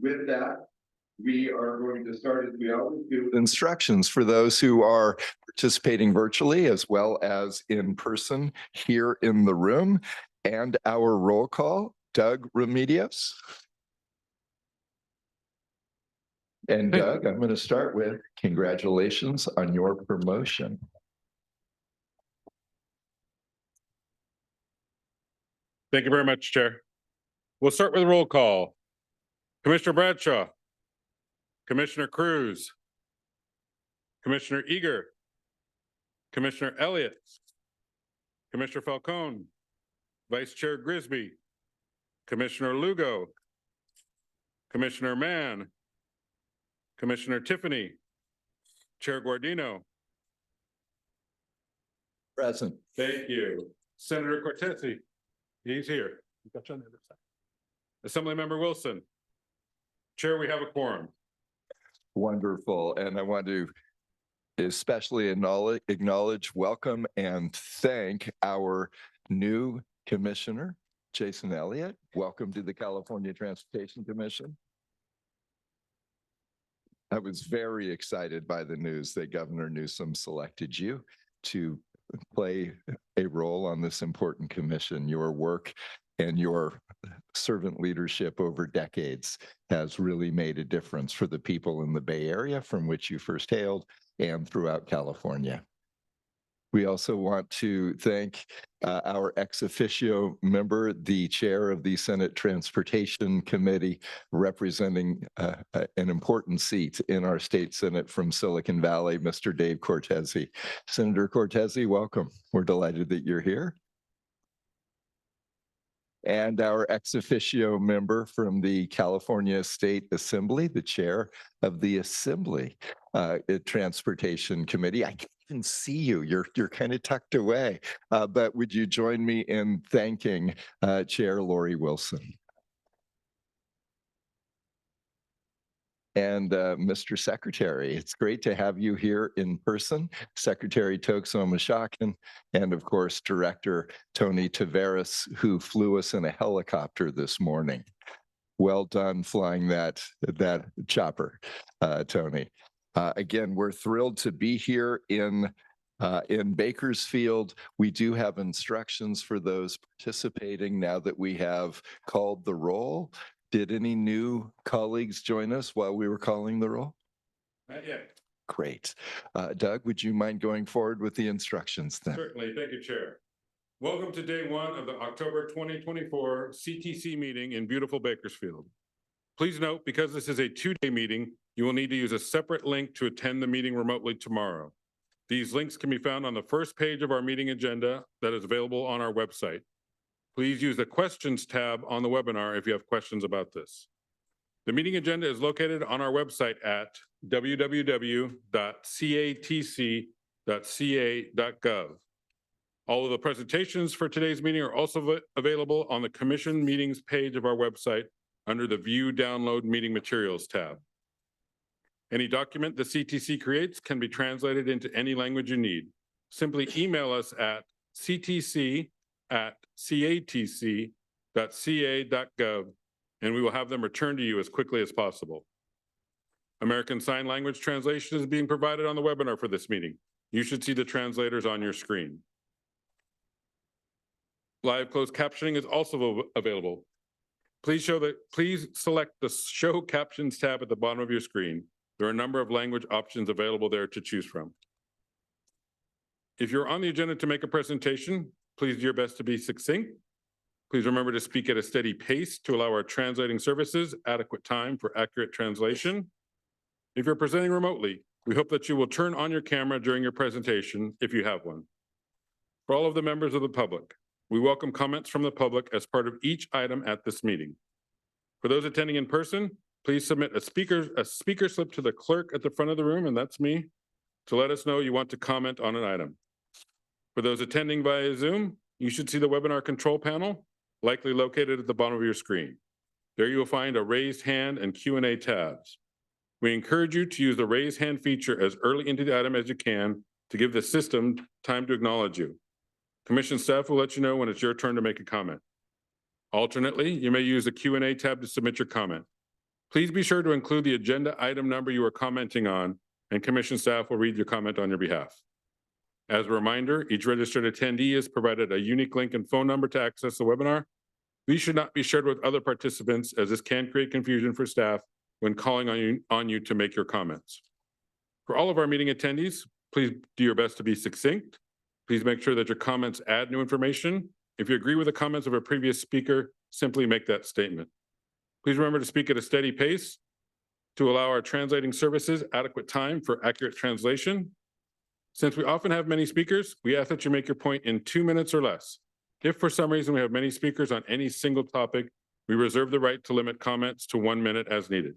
With that, we are going to start, as we always do, with instructions for those who are participating virtually as well as in person here in the room. And our roll call, Doug Remedios. And Doug, I'm going to start with congratulations on your promotion. Thank you very much, Chair. We'll start with roll call. Commissioner Bradshaw, Commissioner Cruz, Commissioner Eager, Commissioner Elliott, Commissioner Falcone, Vice Chair Grisby, Commissioner Lugo, Commissioner Mann, Commissioner Tiffany, Chair Guardino. Present. Thank you. Senator Cortese, he's here. Assemblymember Wilson. Chair, we have a quorum. Wonderful. And I want to especially acknowledge, welcome, and thank our new commissioner, Jason Elliott. Welcome to the California Transportation Commission. I was very excited by the news that Governor Newsom selected you to play a role on this important commission. Your work and your servant leadership over decades has really made a difference for the people in the Bay Area from which you first hailed and throughout California. We also want to thank our ex officio member, the chair of the Senate Transportation Committee, representing an important seat in our state Senate from Silicon Valley, Mr. Dave Cortese. Senator Cortese, welcome. We're delighted that you're here. And our ex officio member from the California State Assembly, the chair of the Assembly Transportation Committee. I can't even see you. You're kind of tucked away. But would you join me in thanking Chair Lori Wilson? And Mr. Secretary, it's great to have you here in person. Secretary Tokso Mashakin, and of course, Director Tony Taveras, who flew us in a helicopter this morning. Well done flying that chopper, Tony. Again, we're thrilled to be here in Bakersfield. We do have instructions for those participating now that we have called the roll. Did any new colleagues join us while we were calling the roll? Not yet. Great. Doug, would you mind going forward with the instructions then? Certainly. Thank you, Chair. Welcome to day one of the October 2024 CTC meeting in beautiful Bakersfield. Please note, because this is a two-day meeting, you will need to use a separate link to attend the meeting remotely tomorrow. These links can be found on the first page of our meeting agenda that is available on our website. Please use the questions tab on the webinar if you have questions about this. The meeting agenda is located on our website at www.catc.ca.gov. All of the presentations for today's meeting are also available on the Commission Meetings page of our website under the View Download Meeting Materials tab. Any document the CTC creates can be translated into any language you need. Simply email us at ctc@catc.ca.gov, and we will have them returned to you as quickly as possible. American Sign Language translation is being provided on the webinar for this meeting. You should see the translators on your screen. Live closed captioning is also available. Please select the Show Captions tab at the bottom of your screen. There are a number of language options available there to choose from. If you're on the agenda to make a presentation, please do your best to be succinct. Please remember to speak at a steady pace to allow our translating services adequate time for accurate translation. If you're presenting remotely, we hope that you will turn on your camera during your presentation if you have one. For all of the members of the public, we welcome comments from the public as part of each item at this meeting. For those attending in person, please submit a speaker slip to the clerk at the front of the room, and that's me, to let us know you want to comment on an item. For those attending via Zoom, you should see the webinar control panel, likely located at the bottom of your screen. There you will find a raised hand and Q&A tabs. We encourage you to use the raise hand feature as early into the item as you can to give the system time to acknowledge you. Commission staff will let you know when it's your turn to make a comment. Alternately, you may use the Q&A tab to submit your comment. Please be sure to include the agenda item number you are commenting on, and commission staff will read your comment on your behalf. As a reminder, each registered attendee is provided a unique link and phone number to access the webinar. These should not be shared with other participants, as this can create confusion for staff when calling on you to make your comments. For all of our meeting attendees, please do your best to be succinct. Please make sure that your comments add new information. If you agree with the comments of a previous speaker, simply make that statement. Please remember to speak at a steady pace to allow our translating services adequate time for accurate translation. Since we often have many speakers, we ask that you make your point in 2 minutes or less. If for some reason we have many speakers on any single topic, we reserve the right to limit comments to 1 minute as needed.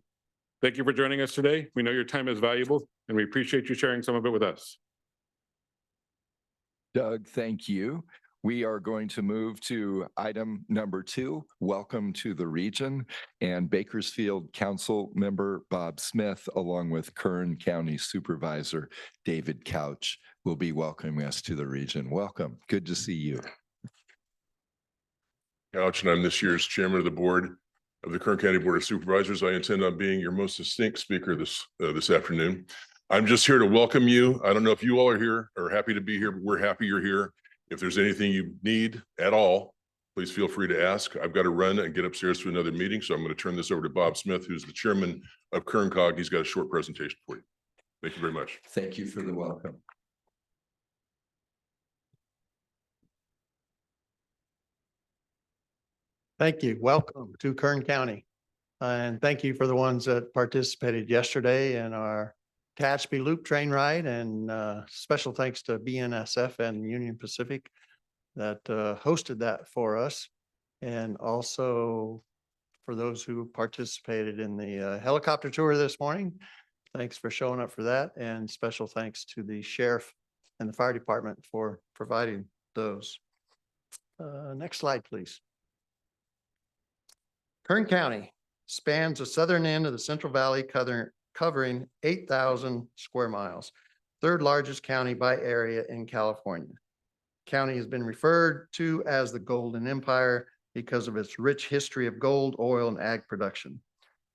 Thank you for joining us today. We know your time is valuable, and we appreciate you sharing some of it with us. Doug, thank you. We are going to move to item number 2, welcome to the region. And Bakersfield Council member Bob Smith, along with Kern County Supervisor David Couch, will be welcoming us to the region. Welcome. Good to see you. Couch, and I'm this year's chairman of the board of the Kern County Board of Supervisors. I intend on being your most succinct speaker this afternoon. I'm just here to welcome you. I don't know if you all are here or happy to be here, but we're happy you're here. If there's anything you need at all, please feel free to ask. I've got to run and get upstairs to another meeting, so I'm going to turn this over to Bob Smith, who's the chairman of Kern COG. He's got a short presentation for you. Thank you very much. Thank you for the welcome. Thank you. Welcome to Kern County. And thank you for the ones that participated yesterday in our Tehachapi Loop train ride, and special thanks to BNSF and Union Pacific that hosted that for us. And also for those who participated in the helicopter tour this morning. Thanks for showing up for that. And special thanks to the sheriff and the fire department for providing those. Next slide, please. Kern County spans the southern end of the Central Valley, covering 8,000 square miles, third largest county by area in California. County has been referred to as the Golden Empire because of its rich history of gold, oil, and ag production.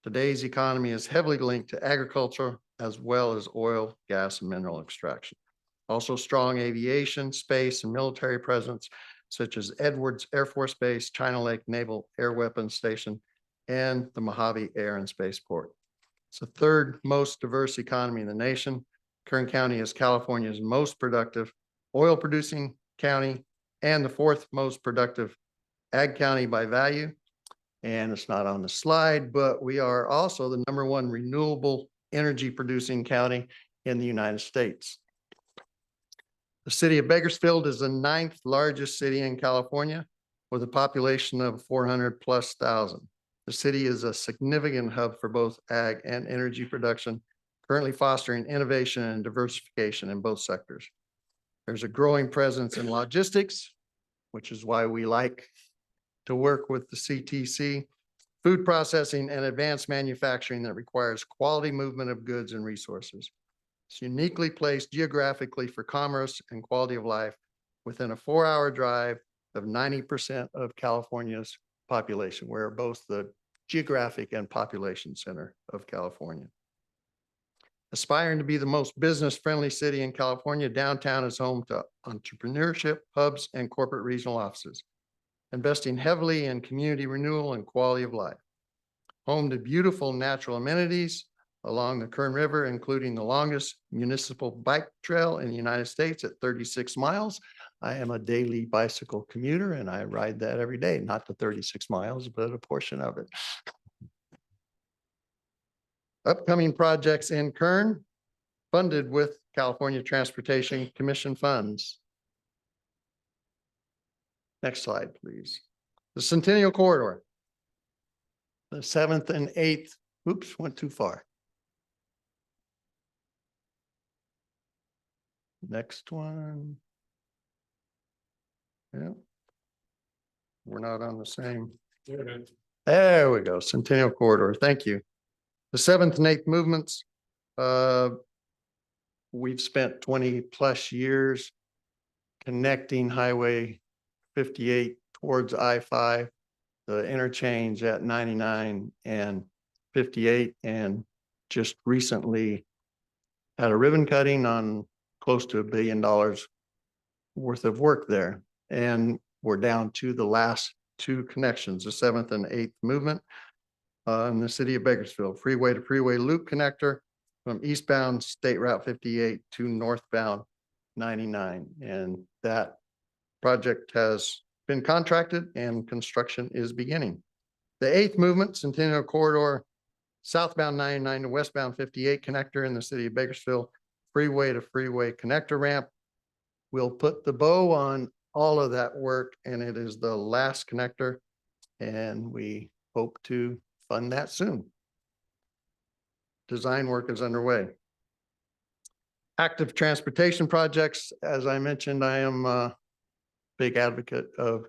Today's economy is heavily linked to agriculture as well as oil, gas, and mineral extraction. Also strong aviation, space, and military presence, such as Edwards Air Force Base, China Lake Naval Air Weapons Station, and the Mojave Air and Spaceport. It's the third most diverse economy in the nation. Kern County is California's most productive oil producing county and the fourth most productive ag county by value. And it's not on the slide, but we are also the #1 renewable energy producing county in the United States. The city of Bakersfield is the 9th largest city in California with a population of 400,000+. The city is a significant hub for both ag and energy production, currently fostering innovation and diversification in both sectors. There's a growing presence in logistics, which is why we like to work with the CTC, food processing, and advanced manufacturing that requires quality movement of goods and resources. It's uniquely placed geographically for commerce and quality of life within a 4-hour drive of 90% of California's population. We're both the geographic and population center of California. Aspiring to be the most business-friendly city in California, downtown is home to entrepreneurship hubs and corporate regional offices, investing heavily in community renewal and quality of life. Home to beautiful natural amenities along the Kern River, including the longest municipal bike trail in the United States at 36 miles. I am a daily bicycle commuter and I ride that every day, not the 36 miles, but a portion of it. Upcoming projects in Kern, funded with California Transportation Commission funds. Next slide, please. The Centennial Corridor. The 7th and 8th, oops, went too far. Next one. Yeah. We're not on the same. There we go. Centennial Corridor. Thank you. The 7th and 8th movements. We've spent 20+ years connecting Highway 58 towards I-5, the interchange at 99 and 58 and just recently had a ribbon cutting on close to $1 billion worth of work there. And we're down to the last two connections, the 7th and 8th movement in the city of Bakersfield, freeway to freeway loop connector from eastbound State Route 58 to northbound 99. And that project has been contracted and construction is beginning. The 8th movement, Centennial Corridor, southbound 99 to westbound 58 connector in the city of Bakersfield, freeway to freeway connector ramp. We'll put the bow on all of that work, and it is the last connector, and we hope to fund that soon. Design work is underway. Active transportation projects, as I mentioned, I am a big advocate of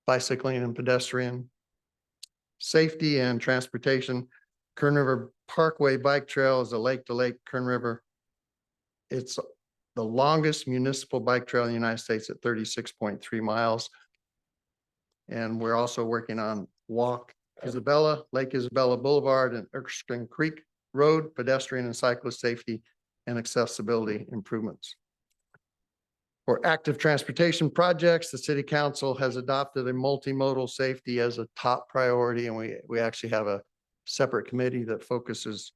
bicycling and pedestrian safety and transportation. Kern River Parkway Bike Trail is a lake-to-lake Kern River. It's the longest municipal bike trail in the United States at 36.3 miles. And we're also working on Walk Isabella, Lake Isabella Boulevard and Erskine Creek Road, pedestrian and cyclist safety and accessibility improvements. For active transportation projects, the city council has adopted a multimodal safety as a top priority, and we actually have a separate committee that focuses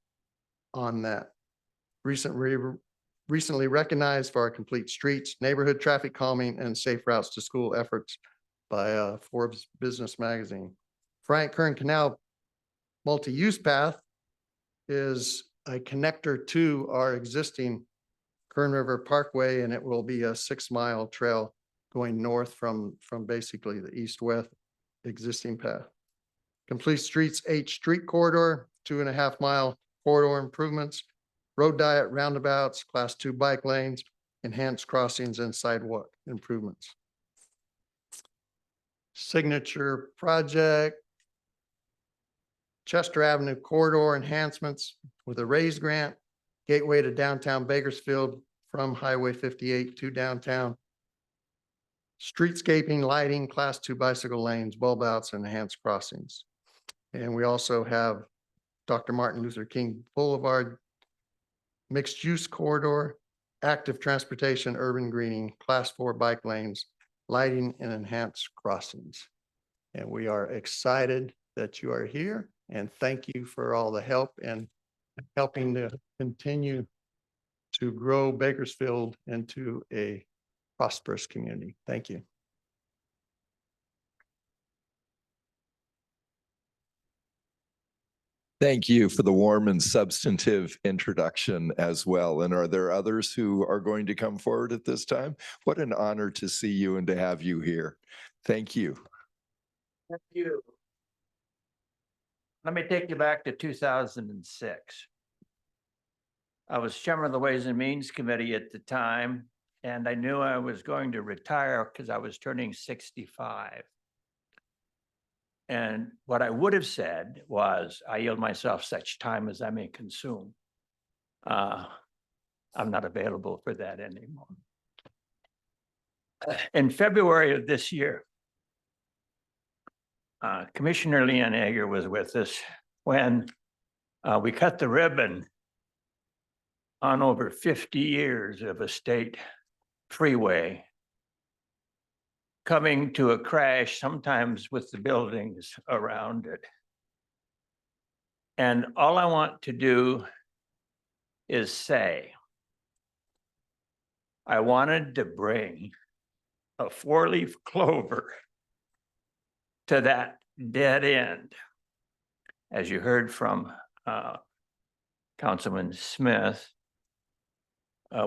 on that. Recently recognized for our complete streets, neighborhood traffic calming, and safe routes to school efforts by Forbes Business Magazine. Frank Kern Canal multi-use path is a connector to our existing Kern River Parkway, and it will be a 6-mile trail going north from basically the east-west existing path. Complete Streets H Street Corridor, 2.5-mile corridor improvements, road diet roundabouts, class 2 bike lanes, enhanced crossings and sidewalk improvements. Signature project, Chester Avenue corridor enhancements with a raised grant, gateway to downtown Bakersfield from Highway 58 to downtown. Streetscaping, lighting, class 2 bicycle lanes, bulb outs, and enhanced crossings. And we also have Dr. Martin Luther King Boulevard, mixed use corridor, active transportation, urban greening, class 4 bike lanes, lighting, and enhanced crossings. And we are excited that you are here, and thank you for all the help and helping to continue to grow Bakersfield into a prosperous community. Thank you. Thank you for the warm and substantive introduction as well. And are there others who are going to come forward at this time? What an honor to see you and to have you here. Thank you. Thank you. Let me take you back to 2006. I was chairman of the Ways and Means Committee at the time, and I knew I was going to retire because I was turning 65. And what I would have said was, I yield myself such time as I may consume. I'm not available for that anymore. In February of this year, Commissioner Leon Egger was with us when we cut the ribbon on over 50 years of a state freeway coming to a crash, sometimes with the buildings around it. And all I want to do is say, I wanted to bring a 4-leaf clover to that dead end. As you heard from Councilman Smith,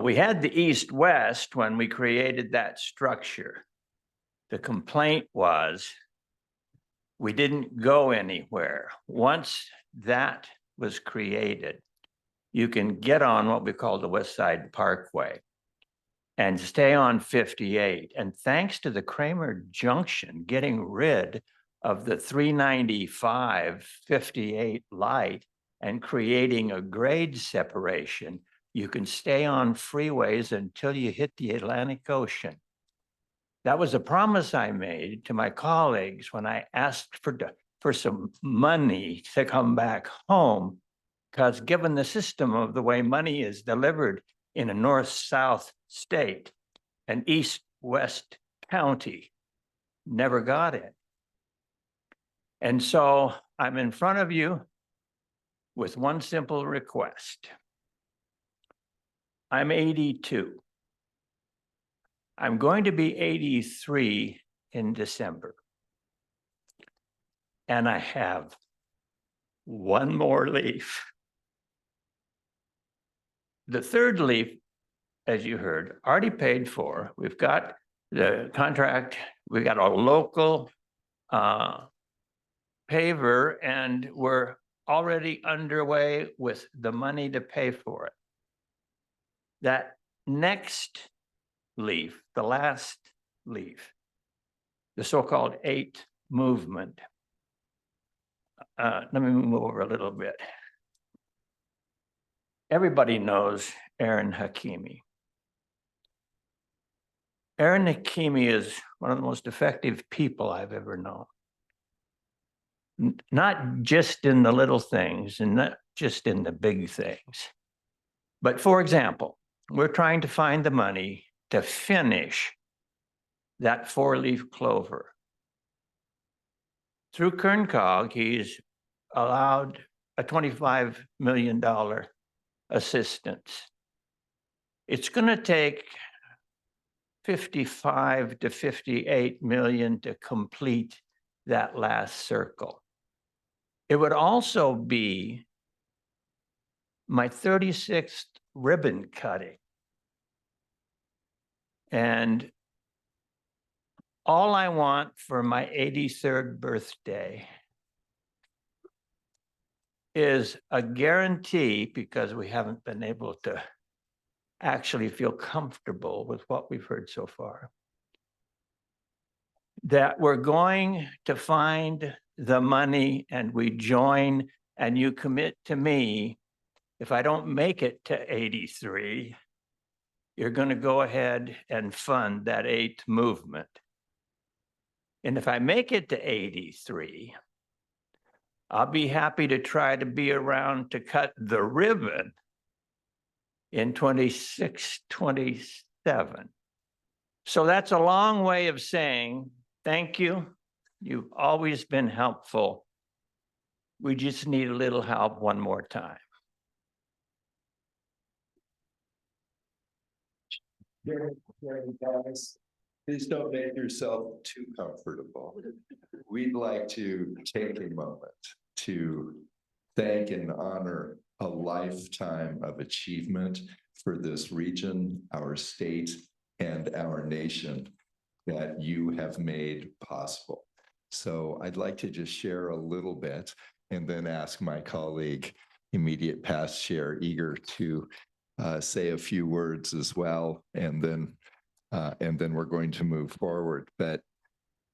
we had the east-west when we created that structure. The complaint was we didn't go anywhere. Once that was created, you can get on what we call the West Side Parkway and stay on 58. And thanks to the Kramer Junction getting rid of the 395 58 light and creating a grade separation, you can stay on freeways until you hit the Atlantic Ocean. That was a promise I made to my colleagues when I asked for for some money to come back home. Because given the system of the way money is delivered in a north-south state, an east-west county never got it. And so I'm in front of you with one simple request. I'm 82. I'm going to be 83 in December. And I have one more leaf. The third leaf, as you heard, already paid for. We've got the contract, we got a local paver, and we're already underway with the money to pay for it. That next leaf, the last leaf, the so-called 8 movement. Let me move over a little bit. Everybody knows Aaron Hakimi. Aaron Hakimi is one of the most effective people I've ever known. Not just in the little things and not just in the big things. But for example, we're trying to find the money to finish that 4-leaf clover. Through KernCog, he's allowed a $25 million assistance. It's going to take 55 to 58 million to complete that last circle. It would also be my 36th ribbon cutting. And all I want for my 83rd birthday is a guarantee, because we haven't been able to actually feel comfortable with what we've heard so far, that we're going to find the money and we join, and you commit to me, if I don't make it to 83, you're going to go ahead and fund that 8th movement. And if I make it to 83, I'll be happy to try to be around to cut the ribbon in 26, 27. So that's a long way of saying, thank you. You've always been helpful. We just need a little help one more time. Guys, please don't make yourself too comfortable. We'd like to take a moment to thank and honor a lifetime of achievement for this region, our state, and our nation that you have made possible. So I'd like to just share a little bit and then ask my colleague, immediate past chair, Eager, to say a few words as well, and then we're going to move forward. But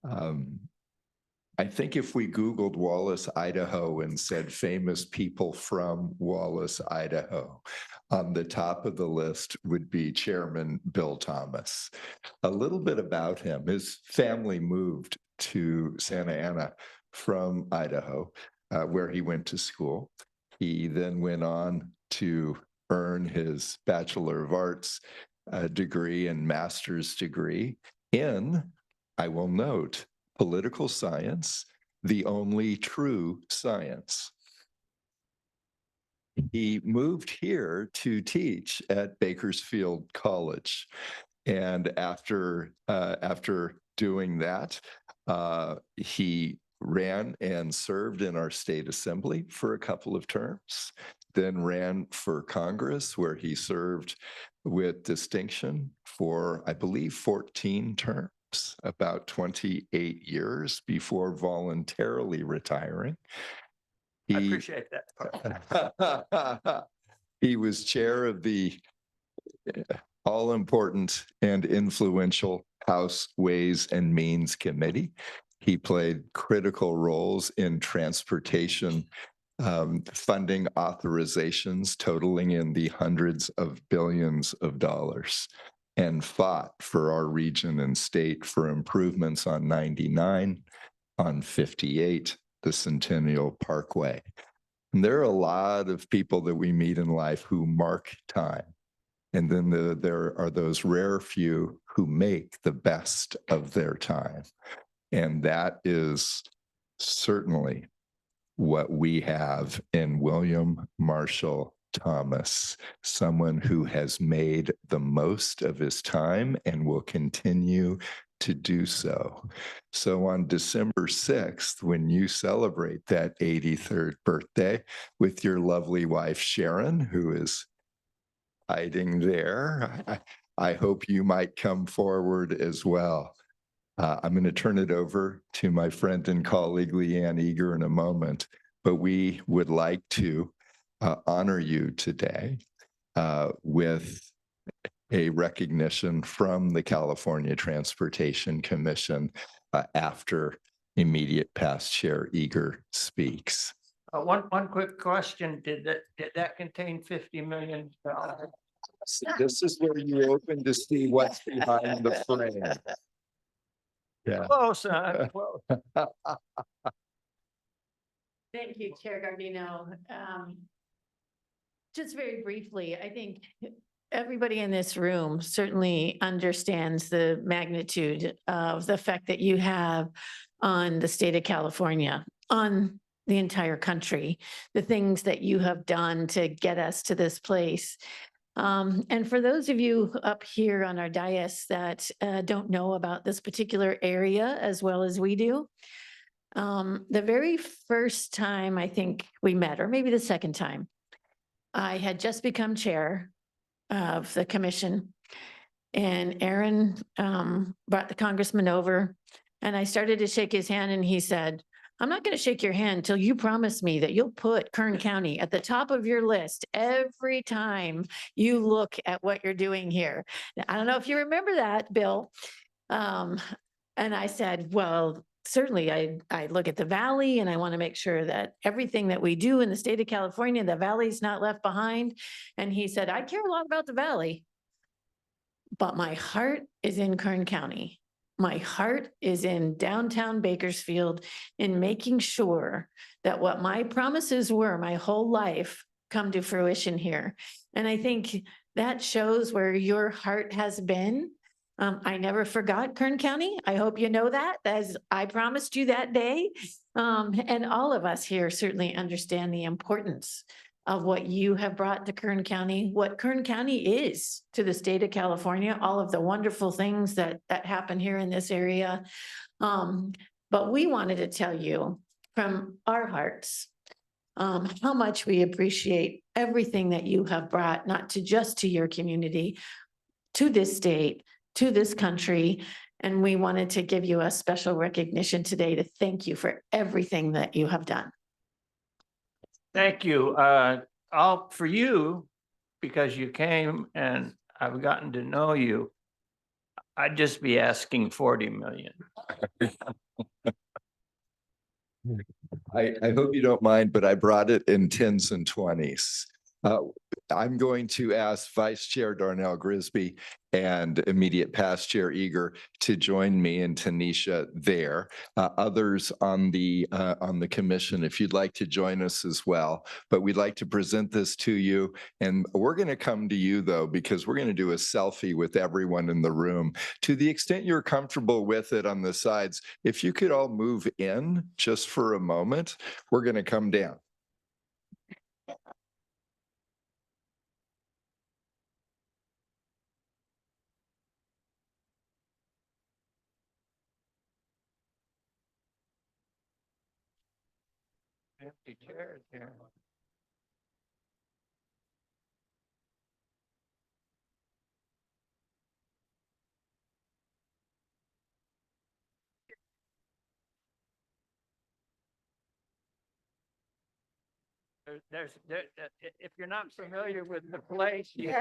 I think if we Googled Wallace, Idaho, and said famous people from Wallace, Idaho, on the top of the list would be Chairman Bill Thomas. A little bit about him. His family moved to Santa Ana from Idaho, where he went to school. He then went on to earn his Bachelor of Arts degree and master's degree in, I will note, political science, the only true science. He moved here to teach at Bakersfield College. And after doing that, he ran and served in our state assembly for a couple of terms, then ran for Congress, where he served with distinction for, I believe, 14 terms, about 28 years before voluntarily retiring. I appreciate that. He was chair of the all-important and influential House Ways and Means Committee. He played critical roles in transportation funding authorizations totaling in the hundreds of billions of dollars, and fought for our region and state for improvements on 99, on 58, the Centennial Parkway. And there are a lot of people that we meet in life who mark time. And then there are those rare few who make the best of their time. And that is certainly what we have in William Marshall Thomas, someone who has made the most of his time and will continue to do so. So on December 6th, when you celebrate that 83rd birthday with your lovely wife, Sharon, who is hiding there, I hope you might come forward as well. I'm going to turn it over to my friend and colleague Leanne Eager in a moment, but we would like to honor you today with a recognition from the California Transportation Commission after immediate past Chair Eager speaks. One quick question. Did that contain $50 million? So this is where you open to see what's behind the frame. Yeah. Close, close. Thank you, Chair Gardino. Just very briefly, I think everybody in this room certainly understands the magnitude of the effect that you have on the state of California, on the entire country, the things that you have done to get us to this place. And for those of you up here on our dais that don't know about this particular area as well as we do, the very first time I think we met, or maybe the second time, I had just become chair of the commission, and Aaron brought the congressman over, and I started to shake his hand, and he said, "I'm not going to shake your hand until you promise me that you'll put Kern County at the top of your list every time you look at what you're doing here." Now, I don't know if you remember that, Bill. And I said, well, certainly I look at the Valley and I want to make sure that everything that we do in the state of California, the Valley's not left behind. And he said, I care a lot about the Valley, but my heart is in Kern County. My heart is in downtown Bakersfield, in making sure that what my promises were my whole life come to fruition here. And I think that shows where your heart has been. I never forgot Kern County. I hope you know that, as I promised you that day. And all of us here certainly understand the importance of what you have brought to Kern County, what Kern County is to the state of California, all of the wonderful things that happen here in this area. But we wanted to tell you from our hearts how much we appreciate everything that you have brought, not to just to your community, to this state, to this country. And we wanted to give you a special recognition today to thank you for everything that you have done. Thank you. All for you, because you came and I've gotten to know you. I'd just be asking 40 million. I hope you don't mind, but I brought it in 10s and 20s. I'm going to ask Vice Chair Darnell Grisby and immediate past Chair Eager to join me and Tanisha there. Others on the commission, if you'd like to join us as well. But we'd like to present this to you, and we're going to come to you though, because we're going to do a selfie with everyone in the room. To the extent you're comfortable with it on the sides, if you could all move in just for a moment, we're going to come down. Empty chairs here. If you're not familiar with the place, you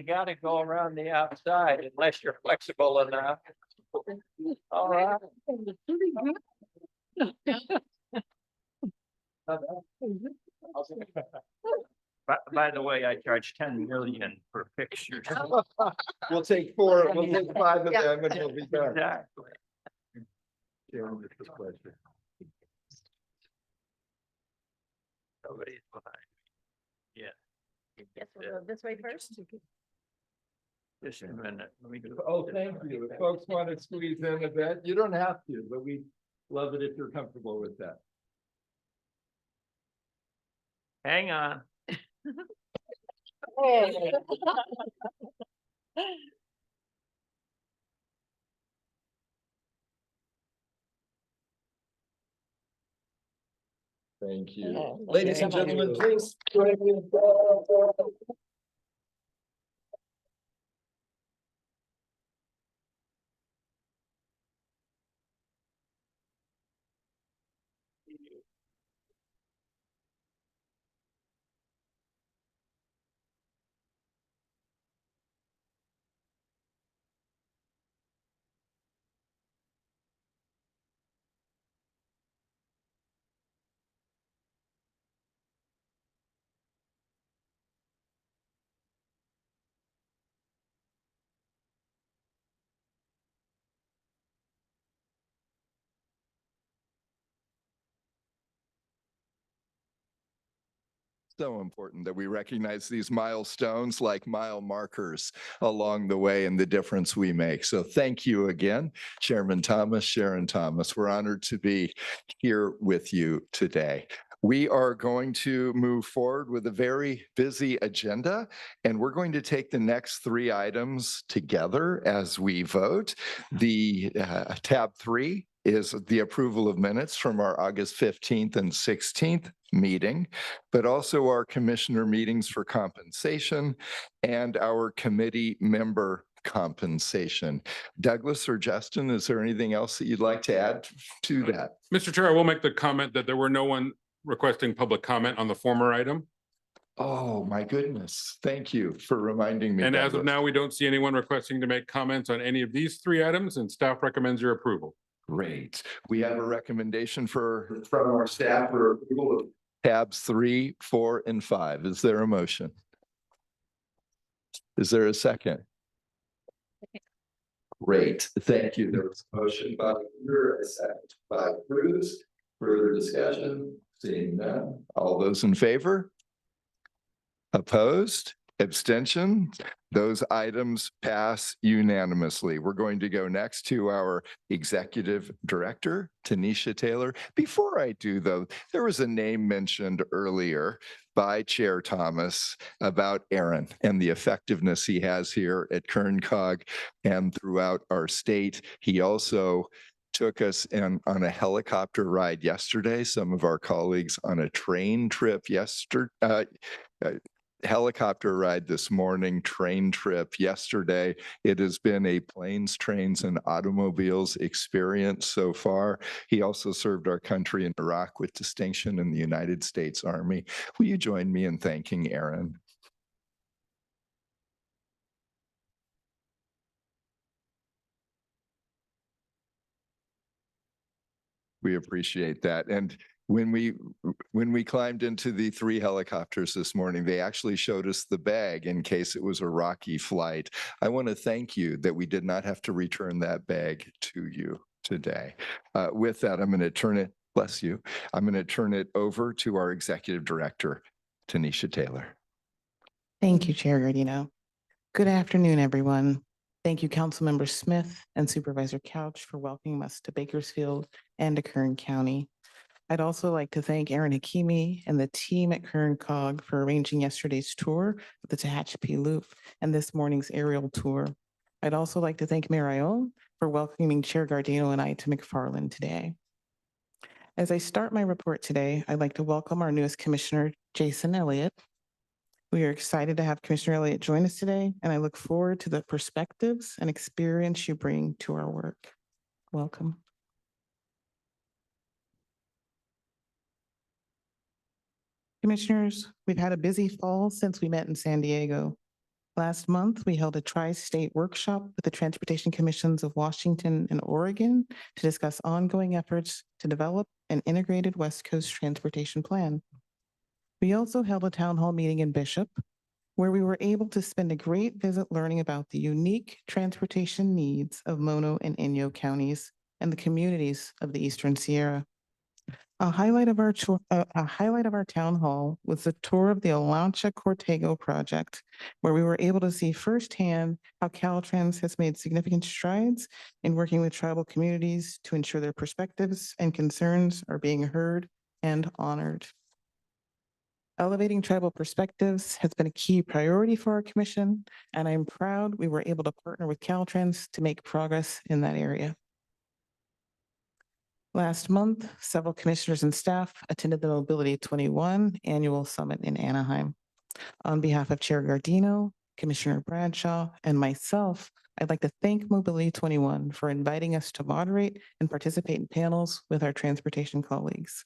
got to go around the outside unless you're flexible enough. All right. By the way, I charge 10 million for pictures. We'll take 4, we'll take 5 of them and we'll be done. Exactly. Somebody's behind. Yeah, Guess we'll go this way first. just a minute. Let me go. Oh, thank you. If folks want to squeeze in a bit, you don't have to, but we love it if you're comfortable with that. Hang on. Thank you. Yeah, Ladies and thank gentlemen, you. please join me in so important that we recognize these milestones like mile markers along the way and the difference we make. So thank you again, Chairman Thomas, Sharon Thomas. We're honored to be here with you today. We are going to move forward with a very busy agenda, and we're going to take the next three items together as we vote. The tab 3 is the approval of minutes from our August 15th and 16th meeting, but also our commissioner meetings for compensation and our committee member compensation. Douglas or Justin, is there anything else that you'd like to add to that? Mr. Chair, I will make the comment that there were no one requesting public comment on the former item. Oh, my goodness. Thank you for reminding me. And as of Douglas. now, we don't see anyone requesting to make comments on any of these three items, and staff recommends your approval. Great. We have a recommendation from our staff for approval of tabs 3, 4, and 5. Is there a motion? Is there a second? Great. Thank you. There was a motion by Weaver, a second by Cruz. Further discussion? Seeing none. All those in favor? Opposed? Abstention? Those items pass unanimously. We're going to go next to our executive director, Tanisha Taylor. Before I do, though, there was a name mentioned earlier by Chair Thomas about Aaron and the effectiveness he has here at Kern Cog and throughout our state. He also took us on a helicopter ride yesterday, some of our colleagues on a train trip yesterday, helicopter ride this morning, train trip yesterday. It has been a planes, trains, and automobiles experience so far. He also served our country in Iraq with distinction in the United States Army. Will you join me in thanking Aaron? We appreciate that. And when we climbed into the 3 helicopters this morning, they actually showed us the bag in case it was a rocky flight. I want to thank you that we did not have to return that bag to you today. With that, I'm going to turn it, bless you, I'm going to turn it over to our executive director, Tanisha Taylor. Thank you, Chair Gardino. Good afternoon, everyone. Thank you, Councilmember Smith and Supervisor Couch for welcoming us to Bakersfield and to Kern County. I'd also like to thank Aaron Hakimi and the team at Kern Cog for arranging yesterday's tour of the Tehachapi Loop and this morning's aerial tour. I'd also like to thank Mayor Ione for welcoming Chair Gardino and I to McFarland today. As I start my report today, I'd like to welcome our newest commissioner, Jason Elliott. We are excited to have Commissioner Elliott join us today, and I look forward to the perspectives and experience you bring to our work. Welcome. Commissioners, we've had a busy fall since we met in San Diego. Last month, we held a tri-state workshop with the Transportation Commissions of Washington and Oregon to discuss ongoing efforts to develop an integrated West Coast transportation plan. We also held a town hall meeting in Bishop, where we were able to spend a great visit learning about the unique transportation needs of Mono and Inyo counties and the communities of the Eastern Sierra. A highlight of our town hall was the tour of the Alancha Cortego project, where we were able to see firsthand how Caltrans has made significant strides in working with tribal communities to ensure their perspectives and concerns are being heard and honored. Elevating tribal perspectives has been a key priority for our commission, and I'm proud we were able to partner with Caltrans to make progress in that area. Last month, several commissioners and staff attended the Mobility 21 Annual Summit in Anaheim. On behalf of Chair Gardino, Commissioner Bradshaw, and myself, I'd like to thank Mobility 21 for inviting us to moderate and participate in panels with our transportation colleagues.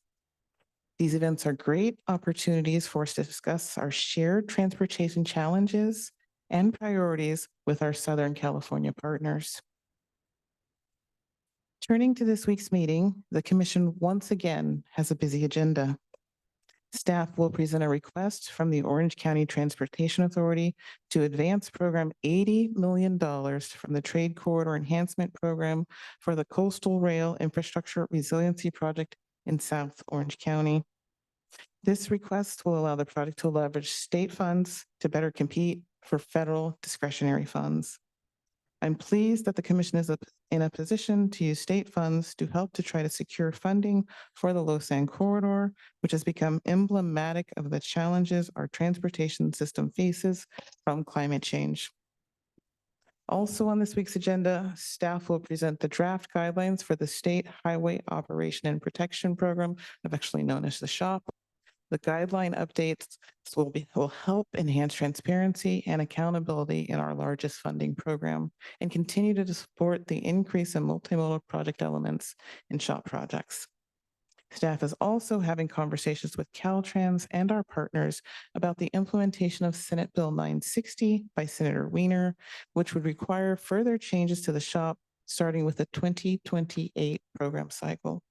These events are great opportunities for us to discuss our shared transportation challenges and priorities with our Southern California partners. Turning to this week's meeting, the commission once again has a busy agenda. Staff will present a request from the Orange County Transportation Authority to advance program $80 million from the Trade Corridor Enhancement Program for the Coastal Rail Infrastructure Resiliency Project in South Orange County. This request will allow the project to leverage state funds to better compete for federal discretionary funds. I'm pleased that the commission is in a position to use state funds to help to try to secure funding for the Lausanne corridor, which has become emblematic of the challenges our transportation system faces from climate change. Also on this week's agenda, staff will present the draft guidelines for the State Highway Operation and Protection Program, affectionately known as the SHOP. The guideline updates will help enhance transparency and accountability in our largest funding program and continue to support the increase in multimodal project elements in SHOP projects. Staff is also having conversations with Caltrans and our partners about the implementation of Senate Bill 960 by Senator Wiener, which would require further changes to the SHOP starting with the 2028 program cycle.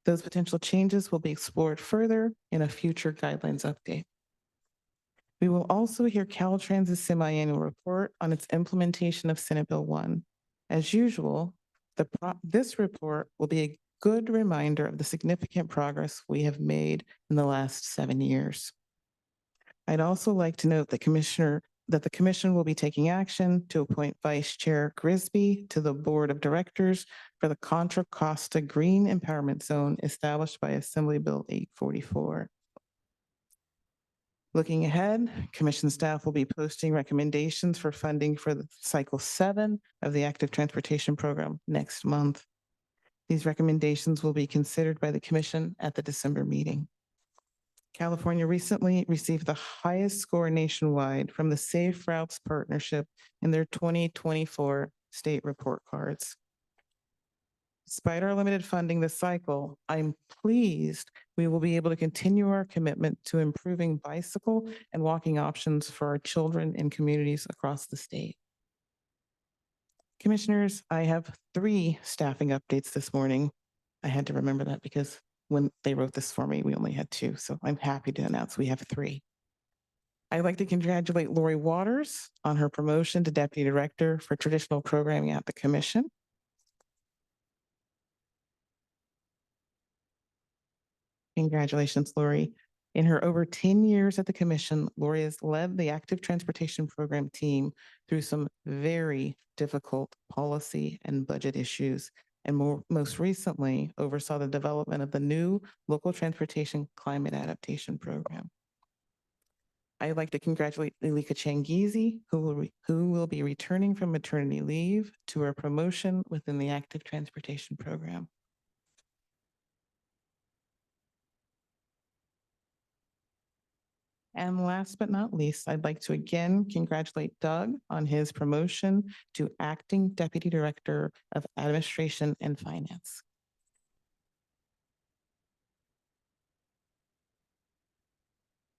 Those potential changes will be explored further in a future guidelines update. We will also hear Caltrans' semi-annual report on its implementation of Senate Bill 1. As usual, this report will be a good reminder of the significant progress we have made in the last 7 years. I'd also like to note that the commission will be taking action to appoint Vice Chair Grisby to the Board of Directors for the Contra Costa Green Empowerment Zone established by Assembly Bill 844. Looking ahead, commission staff will be posting recommendations for funding for the Cycle 7 of the Active Transportation Program next month. These recommendations will be considered by the commission at the December meeting. California recently received the highest score nationwide from the Safe Routes Partnership in their 2024 state report cards. Despite our limited funding this cycle, I'm pleased we will be able to continue our commitment to improving bicycle and walking options for our children in communities across the state. Commissioners, I have 3 staffing updates this morning. I had to remember that because when they wrote this for me, we only had 2, so I'm happy to announce we have 3. I'd like to congratulate Lori Waters on her promotion to Deputy Director for Traditional Programming at the Commission. Congratulations, Lori. In her over 10 years at the Commission, Lori has led the Active Transportation Program team through some very difficult policy and budget issues, and most recently oversaw the development of the new Local Transportation Climate Adaptation Program. I'd like to congratulate Lilika Changizi, who will be returning from maternity leave to her promotion within the Active Transportation Program. And last but not least, I'd like to again congratulate Doug on his promotion to Acting Deputy Director of Administration and Finance.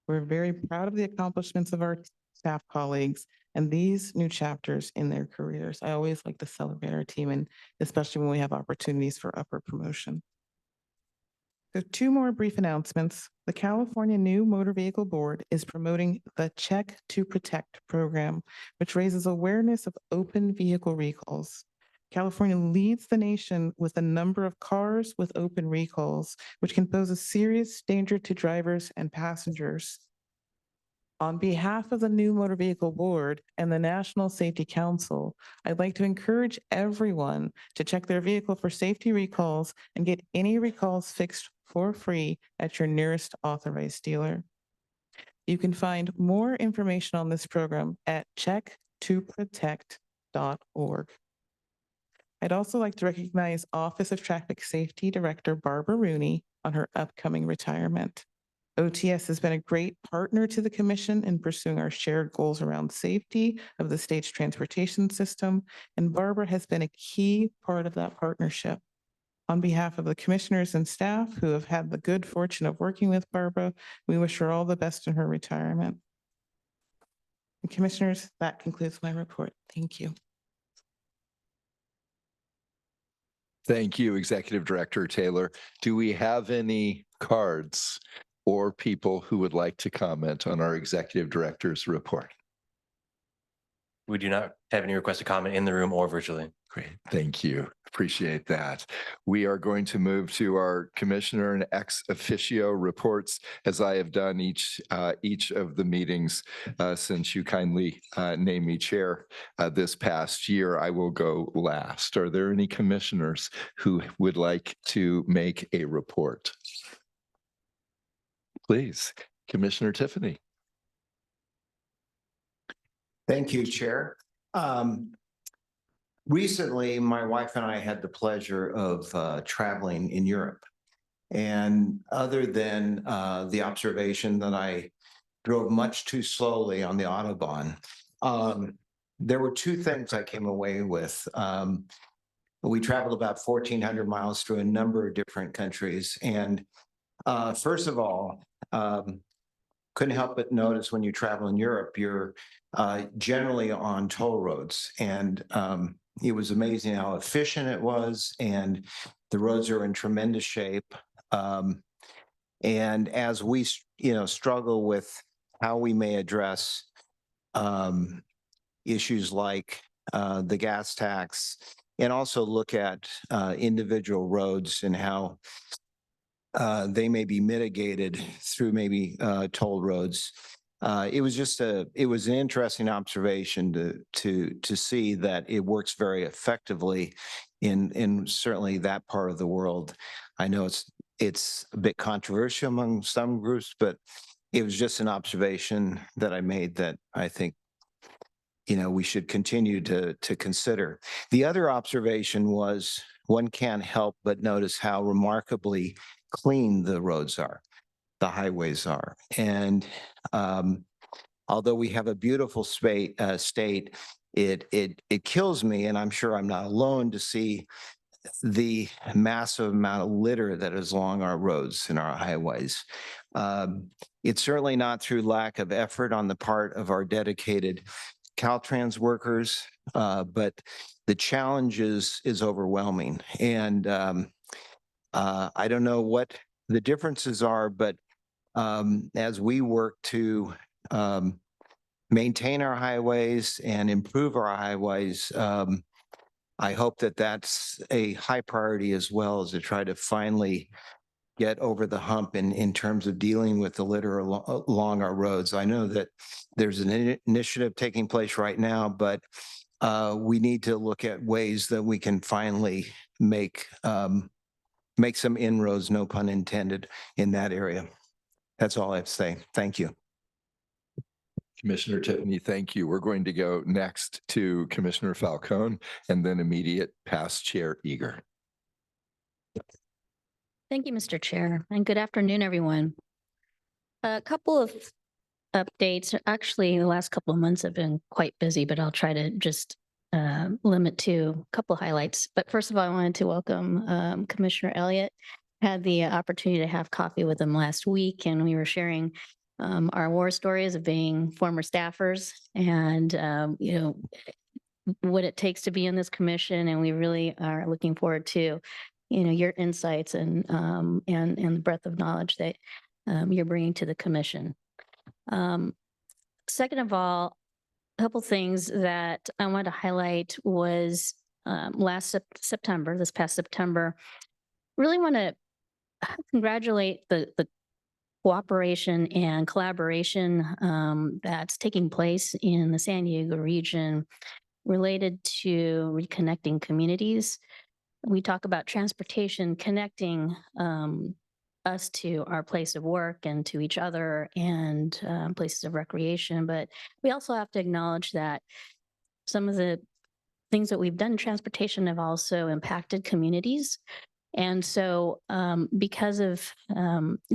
We're very proud of the accomplishments of our staff colleagues and these new chapters in their careers. I always like to celebrate our team, and especially when we have opportunities for upward promotion. So 2 more brief announcements. The California New Motor Vehicle Board is promoting the Check to Protect program, which raises awareness of open vehicle recalls. California leads the nation with a number of cars with open recalls, which can pose a serious danger to drivers and passengers. On behalf of the new Motor Vehicle Board and the National Safety Council, I'd like to encourage everyone to check their vehicle for safety recalls and get any recalls fixed for free at your nearest authorized dealer. You can find more information on this program at checktoprotect.org. I'd also like to recognize Office of Traffic Safety Director Barbara Rooney on her upcoming retirement. OTS has been a great partner to the commission in pursuing our shared goals around safety of the state's transportation system, and Barbara has been a key part of that partnership. On behalf of the commissioners and staff who have had the good fortune of working with Barbara, we wish her all the best in her retirement. And commissioners, that concludes my report. Thank you. Thank you, Executive Director Taylor. Do we have any cards or people who would like to comment on our Executive Director's report? We do not have any requests to comment in the room or virtually. Great, thank you. Appreciate that. We are going to move to our Commissioner and ex officio reports, as I have done each of the meetings since you kindly named me chair this past year. I will go last. Are there any commissioners who would like to make a report? Please, Commissioner Tiffany. Thank you, Chair. Recently, my wife and I had the pleasure of traveling in Europe. And other than the observation that I drove much too slowly on the Autobahn, there were two things I came away with. We traveled about 1,400 miles through a number of different countries. And first of all, couldn't help but notice when you travel in Europe, you're generally on toll roads. And it was amazing how efficient it was, and the roads are in tremendous shape. And as we, struggle with how we may address issues like the gas tax, and also look at individual roads and how they may be mitigated through maybe toll roads. It was an interesting observation to see that it works very effectively in certainly that part of the world. I know it's a bit controversial among some groups, but it was just an observation that I made that I think we should continue to consider. The other observation was one can't help but notice how remarkably clean the roads are, the highways are. And although we have a beautiful state, it kills me, and I'm sure I'm not alone, to see the massive amount of litter that is along our roads and our highways. It's certainly not through lack of effort on the part of our dedicated Caltrans workers, but the challenge is overwhelming. And I don't know what the differences are, but as we work to maintain our highways and improve our highways, I hope that that's a high priority as well, as to try to finally get over the hump in terms of dealing with the litter along our roads. I know that there's an initiative taking place right now, but we need to look at ways that we can finally make some inroads, no pun intended, in that area. That's all I have to say. Thank you. Commissioner Tiffany, thank you. We're going to go next to Commissioner Falcone and then immediate past Chair Eager. Thank you, Mr. Chair, and good afternoon, everyone. A couple of updates. Actually, the last couple of months have been quite busy, but I'll try to just limit to a couple of highlights. But first of all, I wanted to welcome Commissioner Elliott. Had the opportunity to have coffee with him last week, and we were sharing our war stories of being former staffers and, what it takes to be in this commission. And we really are looking forward to your insights and the breadth of knowledge that you're bringing to the commission. Second of all, a couple things that I wanted to highlight was September, this past September. Really want to congratulate the cooperation and collaboration that's taking place in the San Diego region related to reconnecting communities. We talk about transportation connecting us to our place of work and to each other and places of recreation. But we also have to acknowledge that some of the things that we've done in transportation have also impacted communities. And so because of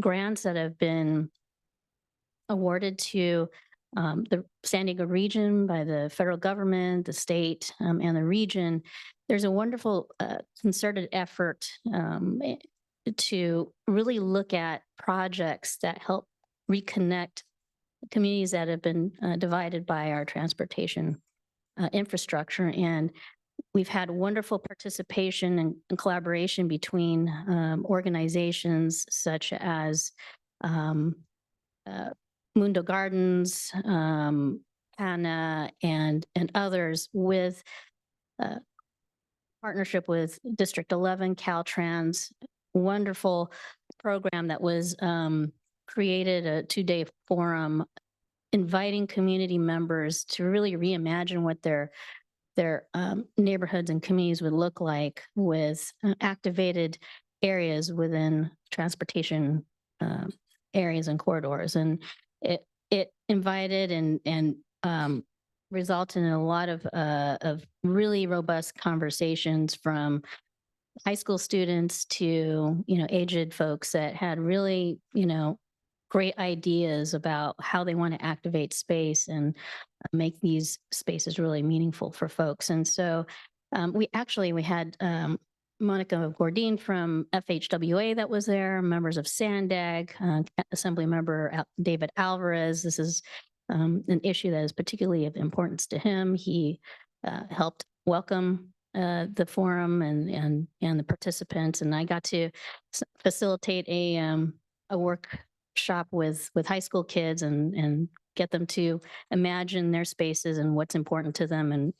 grants that have been awarded to the San Diego region by the federal government, the state, and the region, there's a wonderful concerted effort to really look at projects that help reconnect communities that have been divided by our transportation infrastructure. And we've had wonderful participation and collaboration between organizations such as Mundo Gardens, Hannah, and others, with partnership with District 11, Caltrans, wonderful program that was created, a 2-day forum inviting community members to really reimagine what their neighborhoods and communities would look like with activated areas within transportation areas and corridors. And it invited and resulted in a lot of really robust conversations from high school students to, aged folks that had really, great ideas about how they want to activate space and make these spaces really meaningful for folks. And so we had Monica Gordine from FHWA that was there, members of SANDAG, Assembly Member David Alvarez. This is an issue that is particularly of importance to him. He helped welcome the forum and the participants, and I got to facilitate a workshop with high school kids and get them to imagine their spaces and what's important to them,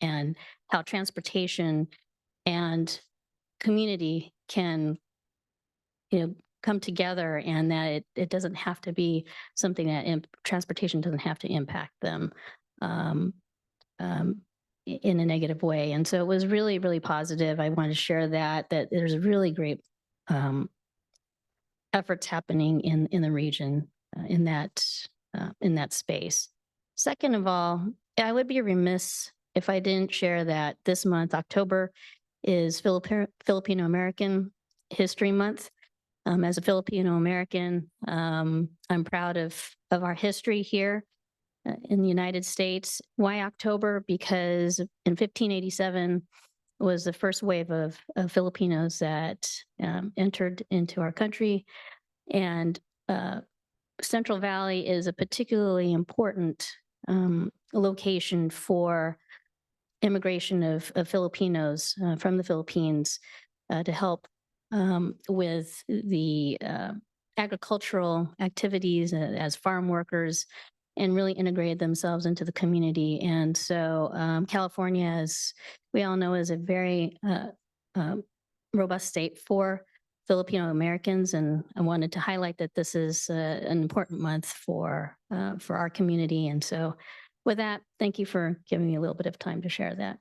and how transportation and community can come together, and that it doesn't have to be something that transportation doesn't have to impact them in a negative way. And so it was really, really positive. I wanted to share that there's really great efforts happening in the region in that space. Second of all, I would be remiss if I didn't share that this month, October, is Filipino American History Month. As a Filipino American, I'm proud of our history here in the United States. Why October? Because in 1587 was the first wave of Filipinos that entered into our country, and Central Valley is a particularly important location for immigration of Filipinos from the Philippines to help with the agricultural activities as farm workers, and really integrated themselves into the community. And so California, as we all know, is a very robust state for Filipino Americans, and I wanted to highlight that this is an important month for our community. And so with that, thank you for giving me a little bit of time to share that.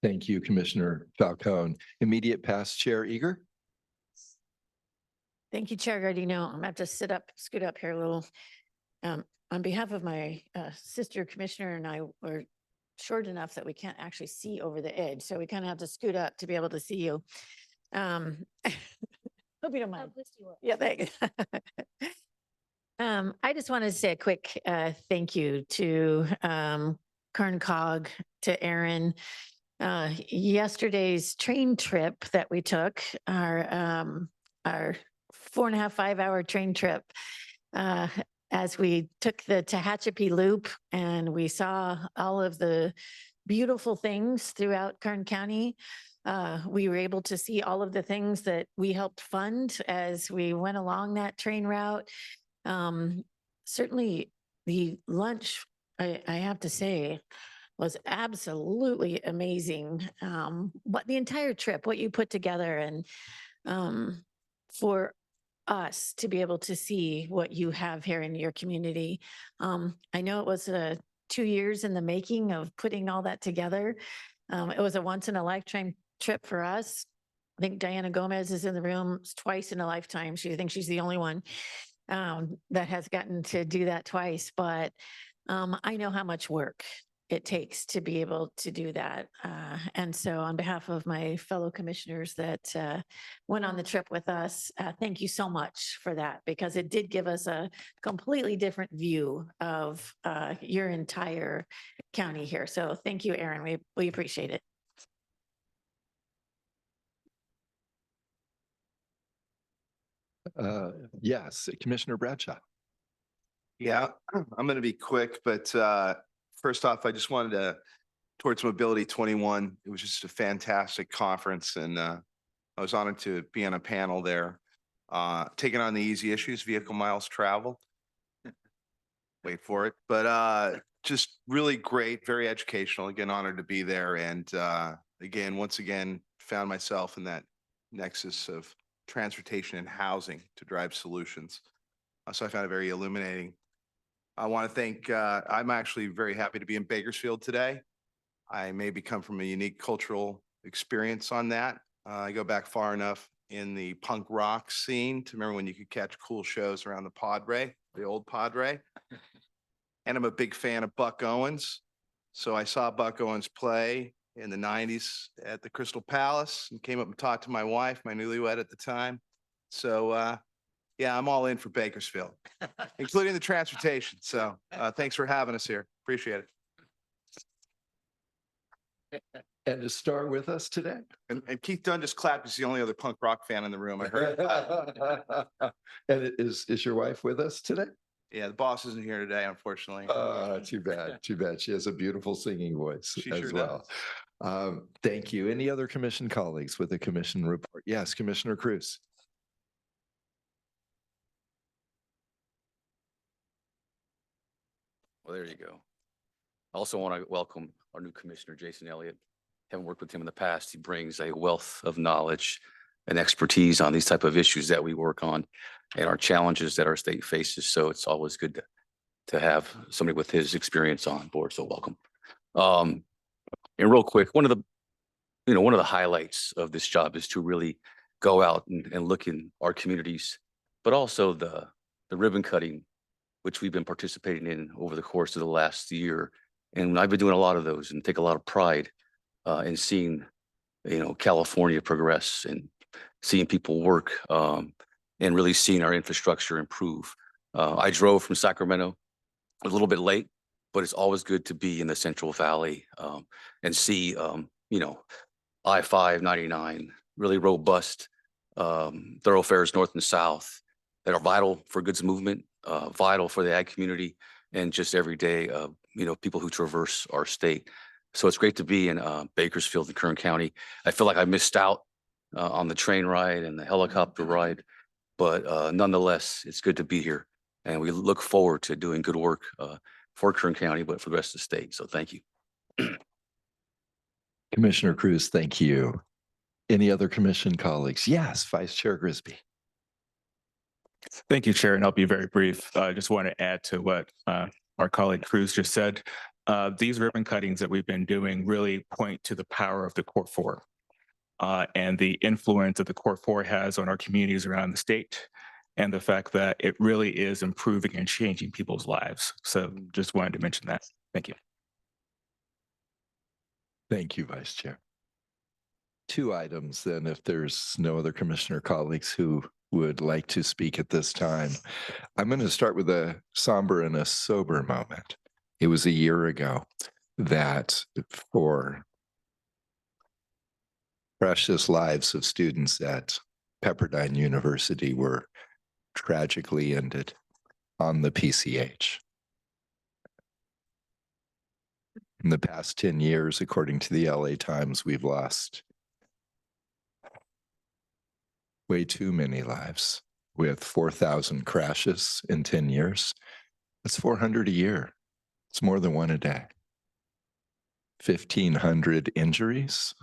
Thank you, Commissioner Falcone. Immediate past Chair Eager. Thank you, Chair Gardino. I'm gonna have to scoot up here a little. On behalf of my sister commissioner and I, we're short enough that we can't actually see over the edge. So we kind of have to scoot up to be able to see you. Hope you don't mind. Yeah, thanks. I just want to say a quick thank you to Kern Cog, to Aaron. Yesterday's train trip that we took, our 4.5, 5-hour train trip, as we took the Tehachapi Loop and we saw all of the beautiful things throughout Kern County. We were able to see all of the things that we helped fund as we went along that train route. Certainly the lunch I have to say, was absolutely amazing. What the entire trip, what you put together, and for us to be able to see what you have here in your community. I know it was 2 years in the making of putting all that together. It was a once in a lifetime trip for us. I think Diana Gomez is in the room twice in a lifetime. She thinks she's the only one that has gotten to do that twice, but I know how much work it takes to be able to do that. And so on behalf of my fellow commissioners that went on the trip with us, thank you so much for that, because it did give us a completely different view of your entire county here. So thank you, Aaron. We appreciate it. Yes, Commissioner Bradshaw. Yeah, I'm going to be quick, but first off, I just wanted to, towards Mobility 21, it was just a fantastic conference, and I was honored to be on a panel there, taking on the easy issues, vehicle miles traveled. Wait for it, but just really great, very educational. Again, honored to be there, and again, once again, found myself in that nexus of transportation and housing to drive solutions. So I found it very illuminating. I want to thank, I'm actually very happy to be in Bakersfield today. I maybe come from a unique cultural experience on that. I go back far enough in the punk rock scene to remember when you could catch cool shows around the Padre, the old Padre. And I'm a big fan of Buck Owens. So I saw Buck Owens play in the 90s at the Crystal Palace and came up and talked to my wife, my newlywed at the time. So yeah, I'm all in for Bakersfield, including the transportation. So thanks for having us here. Appreciate it. And to start with us today. And Keith Dunn just clapped. He's the only other punk rock fan in the room. I heard. And is your wife with us today? Yeah, the boss isn't here today, unfortunately. Too bad. Too bad. She has a beautiful singing voice She as sure well. Thank you. Any other commission colleagues with a commission report? Yes, Commissioner Cruz. Well, there you go. I also want to welcome our new commissioner, Jason Elliott. Haven't worked with him in the past. He brings a wealth of knowledge and expertise on these type of issues that we work on and our challenges that our state faces. So it's always good to have somebody with his experience on board. So welcome. And real quick, one of the highlights of this job is to really go out and look in our communities, but also the ribbon cutting, which we've been participating in over the course of the last year. And I've been doing a lot of those and take a lot of pride in seeing, California progress and seeing people work and really seeing our infrastructure improve. I drove from Sacramento a little bit late, but it's always good to be in the Central Valley and see, I-5, 99, really robust thoroughfares north and south that are vital for goods movement, vital for the ag community, and just every day, people who traverse our state. So it's great to be in Bakersfield and Kern County. I feel like I missed out on the train ride and the helicopter ride, but nonetheless, it's good to be here. And we look forward to doing good work for Kern County, but for the rest of the state. So thank you. Commissioner Cruz, thank you. Any other commission colleagues? Yes, Vice Chair Grisby. Thank you, Chair, and I'll be very brief. I just want to add to what our colleague Cruz just said. These ribbon cuttings that we've been doing really point to the power of the Core 4 and the influence that the Core 4 has on our communities around the state, and the fact that it really is improving and changing people's lives. So just wanted to mention that. Thank you. Thank you, Vice Chair. 2 items then, if there's no other commissioner colleagues who would like to speak at this time. I'm going to start with a somber and a sober moment. It was a year ago that for precious lives of students at Pepperdine University were tragically ended on the PCH. In the past 10 years, according to the LA Times, we've lost way too many lives with 4,000 crashes in 10 years. That's 400 a year. It's more than one a day. 1,500 injuries,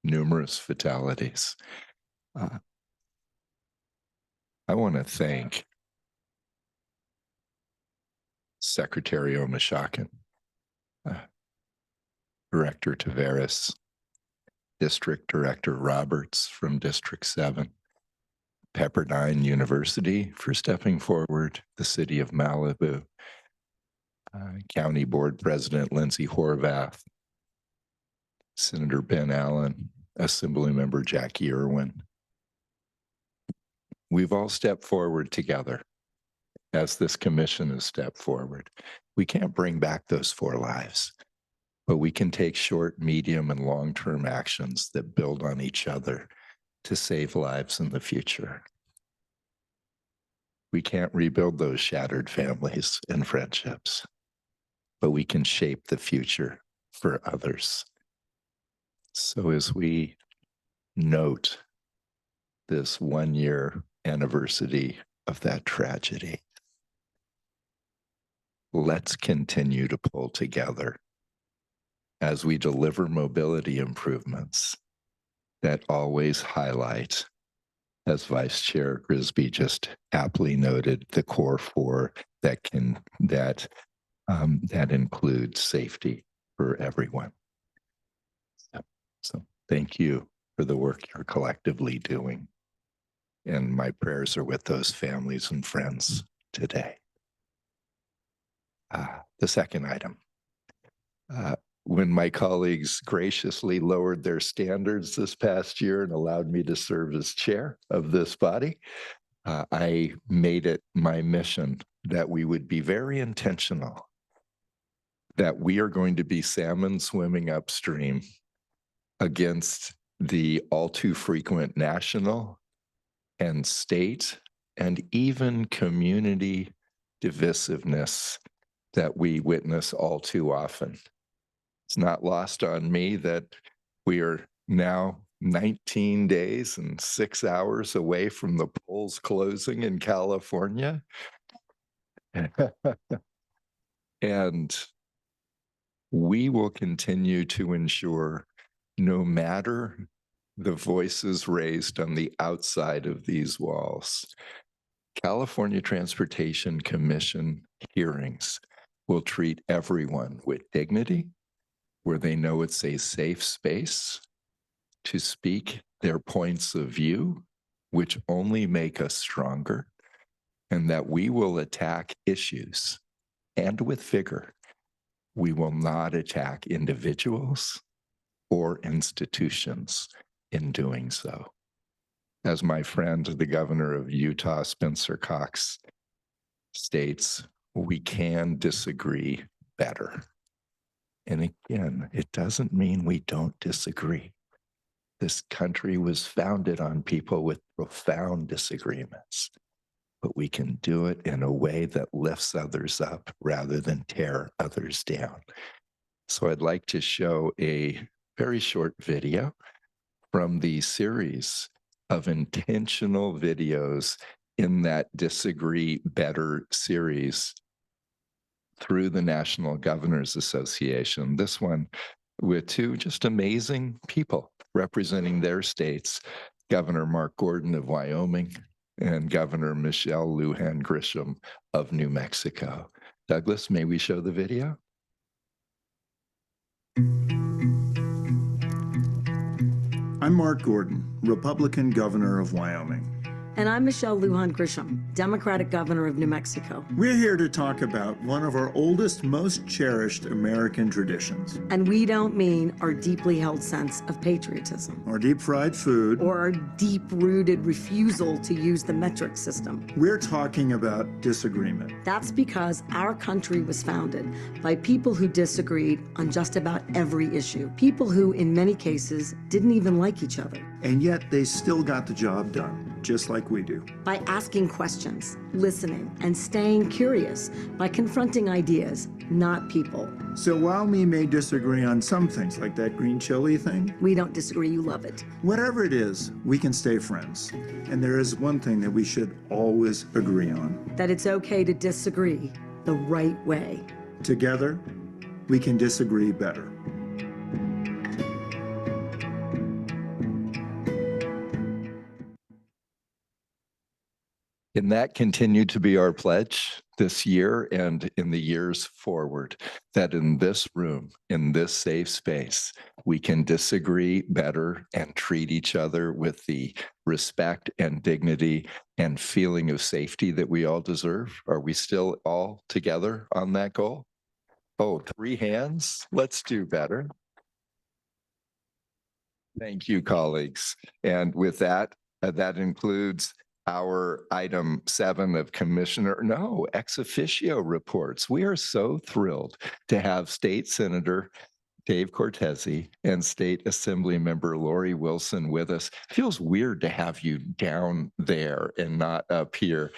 numerous fatalities. I want to thank Secretary Omishakin, Director Tavares, District Director Roberts from District 7, Pepperdine University for stepping forward, the City of Malibu, County Board President Lindsay Horvath, Senator Ben Allen, Assemblymember Jackie Irwin. We've all stepped forward together as this commission has stepped forward. We can't bring back those 4 lives, but we can take short, medium, and long-term actions that build on each other to save lives in the future. We can't rebuild those shattered families and friendships, but we can shape the future for others. So as we note this 1-year anniversary of that tragedy, let's continue to pull together as we deliver mobility improvements that always highlight, as Vice Chair Grisby just aptly noted, the core 4 that includes safety for everyone. So thank you for the work you're collectively doing. And my prayers are with those families and friends today. The second item. When my colleagues graciously lowered their standards this past year and allowed me to serve as chair of this body, I made it my mission that we would be very intentional, that we are going to be salmon swimming upstream against the all too frequent national and state and even community divisiveness that we witness all too often. It's not lost on me that we are now 19 days and 6 hours away from the polls closing in California. And we will continue to ensure, no matter the voices raised on the outside of these walls, California Transportation Commission hearings will treat everyone with dignity, where they know it's a safe space to speak their points of view, which only make us stronger, and that we will attack issues, and with vigor. We will not attack individuals or institutions in doing so. As my friend, the governor of Utah, Spencer Cox, states, we can disagree better. And again, it doesn't mean we don't disagree. This country was founded on people with profound disagreements, but we can do it in a way that lifts others up rather than tear others down. So I'd like to show a very short video from the series of intentional videos in that Disagree Better series through the National Governors Association. This one with 2 just amazing people representing their states, Governor Mark Gordon of Wyoming and Governor Michelle Lujan Grisham of New Mexico. Douglas, may we show the video? I'm Mark Gordon, Republican Governor of Wyoming. And I'm Michelle Lujan Grisham, Democratic Governor of New Mexico. We're here to talk about one of our oldest, most cherished American traditions. And we don't mean our deeply held sense of patriotism. Our deep-fried food. Or our deep-rooted refusal to use the metric system. We're talking about disagreement. That's because our country was founded by people who disagreed on just about every issue. People who, in many cases, didn't even like each other. And yet they still got the job done, just like we do. By asking questions, listening, and staying curious, by confronting ideas, not people. So while we may disagree on some things, like that green chili thing, we don't disagree, you love it. Whatever it is, we can stay friends. And there is one thing that we should always agree on. That it's okay to disagree the right way. Together, we can disagree better. Can that continue to be our pledge this year and in the years forward, that in this room, in this safe space, we can disagree better and treat each other with the respect and dignity and feeling of safety that we all deserve? Are we still all together on that goal? Oh, 3 hands. Let's do better. Thank you, colleagues. And with that, that includes our item 7 of ex officio reports. We are so thrilled to have State Senator Dave Cortese and State Assembly Member Lori Wilson with us. Feels weird to have you down there and not up here.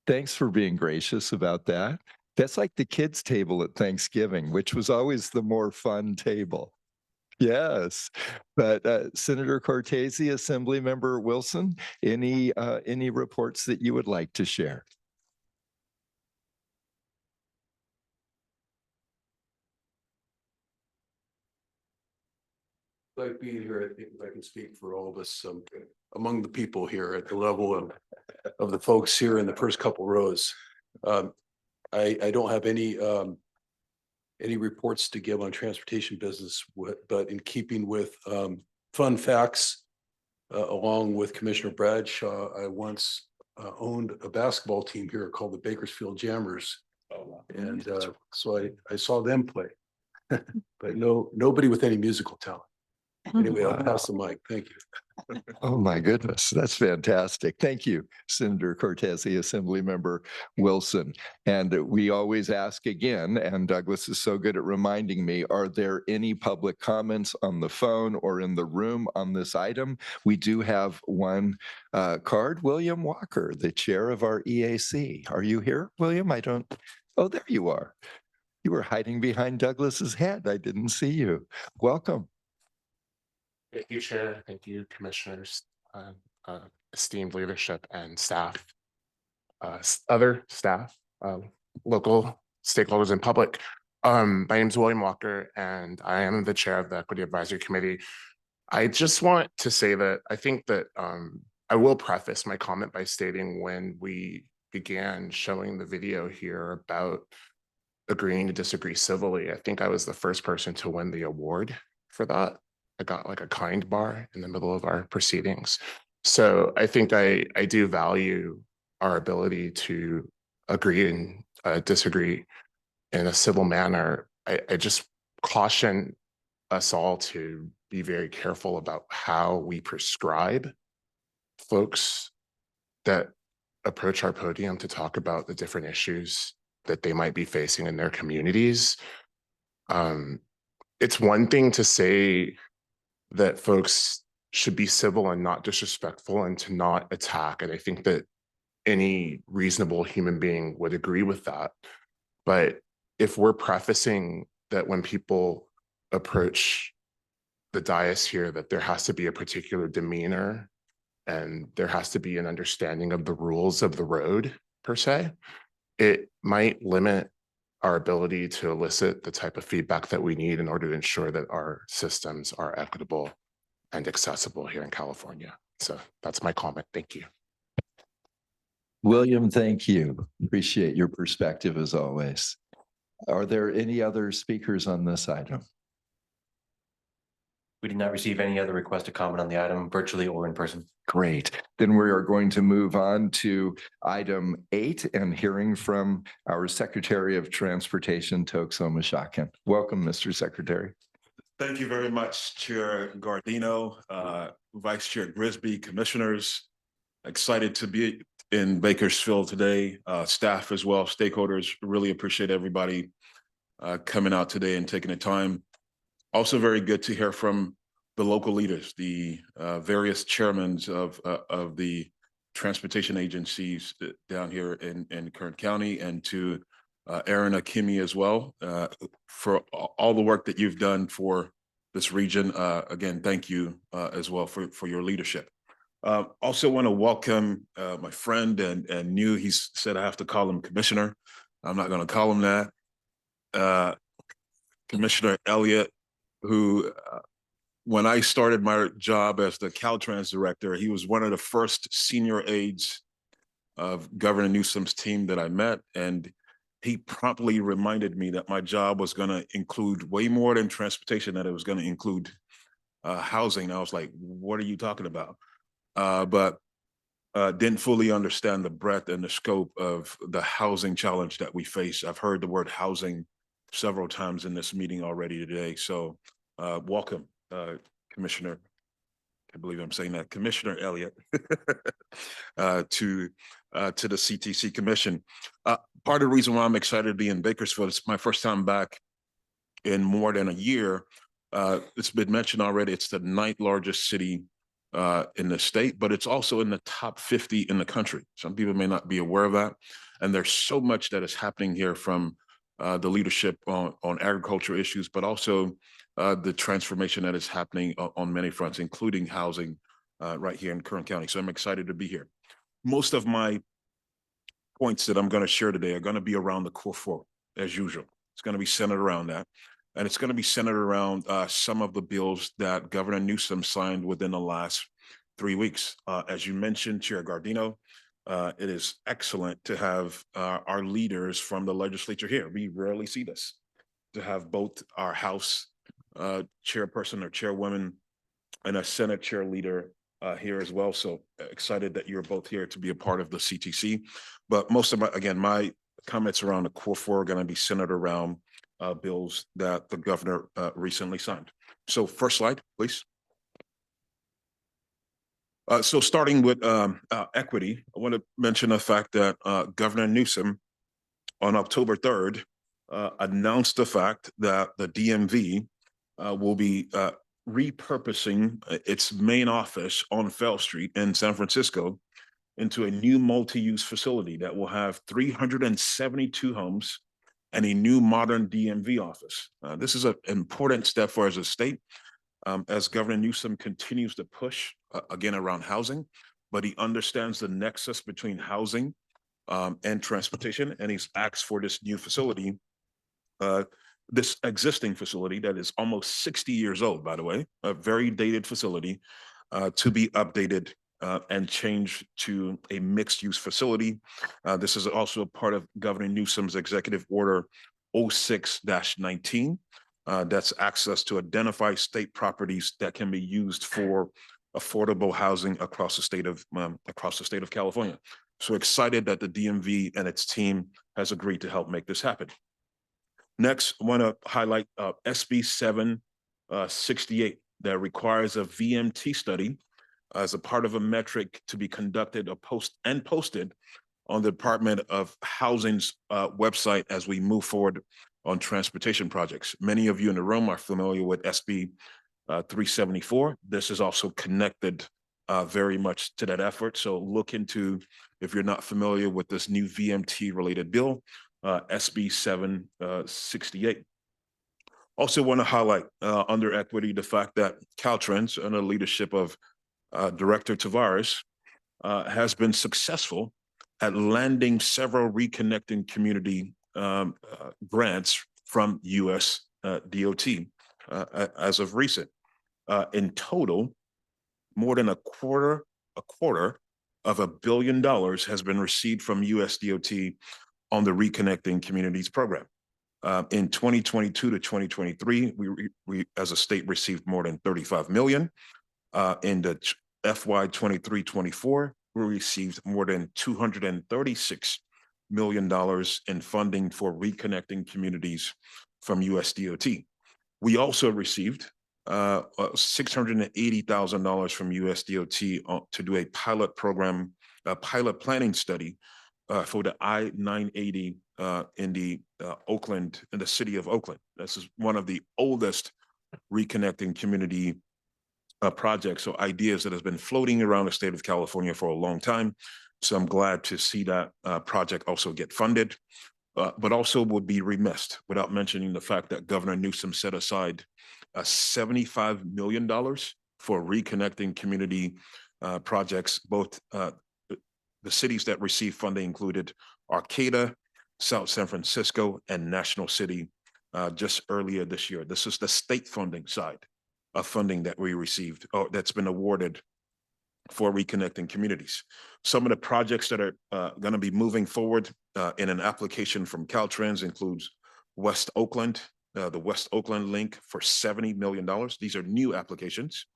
Thanks for being gracious about that. That's like the kids' table at Thanksgiving, which was always the more fun table. Yes, but Senator Cortese, Assemblymember Wilson, any reports that you would like to share? Like being here, I think if I can speak for all of us, among the people here at the level of the folks here in the first couple rows. I don't have any reports to give on transportation business, but in keeping with fun facts, along with Commissioner Bradshaw, I once owned a basketball team here called the Bakersfield Jammers. Oh, wow. And so I saw them play, but nobody with any musical talent. Anyway, I'll pass the mic. Thank you. Oh, my goodness. That's fantastic. Thank you, Senator Cortese, Assemblymember Wilson. And we always ask again, and Douglas is so good at reminding me, are there any public comments on the phone or in the room on this item? We do have one card. William Walker, the chair of our EAC. Are you here, William? Oh, there you are. You were hiding behind Douglas's head. I didn't see you. Welcome. Thank you, Chair. Thank you, Commissioners, esteemed leadership and staff, other staff, local stakeholders and public. My name is William Walker, and I am the chair of the Equity Advisory Committee. I just want to say that I think that I will preface my comment by stating when we began showing the video here about agreeing to disagree civilly, I think I was the first person to win the award for that. I got like a kind bar in the middle of our proceedings. So I think I do value our ability to agree and disagree in a civil manner. I just caution us all to be very careful about how we prescribe folks that approach our podium to talk about the different issues that they might be facing in their communities. It's one thing to say that folks should be civil and not disrespectful and to not attack. And I think that any reasonable human being would agree with that. But if we're prefacing that when people approach the dais here, that there has to be a particular demeanor and there has to be an understanding of the rules of the road per se, it might limit our ability to elicit the type of feedback that we need in order to ensure that our systems are equitable and accessible here in California. So that's my comment. Thank you. William, thank you. Appreciate your perspective as always. Are there any other speakers on this item? We did not receive any other request to comment on the item virtually or in person. Great. Then we are going to move on to item 8 and hearing from our Secretary of Transportation, Tokso Mashakin. Welcome, Mr. Secretary. Thank you very much, Chair Gardino, Vice Chair Grisby, commissioners. Excited to be in Bakersfield today, staff as well, stakeholders. Really appreciate everybody coming out today and taking the time. Also very good to hear from the local leaders, the various chairmen of the transportation agencies down here in Kern County, and to Aaron Akimi as well for all the work that you've done for this region. Again, thank you as well for your leadership. Also want to welcome my friend and new, he said I have to call him Commissioner. I'm not going to call him that. Commissioner Elliott, who when I started my job as the Caltrans director, he was one of the first senior aides of Governor Newsom's team that I met. And he promptly reminded me that my job was going to include way more than transportation, that it was going to include housing. I was like, what are you talking about? But didn't fully understand the breadth and the scope of the housing challenge that we face. I've heard the word housing several times in this meeting already today. So welcome, Commissioner. I believe I'm saying that, Commissioner Elliott, to the CTC Commission. Part of the reason why I'm excited to be in Bakersfield, it's my first time back in more than a year. It's been mentioned already, it's the 9th largest city in the state, but it's also in the top 50 in the country. Some people may not be aware of that. And there's so much that is happening here, from the leadership on agriculture issues, but also the transformation that is happening on many fronts, including housing right here in Kern County. So I'm excited to be here. Most of my points that I'm going to share today are going to be around the core four, as usual. It's going to be centered around that. And it's going to be centered around some of the bills that Governor Newsom signed within the last 3 weeks. As you mentioned, Chair Gardino, it is excellent to have our leaders from the legislature here. We rarely see this, to have both our House chairperson or chairwoman and a Senate chair leader here as well. So excited that you're both here to be a part of the CTC. But most of my comments around the core four are going to be centered around bills that the governor recently signed. So first slide, please. So starting with equity, I want to mention the fact that Governor Newsom on October 3rd announced the fact that the DMV will be repurposing its main office on Fell Street in San Francisco into a new multi-use facility that will have 372 homes and a new modern DMV office. This is an important step for us as a state, as Governor Newsom continues to push, again, around housing, but he understands the nexus between housing and transportation, and he's asked for this new facility, this existing facility that is almost 60 years old, by the way, a very dated facility, to be updated and changed to a mixed-use facility. This is also a part of Governor Newsom's Executive Order 06-19. That's access to identify state properties that can be used for affordable housing across the state of California. So excited that the DMV and its team has agreed to help make this happen. Next, I want to highlight SB 768 that requires a VMT study as a part of a metric to be conducted and posted on the Department of Housing's website as we move forward on transportation projects. Many of you in the room are familiar with SB 374. This is also connected very much to that effort. So look into, if you're not familiar with this new VMT related bill, SB 768. Also want to highlight under equity the fact that Caltrans, under the leadership of Director Tavares, has been successful at landing several reconnecting community grants from US DOT as of recent. In total, more than a quarter of $1 billion has been received from US DOT on the Reconnecting Communities program. In 2022 to 2023, we as a state received more than 35 million. In the FY 23-24, we received more than $236 million in funding for reconnecting communities from US DOT. We also received $680,000 from US DOT to do a pilot program, a pilot planning study for the I-980 in the Oakland, in the city of Oakland. This is one of the oldest reconnecting community projects or ideas that has been floating around the state of California for a long time. So I'm glad to see that project also get funded, but also would be remiss without mentioning the fact that Governor Newsom set aside $75 million for reconnecting community projects. Both the cities that received funding included Arcata, South San Francisco, and National City just earlier this year. This is the state funding side of funding that we received, or that's been awarded for reconnecting communities. Some of the projects that are going to be moving forward in an application from Caltrans includes West Oakland, the West Oakland link for $70 million. These are new applications.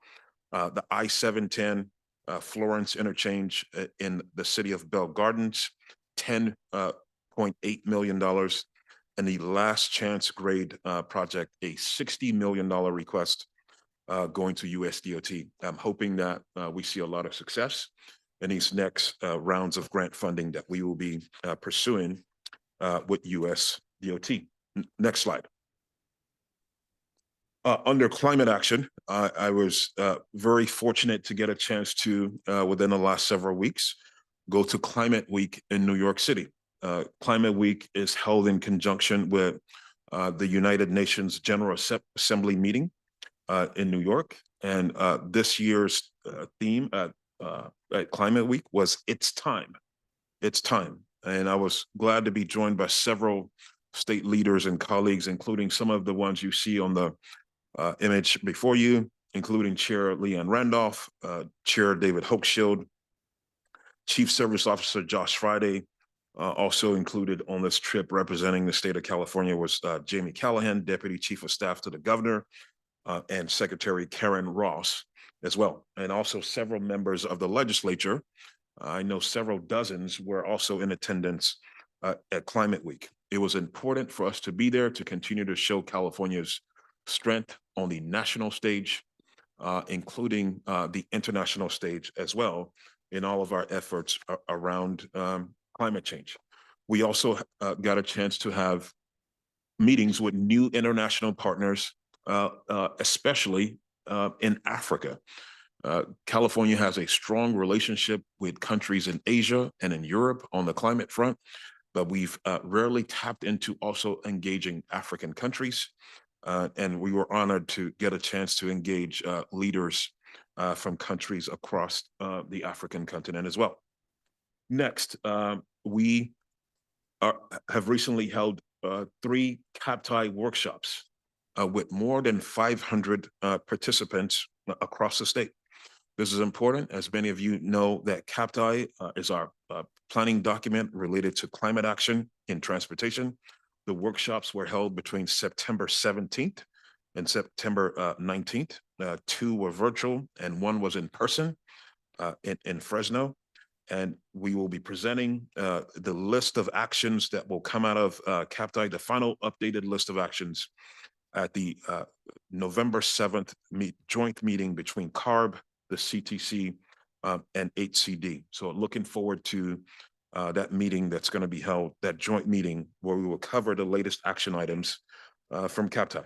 The I-710 Florence interchange in the city of Bell Gardens, $10.8 million. And the Last Chance Grade project, a $60 million request going to USDOT. I'm hoping that we see a lot of success in these next rounds of grant funding that we will be pursuing with USDOT. Next slide. Under climate action, I was very fortunate to get a chance to, within the last several weeks, go to Climate Week in New York City. Climate Week is held in conjunction with the United Nations General Assembly meeting in New York. And this year's theme at Climate Week was "It's Time." It's time. And I was glad to be joined by several state leaders and colleagues, including some of the ones you see on the image before you, including Chair Leanne Randolph, Chair David Hochschild, Chief Service Officer Josh Friday. Also included on this trip representing the state of California was Jamie Callahan, Deputy Chief of Staff to the Governor, and Secretary Karen Ross as well. And also several members of the legislature. I know several dozens were also in attendance at Climate Week. It was important for us to be there to continue to show California's strength on the national stage, including the international stage as well, in all of our efforts around climate change. We also got a chance to have meetings with new international partners, especially in Africa. California has a strong relationship with countries in Asia and in Europe on the climate front, but we've rarely tapped into also engaging African countries. And we were honored to get a chance to engage leaders from countries across the African continent as well. Next, we have recently held 3 CAPTI workshops with more than 500 participants across the state. This is important, as many of you know, that CAPTI is our planning document related to climate action in transportation. The workshops were held between September 17th and September 19th. 2 were virtual and 1 was in person in Fresno. And we will be presenting the list of actions that will come out of CAPTI, the final updated list of actions at the November 7th joint meeting between CARB, the CTC, and HCD. So looking forward to that meeting that's going to be held, that joint meeting where we will cover the latest action items from CAPTI.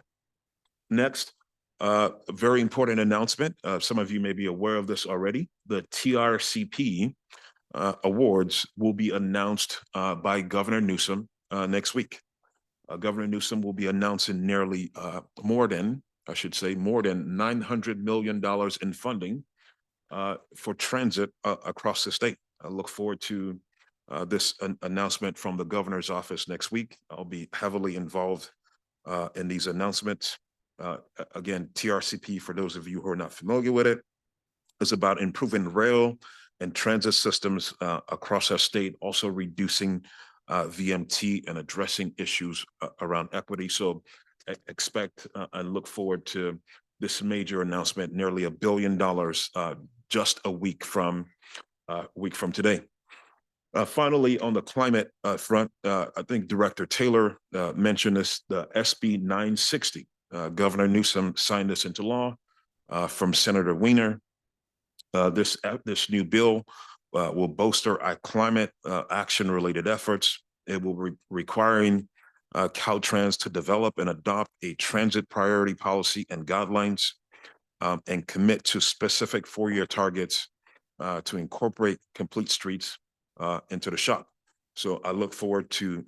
Next, a very important announcement. Some of you may be aware of this already. The TRCP awards will be announced by Governor Newsom next week. Governor Newsom will be announcing nearly more than $900 million in funding for transit across the state. I look forward to this announcement from the governor's office next week. I'll be heavily involved in these announcements. Again, TRCP, for those of you who are not familiar with it, is about improving rail and transit systems across our state, also reducing VMT and addressing issues around equity. So expect and look forward to this major announcement, nearly $1 billion just a week from today. Finally, on the climate front, I think Director Taylor mentioned this, the SB 960. Governor Newsom signed this into law from Senator Wiener. This new bill will bolster our climate action-related efforts. It will be requiring Caltrans to develop and adopt a transit priority policy and guidelines and commit to specific 4-year targets to incorporate complete streets into the shop. So I look forward to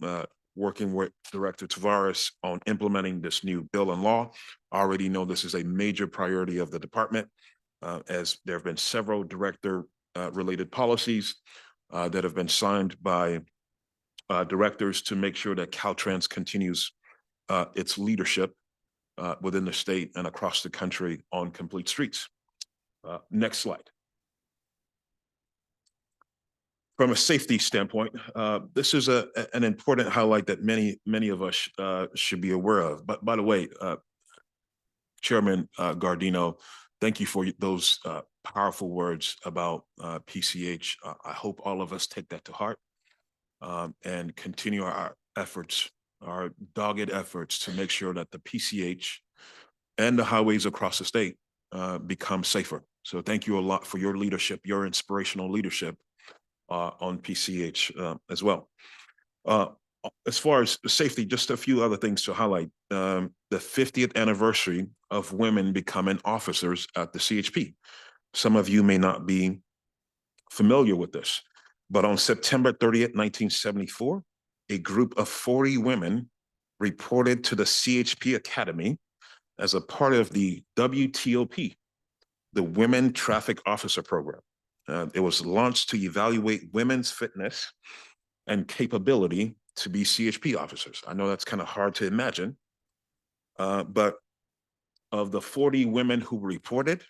working with Director Tavares on implementing this new bill and law. I already know this is a major priority of the department, as there have been several director-related policies that have been signed by directors to make sure that Caltrans continues its leadership within the state and across the country on complete streets. Next slide. From a safety standpoint, this is an important highlight that many of us should be aware of. But by the way, Chairman Gardino, thank you for those powerful words about PCH. I hope all of us take that to heart and continue our efforts, our dogged efforts to make sure that the PCH and the highways across the state become safer. So thank you a lot for your leadership, your inspirational leadership on PCH as well. As far as safety, just a few other things to highlight. The 50th anniversary of women becoming officers at the CHP. Some of you may not be familiar with this, but on September 30th, 1974, a group of 40 women reported to the CHP Academy as a part of the WTOP, the Women Traffic Officer Program. It was launched to evaluate women's fitness and capability to be CHP officers. I know that's kind of hard to imagine, but of the 40 women who reported,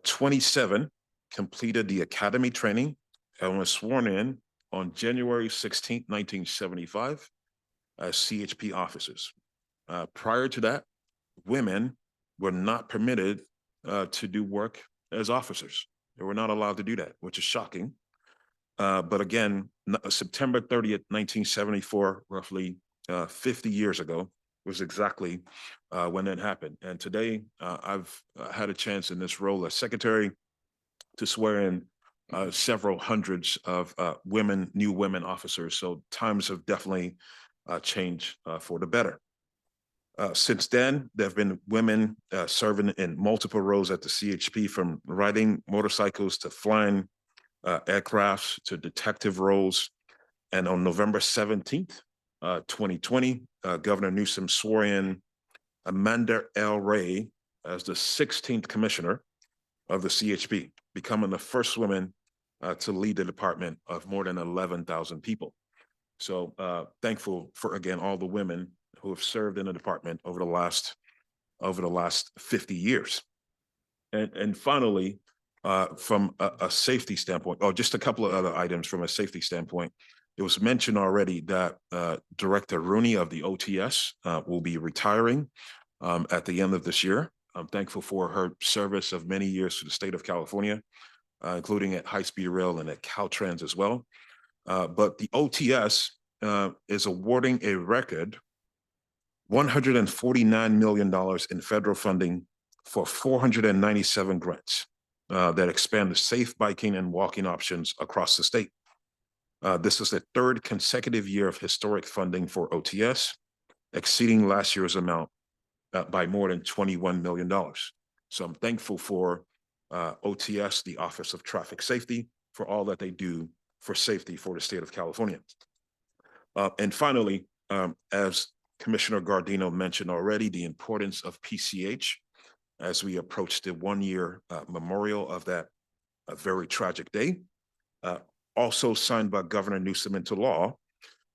27 completed the academy training and were sworn in on January 16, 1975 as CHP officers. Prior to that, women were not permitted to do work as officers. They were not allowed to do that, which is shocking. But again, September 30th, 1974, roughly 50 years ago, was exactly when that happened. And today, I've had a chance in this role as secretary to swear in several hundreds of new women officers. So times have definitely changed for the better. Since then, there have been women serving in multiple roles at the CHP, from riding motorcycles to flying aircrafts to detective roles. And on November 17th, 2020, Governor Newsom swore in Amanda L. Ray as the 16th commissioner of the CHP, becoming the first woman to lead the department of more than 11,000 people. So thankful for, again, all the women who have served in the department over the last 50 years. And finally, from a safety standpoint, just a couple of other items from a safety standpoint. It was mentioned already that Director Rooney of the OTS will be retiring at the end of this year. I'm thankful for her service of many years to the state of California, including at High Speed Rail and at Caltrans as well. But the OTS is awarding a record $149 million in federal funding for 497 grants that expand the safe biking and walking options across the state. This is the third consecutive year of historic funding for OTS, exceeding last year's amount by more than $21 million. So I'm thankful for OTS, the Office of Traffic Safety, for all that they do for safety for the state of California. And finally, as Commissioner Gardino mentioned already, the importance of PCH as we approach the 1-year memorial of that very tragic day. Also signed by Governor Newsom into law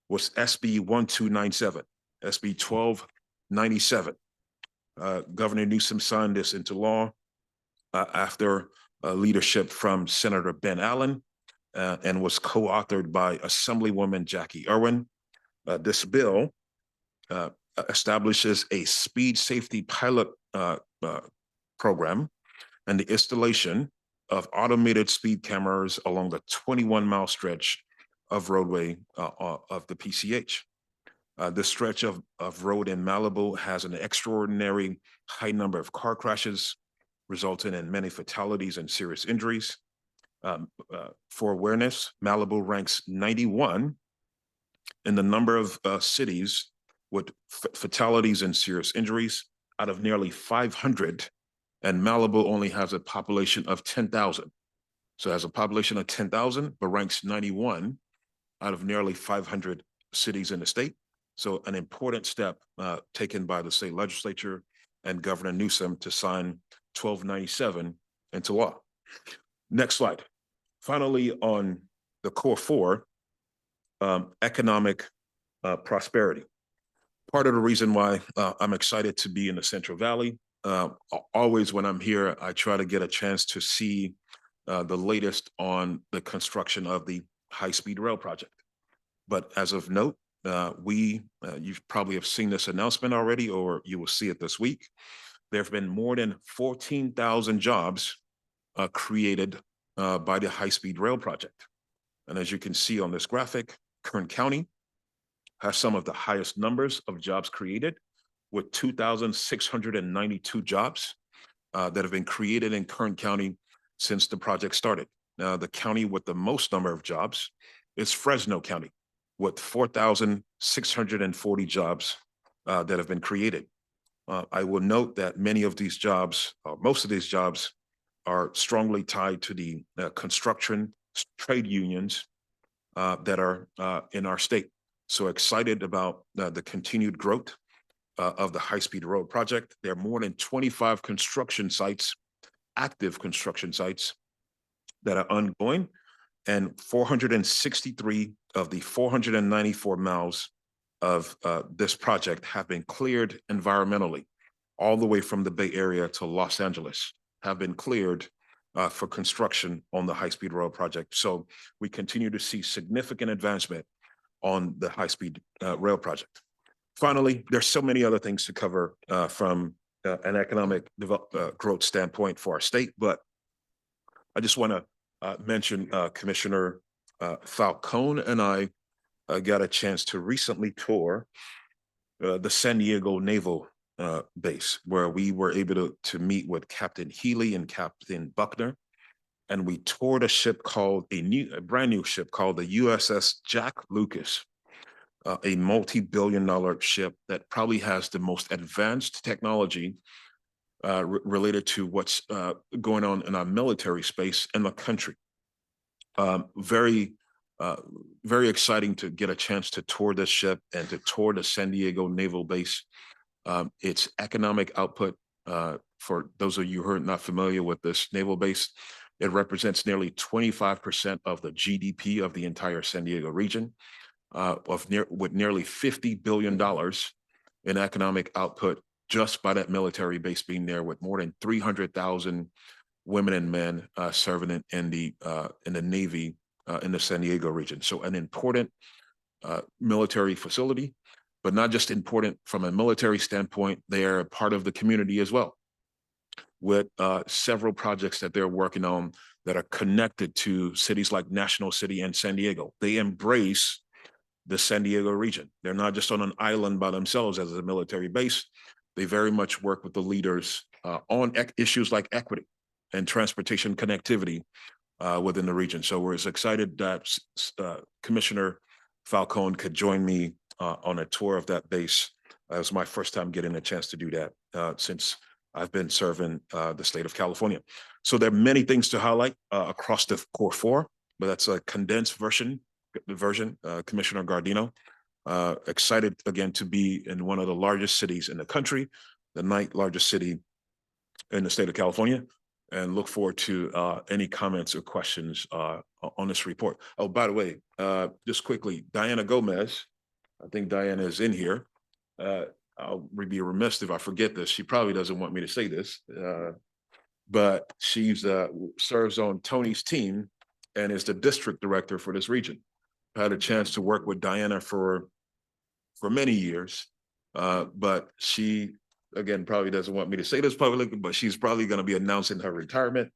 was SB 1297, SB 1297. Governor Newsom signed this into law after leadership from Senator Ben Allen and was co-authored by Assemblywoman Jackie Irwin. This bill establishes a speed safety pilot program and the installation of automated speed cameras along the 21-mile stretch of roadway of the PCH. This stretch of road in Malibu has an extraordinary high number of car crashes, resulting in many fatalities and serious injuries. For awareness, Malibu ranks 91 in the number of cities with fatalities and serious injuries out of nearly 500, and Malibu only has a population of 10,000. So it has a population of 10,000, but ranks 91 out of nearly 500 cities in the state. So an important step taken by the state legislature and Governor Newsom to sign 1297 into law. Next slide. Finally, on the core four, economic prosperity. part of the reason why I'm excited to be in the Central Valley. Always when I'm here, I try to get a chance to see the latest on the construction of the high-speed rail project. But as of note, you probably have seen this announcement already, or you will see it this week. There have been more than 14,000 jobs created by the high-speed rail project. And as you can see on this graphic, Kern County has some of the highest numbers of jobs created, with 2,692 jobs that have been created in Kern County since the project started. Now, the county with the most number of jobs is Fresno County, with 4,640 jobs that have been created. I will note that many of these jobs, most of these jobs, are strongly tied to the construction trade unions that are in our state. So excited about the continued growth of the high-speed road project. There are more than 25 construction sites, active construction sites, that are ongoing, and 463 of the 494 miles of this project have been cleared environmentally, all the way from the Bay Area to Los Angeles, have been cleared for construction on the high-speed rail project. So we continue to see significant advancement on the high-speed rail project. Finally, there's so many other things to cover from an economic growth standpoint for our state, but I just want to mention Commissioner Falcone and I got a chance to recently tour the San Diego Naval Base, where we were able to meet with Captain Healy and Captain Buckner, and we toured a ship called a brand new ship called the USS Jack Lucas, a multi-billion-dollar ship that probably has the most advanced technology related to what's going on in our military space in the country. Very exciting to get a chance to tour this ship and to tour the San Diego Naval Base. Its economic output, for those of you who are not familiar with this naval base, it represents nearly 25% of the GDP of the entire San Diego region, with nearly $50 billion in economic output just by that military base being there, with more than 300,000 women and men serving in the Navy in the San Diego region. So an important military facility, but not just important from a military standpoint, they are part of the community as well, with several projects that they're working on that are connected to cities like National City and San Diego. They embrace the San Diego region. They're not just on an island by themselves as a military base. They very much work with the leaders on issues like equity and transportation connectivity within the region. So we're as excited that Commissioner Falcone could join me on a tour of that base. It was my first time getting a chance to do that since I've been serving the state of California. So there are many things to highlight across the core four, but that's a condensed version, Commissioner Gardino. Excited again to be in one of the largest cities in the country, the 9th largest city in the state of California, and look forward to any comments or questions on this report. Oh, by the way, just quickly, Diana Gomez, I think Diana is in here. I'll be remiss if I forget this. She probably doesn't want me to say this, but she's serves on Tony's team and is the district director for this region. I had a chance to work with Diana for many years, but she, again, probably doesn't want me to say this publicly, but she's probably going to be announcing her retirement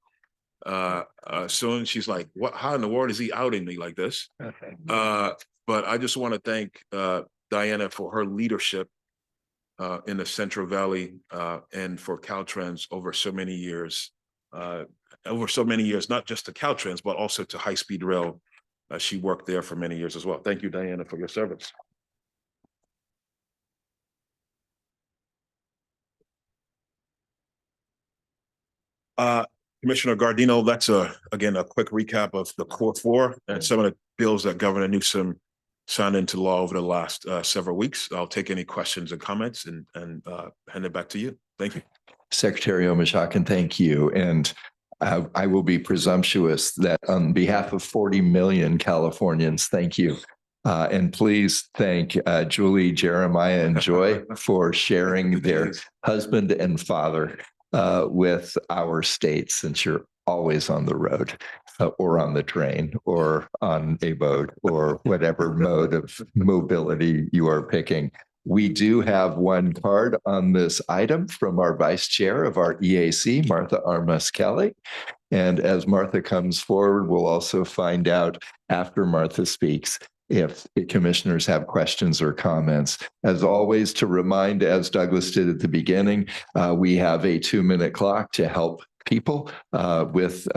soon. She's like, "What? How in the world is he outing me like this?" But I just want to thank Diana for her leadership in the Central Valley and for Caltrans over so many years. Not just to Caltrans, but also to high-speed rail. She worked there for many years as well. Thank you, Diana, for your service. Commissioner Gardino, that's again a quick recap of the core four and some of the bills that Governor Newsom signed into law over the last several weeks. I'll take any questions and comments and hand it back to you. Thank you. Secretary Omashak, thank you. And I will be presumptuous that on behalf of 40 million Californians, thank you And please thank Julie, Jeremiah, and Joy for sharing their husband and father with our state, since you're always on the road or on the train or on a boat or whatever mode of mobility you are picking. We do have one card on this item from our vice chair of our EAC, Martha Armas Kelly. And as Martha comes forward, we'll also find out after Martha speaks if the commissioners have questions or comments. As always, to remind, as Douglas did at the beginning, we have a 2-minute clock to help people with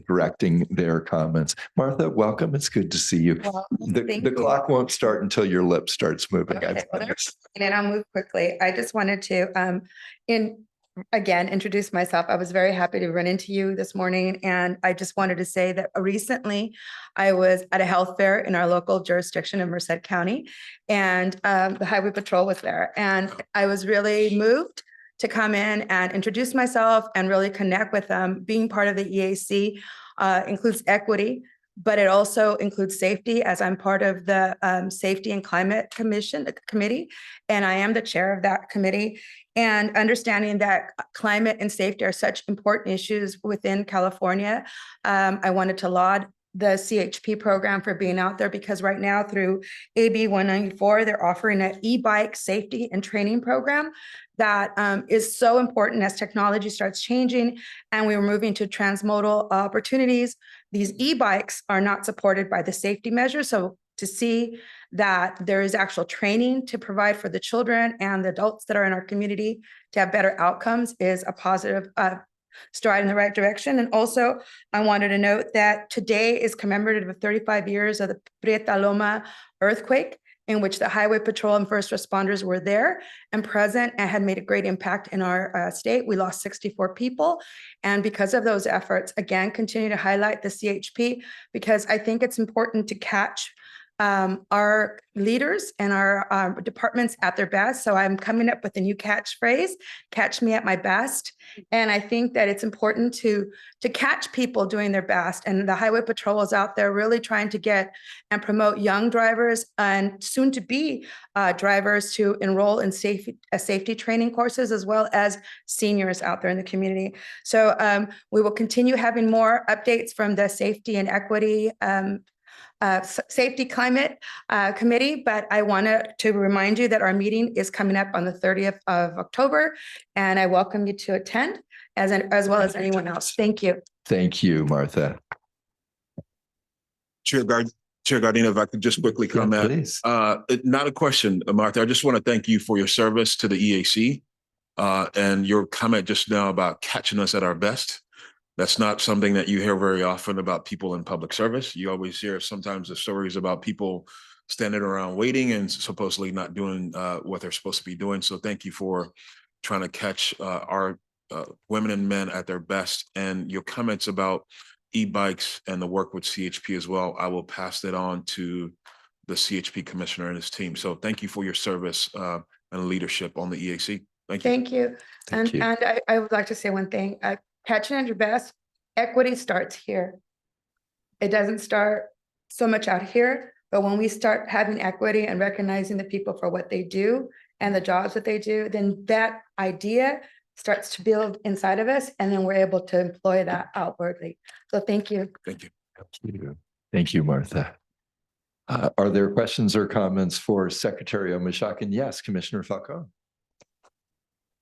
directing their comments. Martha, welcome. It's good to see you. Well, The clock won't start until your lip starts moving. Okay, and I'll move quickly. I just wanted to again introduce myself. I was very happy to run into you this morning, and I just wanted to say that recently I was at a health fair in our local jurisdiction in Merced County, and the Highway Patrol was there, and I was really moved to come in and introduce myself and really connect with them. Being part of the EAC includes equity, but it also includes safety, as I'm part of the Safety and Climate Committee, and I am the chair of that committee. And understanding that climate and safety are such important issues within California, I wanted to laud the CHP program for being out there, because right now through AB 194, they're offering an e-bike safety and training program that is so important as technology starts changing and we're moving to transmodal opportunities. These e-bikes are not supported by the safety measures. So to see that there is actual training to provide for the children and the adults that are in our community to have better outcomes is a positive stride in the right direction. And also, I wanted to note that today is commemorative of 35 years of the Prieta Loma earthquake, in which the Highway Patrol and first responders were there and present and had made a great impact in our state. We lost 64 people. And because of those efforts, again, continue to highlight the CHP, because I think it's important to catch our leaders and our departments at their best. So I'm coming up with a new catchphrase, catch me at my best. And I think that it's important to catch people doing their best. And the Highway Patrol is out there really trying to get and promote young drivers and soon to be drivers to enroll in safety training courses, as well as seniors out there in the community. So we will continue having more updates from the Safety and Equity Safety Climate Committee, but I wanted to remind you that our meeting is coming up on the 30th of October, and I welcome you to attend as well as anyone else. Thank you. Thank you, Martha. Chair Gardino, if I could just quickly comment. Please. Not a question, Martha. I just want to thank you for your service to the EAC and your comment just now about catching us at our best. That's not something that you hear very often about people in public service. You always hear sometimes the stories about people standing around waiting and supposedly not doing what they're supposed to be doing. So thank you for trying to catch our women and men at their best. And your comments about e-bikes and the work with CHP as well, I will pass that on to the CHP commissioner and his team. So thank you for your service and leadership on the EAC. Thank you. Thank you. And I would like to say one thing. Catching at your best, equity starts here. It doesn't start so much out here, but when we start having equity and recognizing the people for what they do and the jobs that they do, then that idea starts to build inside of us, and then we're able to employ that outwardly. So thank you. Thank you. Thank you, Martha. Are there questions or comments for Secretary Omishakin? Yes, Commissioner Falcone.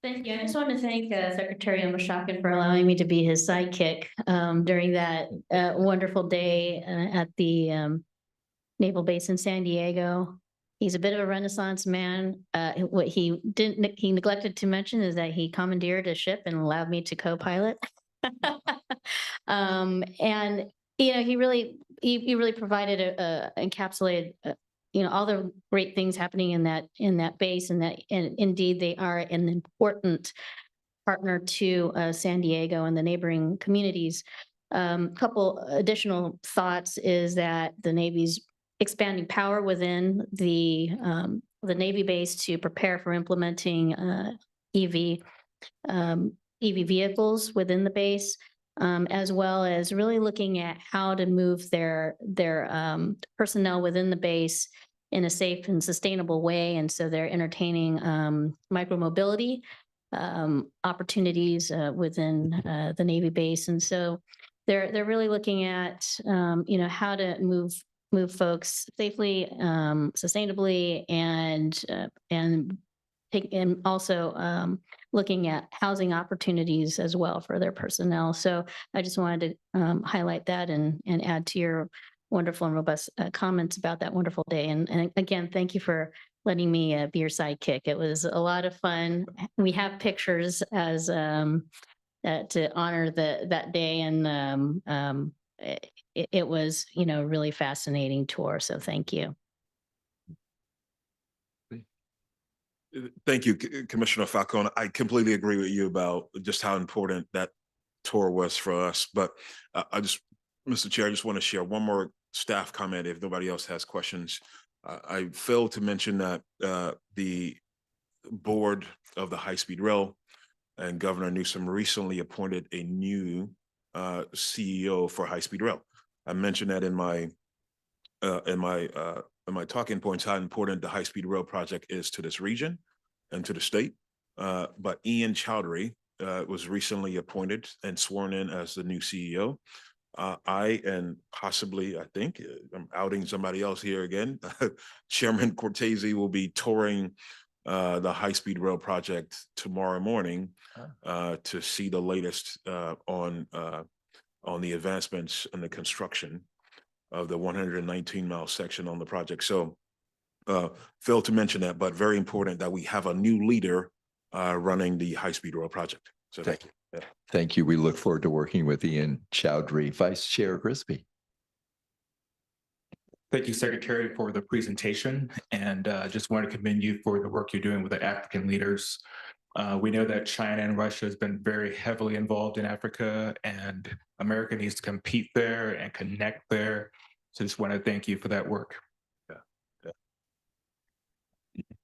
Thank you. I just want to thank Secretary Omishakin for allowing me to be his sidekick during that wonderful day at the Naval Base in San Diego. He's a bit of a Renaissance man. What he neglected to mention is that he commandeered a ship and allowed me to co-pilot. And he really provided encapsulated all the great things happening in that base, and indeed they are an important partner to San Diego and the neighboring communities. Couple additional thoughts is that the Navy's expanding power within the Navy base to prepare for implementing EV vehicles within the base, as well as really looking at how to move their personnel within the base in a safe and sustainable way. And so they're entertaining micromobility opportunities within the Navy base. And so they're really looking at, how to move folks safely, sustainably, and also looking at housing opportunities as well for their personnel. So I just wanted to highlight that and add to your wonderful and robust comments about that wonderful day. And again, thank you for letting me be your sidekick. It was a lot of fun. We have pictures as to honor that day, and it was, really fascinating tour. So thank you. Thank you, Commissioner Falcone. I completely agree with you about just how important that tour was for us. But Mr. Chair, I just want to share one more staff comment if nobody else has questions. I failed to mention that the board of the high-speed rail and Governor Newsom recently appointed a new CEO for high-speed rail. I mentioned that in my talking points, how important the high-speed rail project is to this region and to the state. But Ian Chowdhury was recently appointed and sworn in as the new CEO. I think I'm outing somebody else here again. Chairman Cortese will be touring the high-speed rail project tomorrow morning to see the latest on the advancements and the construction of the 119-mile section on the project. So failed to mention that, but very important that we have a new leader running the high-speed rail project. So thank you. Yeah. Thank you. We look forward to working with Ian Chowdhury. Vice Chair Grisby. Thank you, Secretary, for the presentation, and just want to commend you for the work you're doing with the African leaders. We know that China and Russia has been very heavily involved in Africa, and America needs to compete there and connect there. So just want to thank you for that work.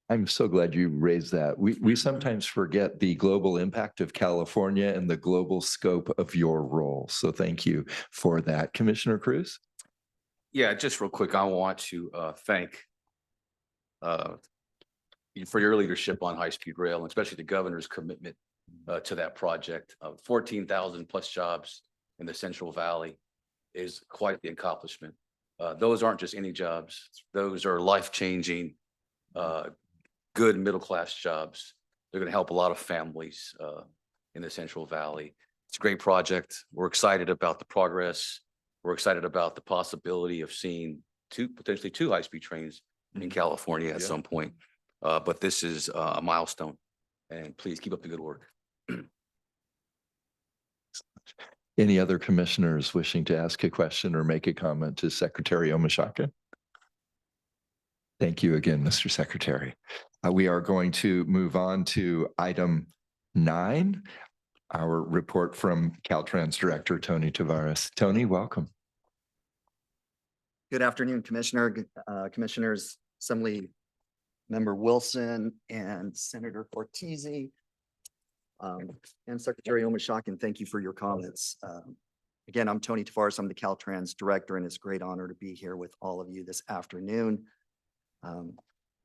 I'm so glad you raised that. We sometimes forget the global impact of California and the global scope of your role. So thank you for that. Commissioner Cruz? Yeah, just real quick, I want to thank you for your leadership on high-speed rail, and especially the governor's commitment to that project. 14,000 plus jobs in the Central Valley is quite the accomplishment. Those aren't just any jobs. Those are life-changing, good middle-class jobs. They're going to help a lot of families in the Central Valley. It's a great project. We're excited about the progress. We're excited about the possibility of seeing potentially two high-speed trains in California at some point. But this is a milestone, and please keep up the good work. Any other commissioners wishing to ask a question or make a comment to Secretary Omashaka? Thank you again, Mr. Secretary. We are going to move on to item 9, our report from Caltrans Director Tony Tavares. Tony, welcome. Good afternoon, Commissioners, Assembly Member Wilson and Senator Cortese. And Secretary Omashaka, thank you for your comments. Again, I'm Tony Tavares. I'm the Caltrans Director, and it's a great honor to be here with all of you this afternoon.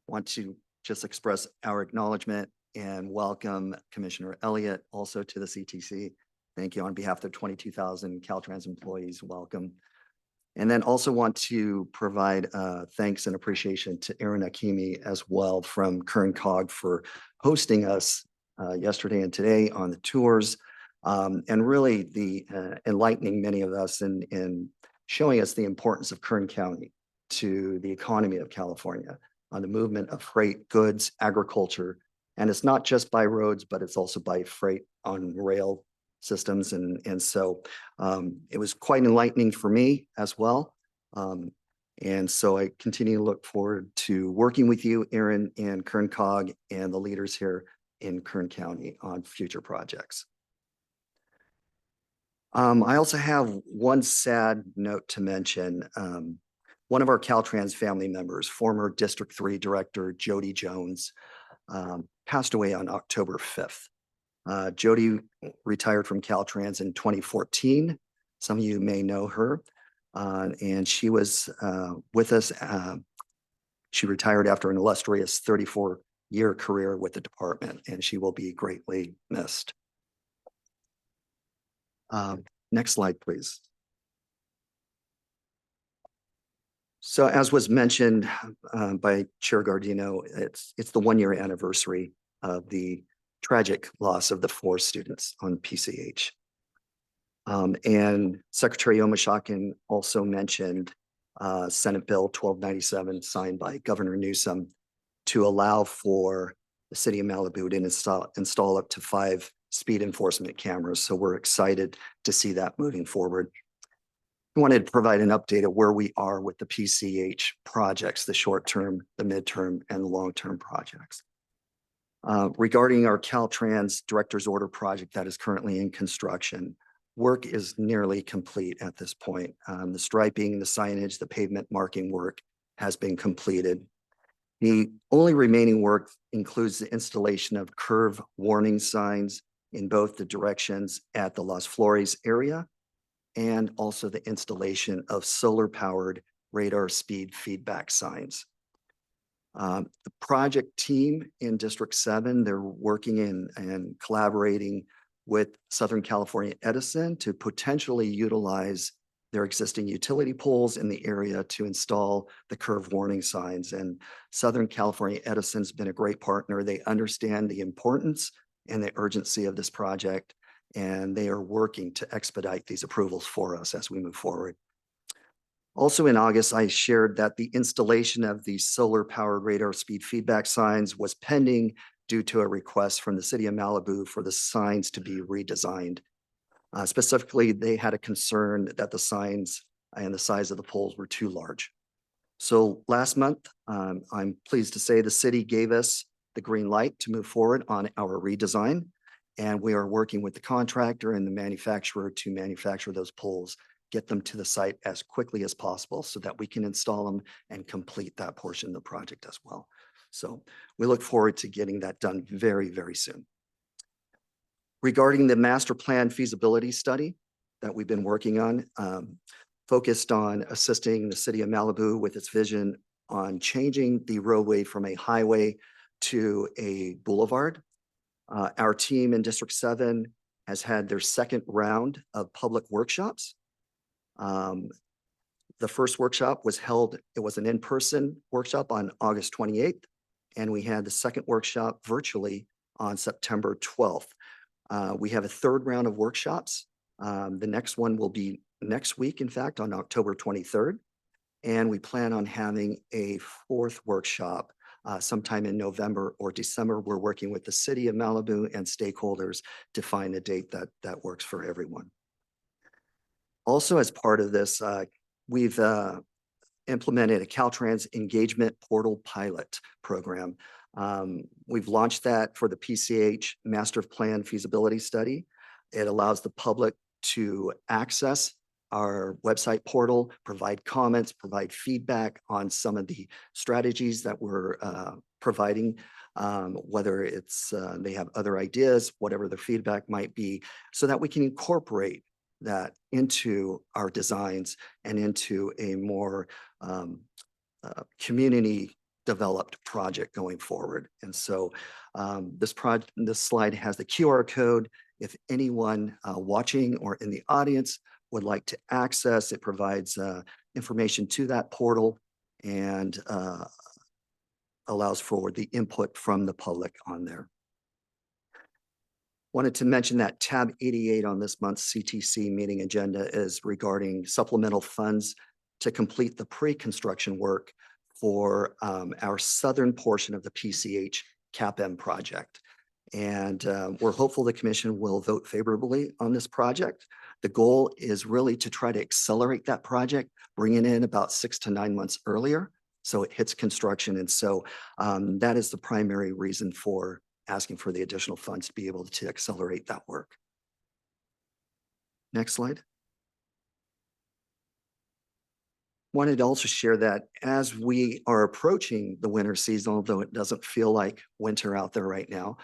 Want to just express our acknowledgement and welcome Commissioner Elliott also to the CTC. Thank you on behalf of the 22,000 Caltrans employees. Welcome. And then also want to provide thanks and appreciation to Aaron Akimi as well from Kern Cog for hosting us yesterday and today on the tours, and really the enlightening many of us in showing us the importance of Kern County to the economy of California on the movement of freight, goods, agriculture. And it's not just by roads, but it's also by freight on rail systems. And so it was quite enlightening for me as well. And so I continue to look forward to working with you, Aaron, and Kern Cog and the leaders here in Kern County on future projects. I also have one sad note to mention. One of our Caltrans family members, former District 3 Director Jody Jones, passed away on October 5th. Jody retired from Caltrans in 2014. Some of you may know her, and she was with us She retired after an illustrious 34-year career with the department, and she will be greatly missed. Next slide, please. So as was mentioned by Chair Gardino, it's the 1-year anniversary of the tragic loss of the 4 students on PCH. And Secretary Omashakin also mentioned Senate Bill 1297 signed by Governor Newsom to allow for the city of Malibu to install up to 5 speed enforcement cameras. So we're excited to see that moving forward. I wanted to provide an update of where we are with the PCH projects, the short-term, the midterm, and the long-term projects. Regarding our Caltrans Director's Order project that is currently in construction, work is nearly complete at this point. The striping, the signage, the pavement marking work has been completed. The only remaining work includes the installation of curve warning signs in both the directions at the Las Flores area, and also the installation of solar-powered radar speed feedback signs. The project team in District 7, they're working and collaborating with Southern California Edison to potentially utilize their existing utility poles in the area to install the curve warning signs. And Southern California Edison's been a great partner. They understand the importance and the urgency of this project, and they are working to expedite these approvals for us as we move forward. Also in August, I shared that the installation of the solar-powered radar speed feedback signs was pending due to a request from the city of Malibu for the signs to be redesigned. Specifically, they had a concern that the signs and the size of the poles were too large. So last month, I'm pleased to say the city gave us the green light to move forward on our redesign. And we are working with the contractor and the manufacturer to manufacture those poles, get them to the site as quickly as possible so that we can install them and complete that portion of the project as well. So we look forward to getting that done very, very soon. Regarding the master plan feasibility study that we've been working on, focused on assisting the city of Malibu with its vision on changing the roadway from a highway to a boulevard. Our team in District 7 has had their second round of public workshops. The first workshop was held, it was an in-person workshop on August 28th, and we had the second workshop virtually on September 12th. We have a third round of workshops. The next one will be next week, in fact, on October 23rd. And we plan on having a fourth workshop sometime in November or December. We're working with the city of Malibu and stakeholders to find a date that works for everyone. Also, as part of this, we've implemented a Caltrans engagement portal pilot program. We've launched that for the PCH master plan feasibility study. It allows the public to access our website portal, provide comments, provide feedback on some of the strategies that we're providing, whether it's they have other ideas, whatever the feedback might be, so that we can incorporate that into our designs and into a more community developed project going forward. And so this slide has the QR code. If anyone watching or in the audience would like to access, it provides information to that portal and allows for the input from the public on there. Wanted to mention that tab 88 on this month's CTC meeting agenda is regarding supplemental funds to complete the pre-construction work for our southern portion of the PCH CAPM project. And we're hopeful the commission will vote favorably on this project. The goal is really to try to accelerate that project, bring it in about 6 to 9 months earlier so it hits construction. And so that is the primary reason for asking for the additional funds to be able to accelerate that work. Next slide. Wanted to also share that as we are approaching the winter season, although it doesn't feel like winter out there right now,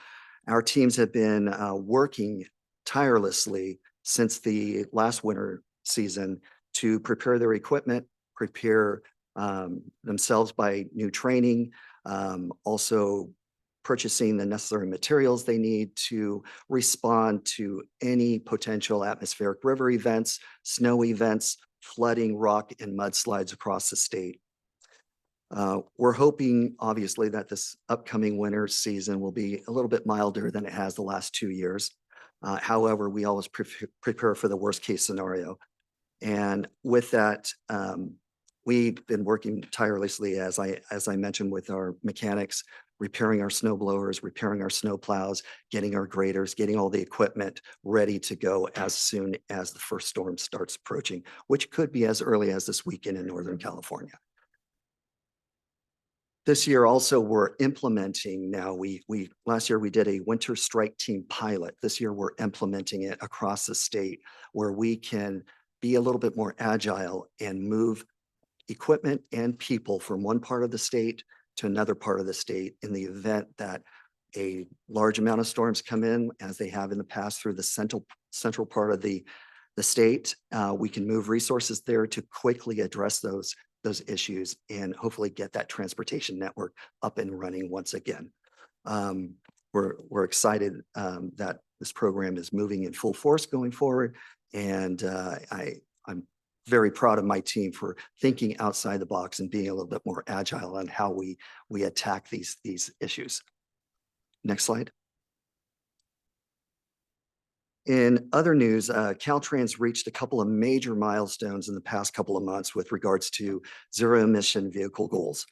our teams have been working tirelessly since the last winter season to prepare their equipment, prepare themselves by new training, also purchasing the necessary materials they need to respond to any potential atmospheric river events, snow events, flooding, rock and mudslides across the state. We're hoping, obviously, that this upcoming winter season will be a little bit milder than it has the last 2 years. However, we always prepare for the worst case scenario. And with that, we've been working tirelessly, as I mentioned, with our mechanics, repairing our snow blowers, repairing our snow plows, getting our graders, getting all the equipment ready to go as soon as the first storm starts approaching, which could be as early as this weekend in Northern California. This year also we're implementing now, last year we did a winter strike team pilot. This year we're implementing it across the state where we can be a little bit more agile and move equipment and people from one part of the state to another part of the state in the event that a large amount of storms come in, as they have in the past, through the central part of the state. We can move resources there to quickly address those issues and hopefully get that transportation network up and running once again. We're excited that this program is moving in full force going forward. And I'm very proud of my team for thinking outside the box and being a little bit more agile on how we attack these issues. Next slide. In other news, Caltrans reached a couple of major milestones in the past couple of months with regards to zero emission vehicle goals.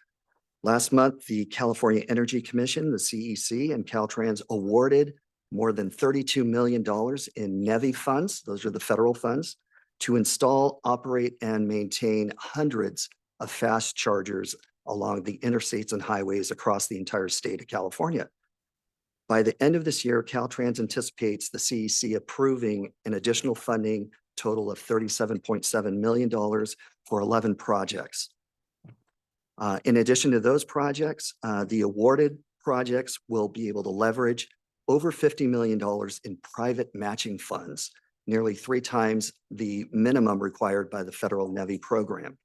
Last month, the California Energy Commission, the CEC, and Caltrans awarded more than $32 million in NEVI funds, those are the federal funds, to install, operate, and maintain hundreds of fast chargers along the interstates and highways across the entire state of California. By the end of this year, Caltrans anticipates the CEC approving an additional funding total of $37.7 million for 11 projects. In addition to those projects, the awarded projects will be able to leverage over $50 million in private matching funds, nearly 3 times the minimum required by the federal NEVI program.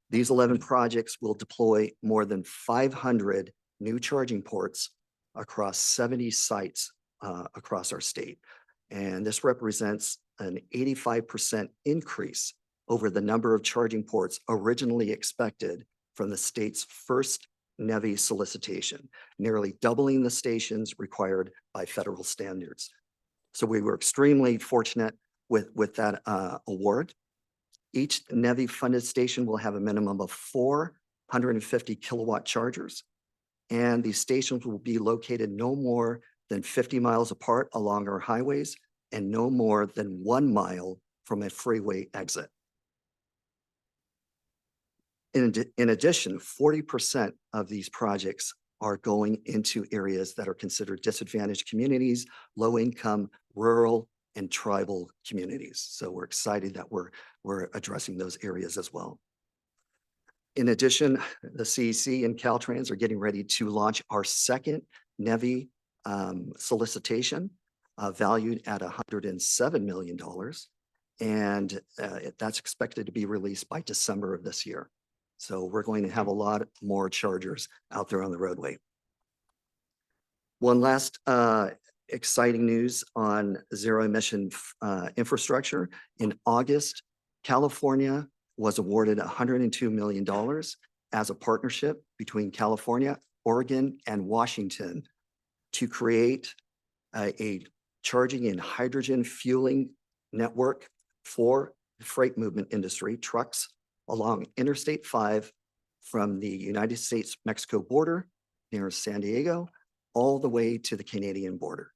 These 11 projects will deploy more than 500 new charging ports across 70 sites across our state. And this represents an 85% increase over the number of charging ports originally expected from the state's first NEVI solicitation, nearly doubling the stations required by federal standards. So we were extremely fortunate with that award. Each NEVI funded station will have a minimum of 450 kilowatt chargers, and these stations will be located no more than 50 miles apart along our highways and no more than 1 mile from a freeway exit. In addition, 40% of these projects are going into areas that are considered disadvantaged communities, low income, rural, and tribal communities. So we're excited that we're addressing those areas as well. In addition, the CEC and Caltrans are getting ready to launch our second NEVI solicitation valued at $107 million. And that's expected to be released by December of this year. So we're going to have a lot more chargers out there on the roadway. One last exciting news on zero emission infrastructure. In August, California was awarded $102 million as a partnership between California, Oregon, and Washington to create a charging and hydrogen fueling network for the freight movement industry, trucks along Interstate 5 from the United States-Mexico border near San Diego all the way to the Canadian border.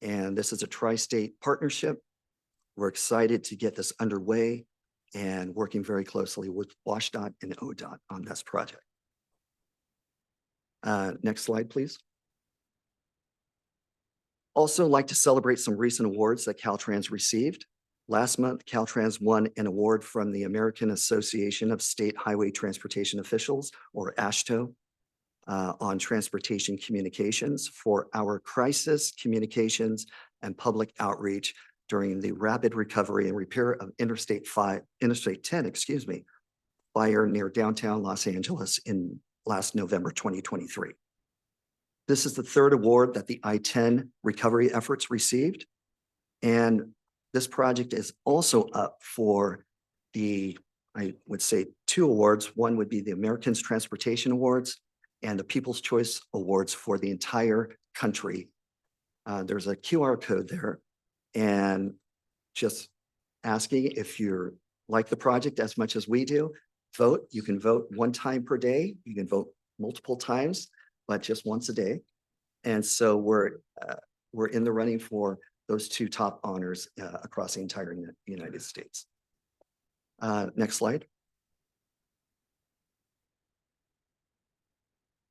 And this is a tri-state partnership. We're excited to get this underway and working very closely with WashDOT and ODOT on this project. Next slide, please. Also like to celebrate some recent awards that Caltrans received. Last month, Caltrans won an award from the American Association of State Highway Transportation Officials, or AASHTO, on transportation communications for our crisis communications and public outreach during the rapid recovery and repair of Interstate 10, fire near downtown Los Angeles in last November 2023. This is the third award that the I-10 recovery efforts received. And this project is also up for the, I would say, 2 awards. One would be the Americans Transportation Awards and the People's Choice Awards for the entire country. There's a QR code there, and just asking if you're like the project as much as we do, vote. You can vote 1 time per day. You can vote multiple times, but just once a day. And so we're in the running for those 2 top honors across the entire United States. Next slide.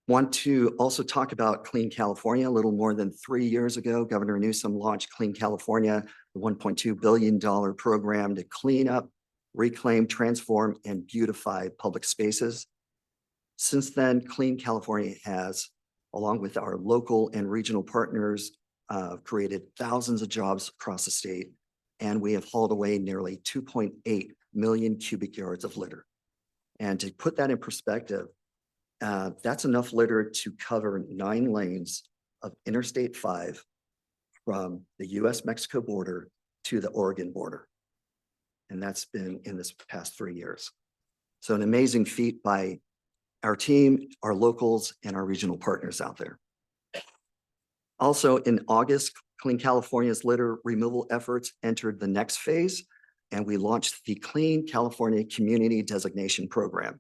Want to also talk about Clean California. A little more than 3 years ago, Governor Newsom launched Clean California, the $1.2 billion program to clean up, reclaim, transform, and beautify public spaces. Since then, Clean California has, along with our local and regional partners, created thousands of jobs across the state, and we have hauled away nearly 2.8 million cubic yards of litter. And to put that in perspective, that's enough litter to cover 9 lanes of Interstate 5 from the US-Mexico border to the Oregon border. And that's been in this past 3 years. So an amazing feat by our team, our locals, and our regional partners out there. Also in August, Clean California's litter removal efforts entered the next phase, and we launched the Clean California Community Designation Program.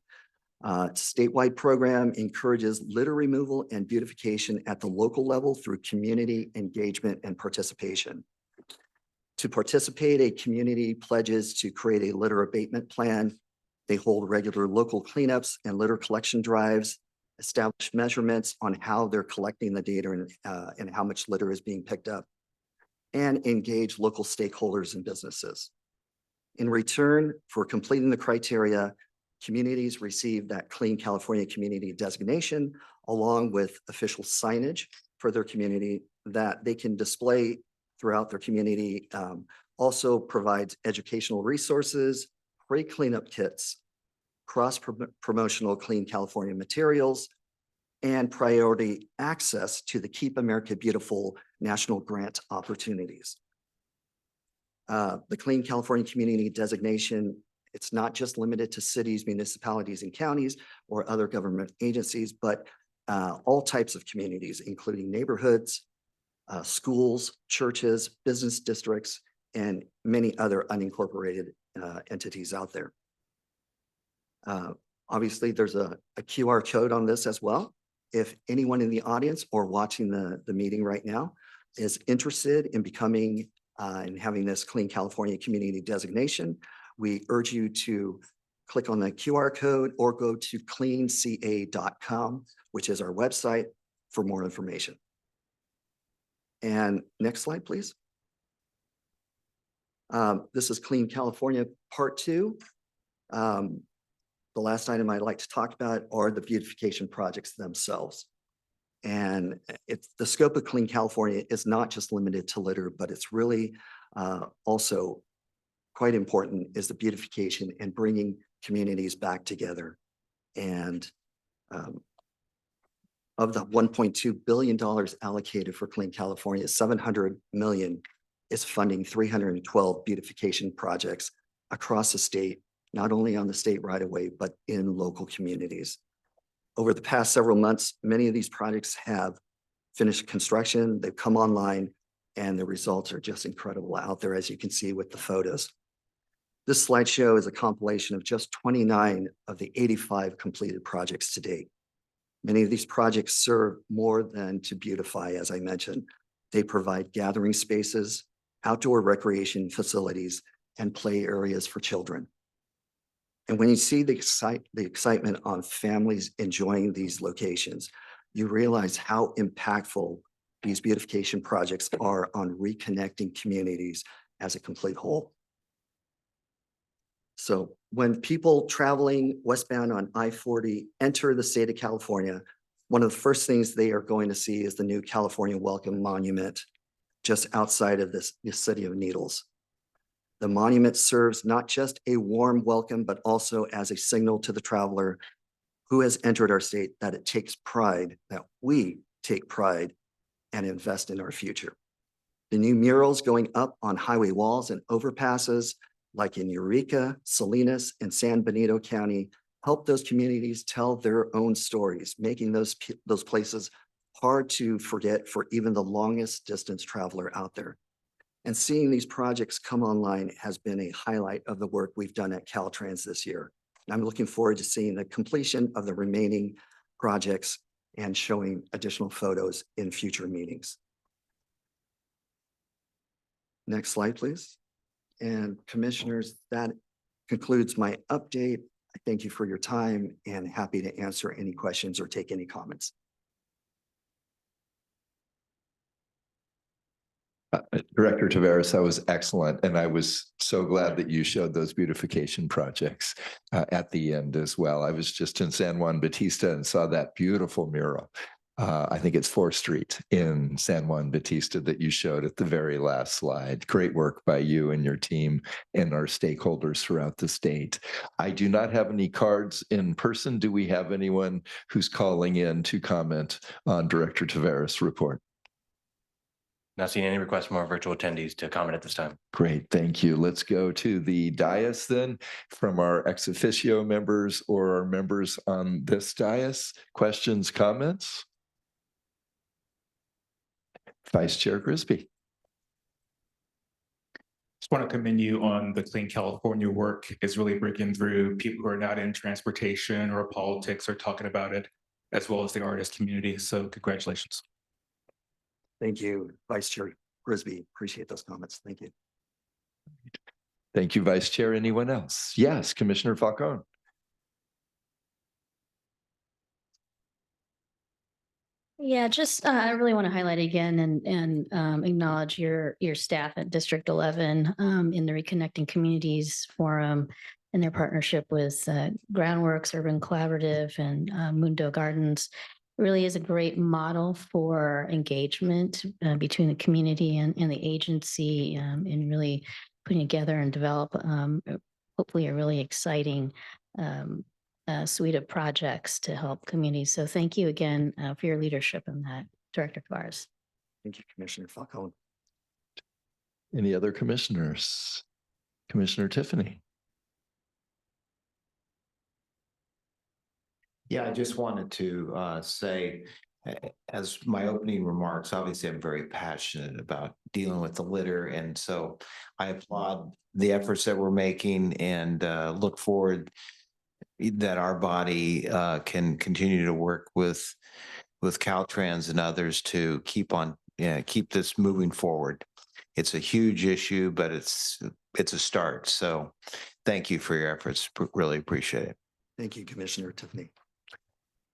Statewide program encourages litter removal and beautification at the local level through community engagement and participation. To participate, a community pledges to create a litter abatement plan. They hold regular local cleanups and litter collection drives, establish measurements on how they're collecting the data and how much litter is being picked up, and engage local stakeholders and businesses. In return for completing the criteria, communities receive that Clean California Community Designation, along with official signage for their community that they can display throughout their community. Also provides educational resources, free cleanup kits, cross-promotional Clean California materials, and priority access to the Keep America Beautiful national grant opportunities. The Clean California Community Designation, it's not just limited to cities, municipalities, and counties or other government agencies, but all types of communities, including neighborhoods, schools, churches, business districts, and many other unincorporated entities out there. Obviously, there's a QR code on this as well. If anyone in the audience or watching the meeting right now is interested in becoming and having this Clean California Community Designation, we urge you to click on the QR code or go to cleanca.com, which is our website, for more information. And next slide, please. This is Clean California Part 2. The last item I'd like to talk about are the beautification projects themselves. And it's the scope of Clean California is not just limited to litter, but it's really also quite important is the beautification and bringing communities back together. And of the $1.2 billion allocated for Clean California, $700 million is funding 312 beautification projects across the state, not only on the state right of way, but in local communities. Over the past several months, many of these projects have finished construction, they've come online, and the results are just incredible out there, as you can see with the photos. This slideshow is a compilation of just 29 of the 85 completed projects to date. Many of these projects serve more than to beautify, as I mentioned. They provide gathering spaces, outdoor recreation facilities, and play areas for children. And when you see the excitement on families enjoying these locations, you realize how impactful these beautification projects are on reconnecting communities as a complete whole. So when people traveling westbound on I-40 enter the state of California, one of the first things they are going to see is the new California Welcome Monument just outside of the city of Needles. The monument serves not just a warm welcome, but also as a signal to the traveler who has entered our state that it takes pride, that we take pride and invest in our future. The new murals going up on highway walls and overpasses, like in Eureka, Salinas, and San Benito County, help those communities tell their own stories, making those places hard to forget for even the longest distance traveler out there. And seeing these projects come online has been a highlight of the work we've done at Caltrans this year. And I'm looking forward to seeing the completion of the remaining projects and showing additional photos in future meetings. Next slide, please. And commissioners, that concludes my update. I thank you for your time and happy to answer any questions or take any comments. Director Taveras, that was excellent. And I was so glad that you showed those beautification projects at the end as well. I was just in San Juan Bautista and saw that beautiful mural. I think it's 4th Street in San Juan Bautista that you showed at the very last slide. Great work by you and your team and our stakeholders throughout the state. I do not have any cards in person. Do we have anyone who's calling in to comment on Director Taveras' report? Not seeing any requests from our virtual attendees to comment at this time. Great, thank you. Let's go to the dais then from our ex officio members or our members on this dais. Questions, comments? Vice Chair Grisby. Just want to commend you on the Clean California work. Is really breaking through people who are not in transportation or politics or talking about it, as well as the artist community. So congratulations. Thank you, Vice Chair Grisby. Appreciate those comments. Thank you. Thank you, Vice Chair. Anyone else? Yes, Commissioner Falcone. Yeah, just I really want to highlight again and acknowledge your staff at District 11 in the Reconnecting Communities Forum and their partnership with Groundworks, Urban Collaborative, and Mundo Gardens. Really is a great model for engagement between the community and the agency in really putting together and develop hopefully a really exciting suite of projects to help communities. So thank you again for your leadership in that, Director Tavares. Thank you, Commissioner Falcone. Any other commissioners? Commissioner Tiffany. Yeah, I just wanted to say, as my opening remarks, obviously I'm very passionate about dealing with the litter. And so I applaud the efforts that we're making and look forward that our body can continue to work with Caltrans and others to keep this moving forward. It's a huge issue, but it's a start. So thank you for your efforts. Really appreciate it. Thank you, Commissioner Tiffany.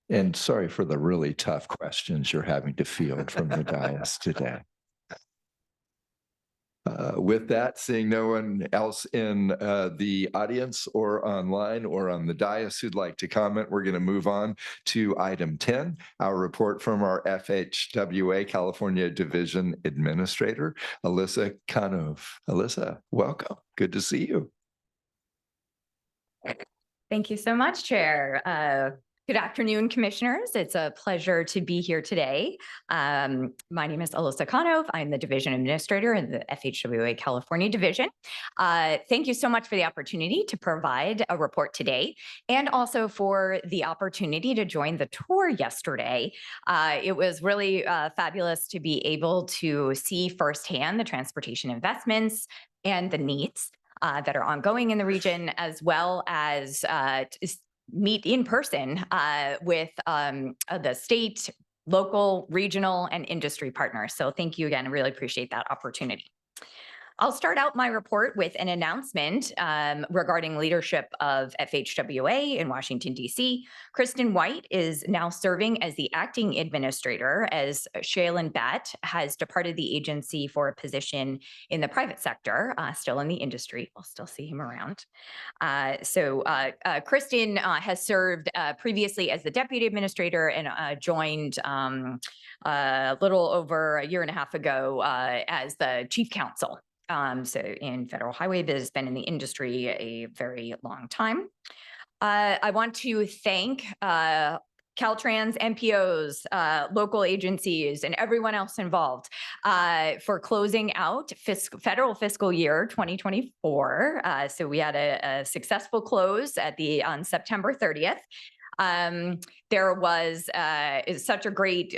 And sorry for the really tough questions you're having to field from the dais today. With that, seeing no one else in the audience or online or on the dais who'd like to comment, we're going to move on to item 10, our report from our FHWA California Division Administrator, Alyssa Kanov. Alyssa, welcome. Good to see you. Thank you so much, Chair. Good afternoon, Commissioners. It's a pleasure to be here today. My name is Alyssa Kanov. I'm the Division Administrator in the FHWA California Division. Thank you so much for the opportunity to provide a report today and also for the opportunity to join the tour yesterday. It was really fabulous to be able to see firsthand the transportation investments and the needs that are ongoing in the region, as well as meet in person with the state, local, regional, and industry partners. So thank you again. I really appreciate that opportunity. I'll start out my report with an announcement regarding leadership of FHWA in Washington, D.C. Kristen White is now serving as the acting administrator as Shaylin Batt has departed the agency for a position in the private sector, still in the industry. We'll still see him around. Kristen has served previously as the deputy administrator and joined a little over a year and a half ago as the chief counsel So in federal highway, but has been in the industry a very long time. I want to thank Caltrans, MPOs, local agencies, and everyone else involved for closing out federal fiscal year 2024. So we had a successful close on September 30th. There was such a great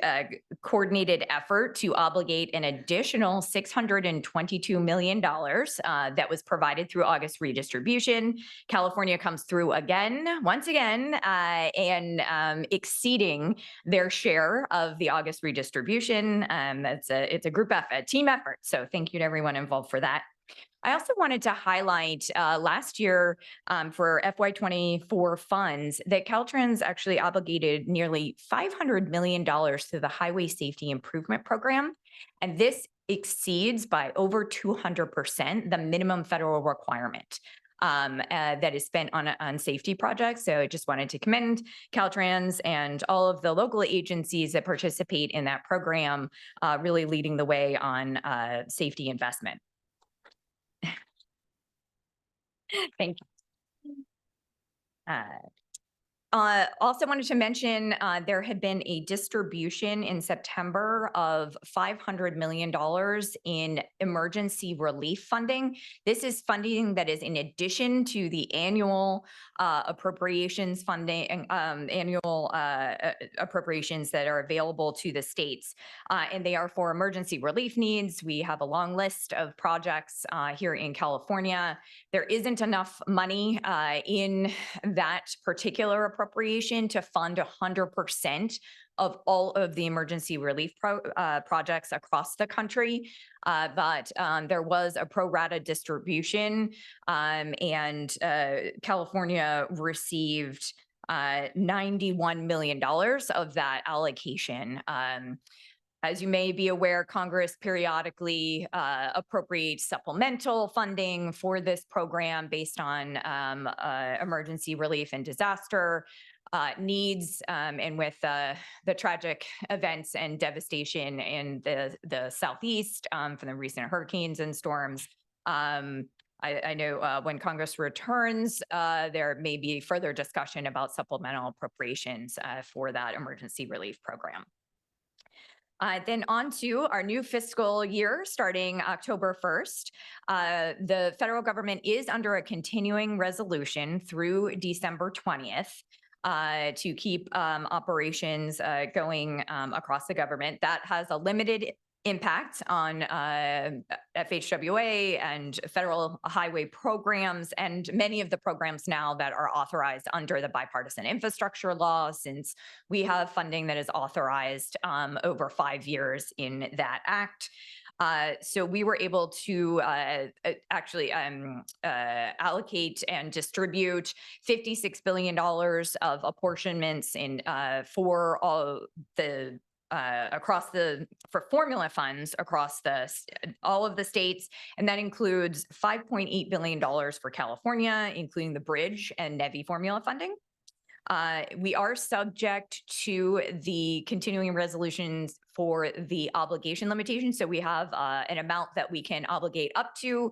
coordinated effort to obligate an additional $622 million that was provided through August redistribution. California comes through once again, and exceeding their share of the August redistribution. It's a group effort, a team effort. So thank you to everyone involved for that. I also wanted to highlight last year for FY24 funds that Caltrans actually obligated nearly $500 million to the Highway Safety Improvement Program. And this exceeds by over 200% the minimum federal requirement that is spent on safety projects. So I just wanted to commend Caltrans and all of the local agencies that participate in that program, really leading the way on safety investment. Thank you. Also wanted to mention there had been a distribution in September of $500 million in emergency relief funding. This is funding that is in addition to the annual appropriations funding, appropriations that are available to the states. And they are for emergency relief needs. We have a long list of projects here in California. There isn't enough money in that particular appropriation to fund 100% of all of the emergency relief projects across the country. But there was a pro rata distribution, and California received $91 million of that allocation. As you may be aware, Congress periodically appropriates supplemental funding for this program based on emergency relief and disaster needs, and with the tragic events and devastation in the Southeast from the recent hurricanes and storms. I know when Congress returns, there may be further discussion about supplemental appropriations for that emergency relief program. Then on to our new fiscal year starting October 1st. The federal government is under a continuing resolution through December 20th to keep operations going across the government. That has a limited impact on FHWA and federal highway programs and many of the programs now that are authorized under the bipartisan infrastructure law, since we have funding that is authorized over 5 years in that act. So we were able to actually allocate and distribute $56 billion of apportionments in for all the for formula funds across all of the states. And that includes $5.8 billion for California, including the bridge and NEVI formula funding. We are subject to the continuing resolutions for the obligation limitation. So we have an amount that we can obligate up to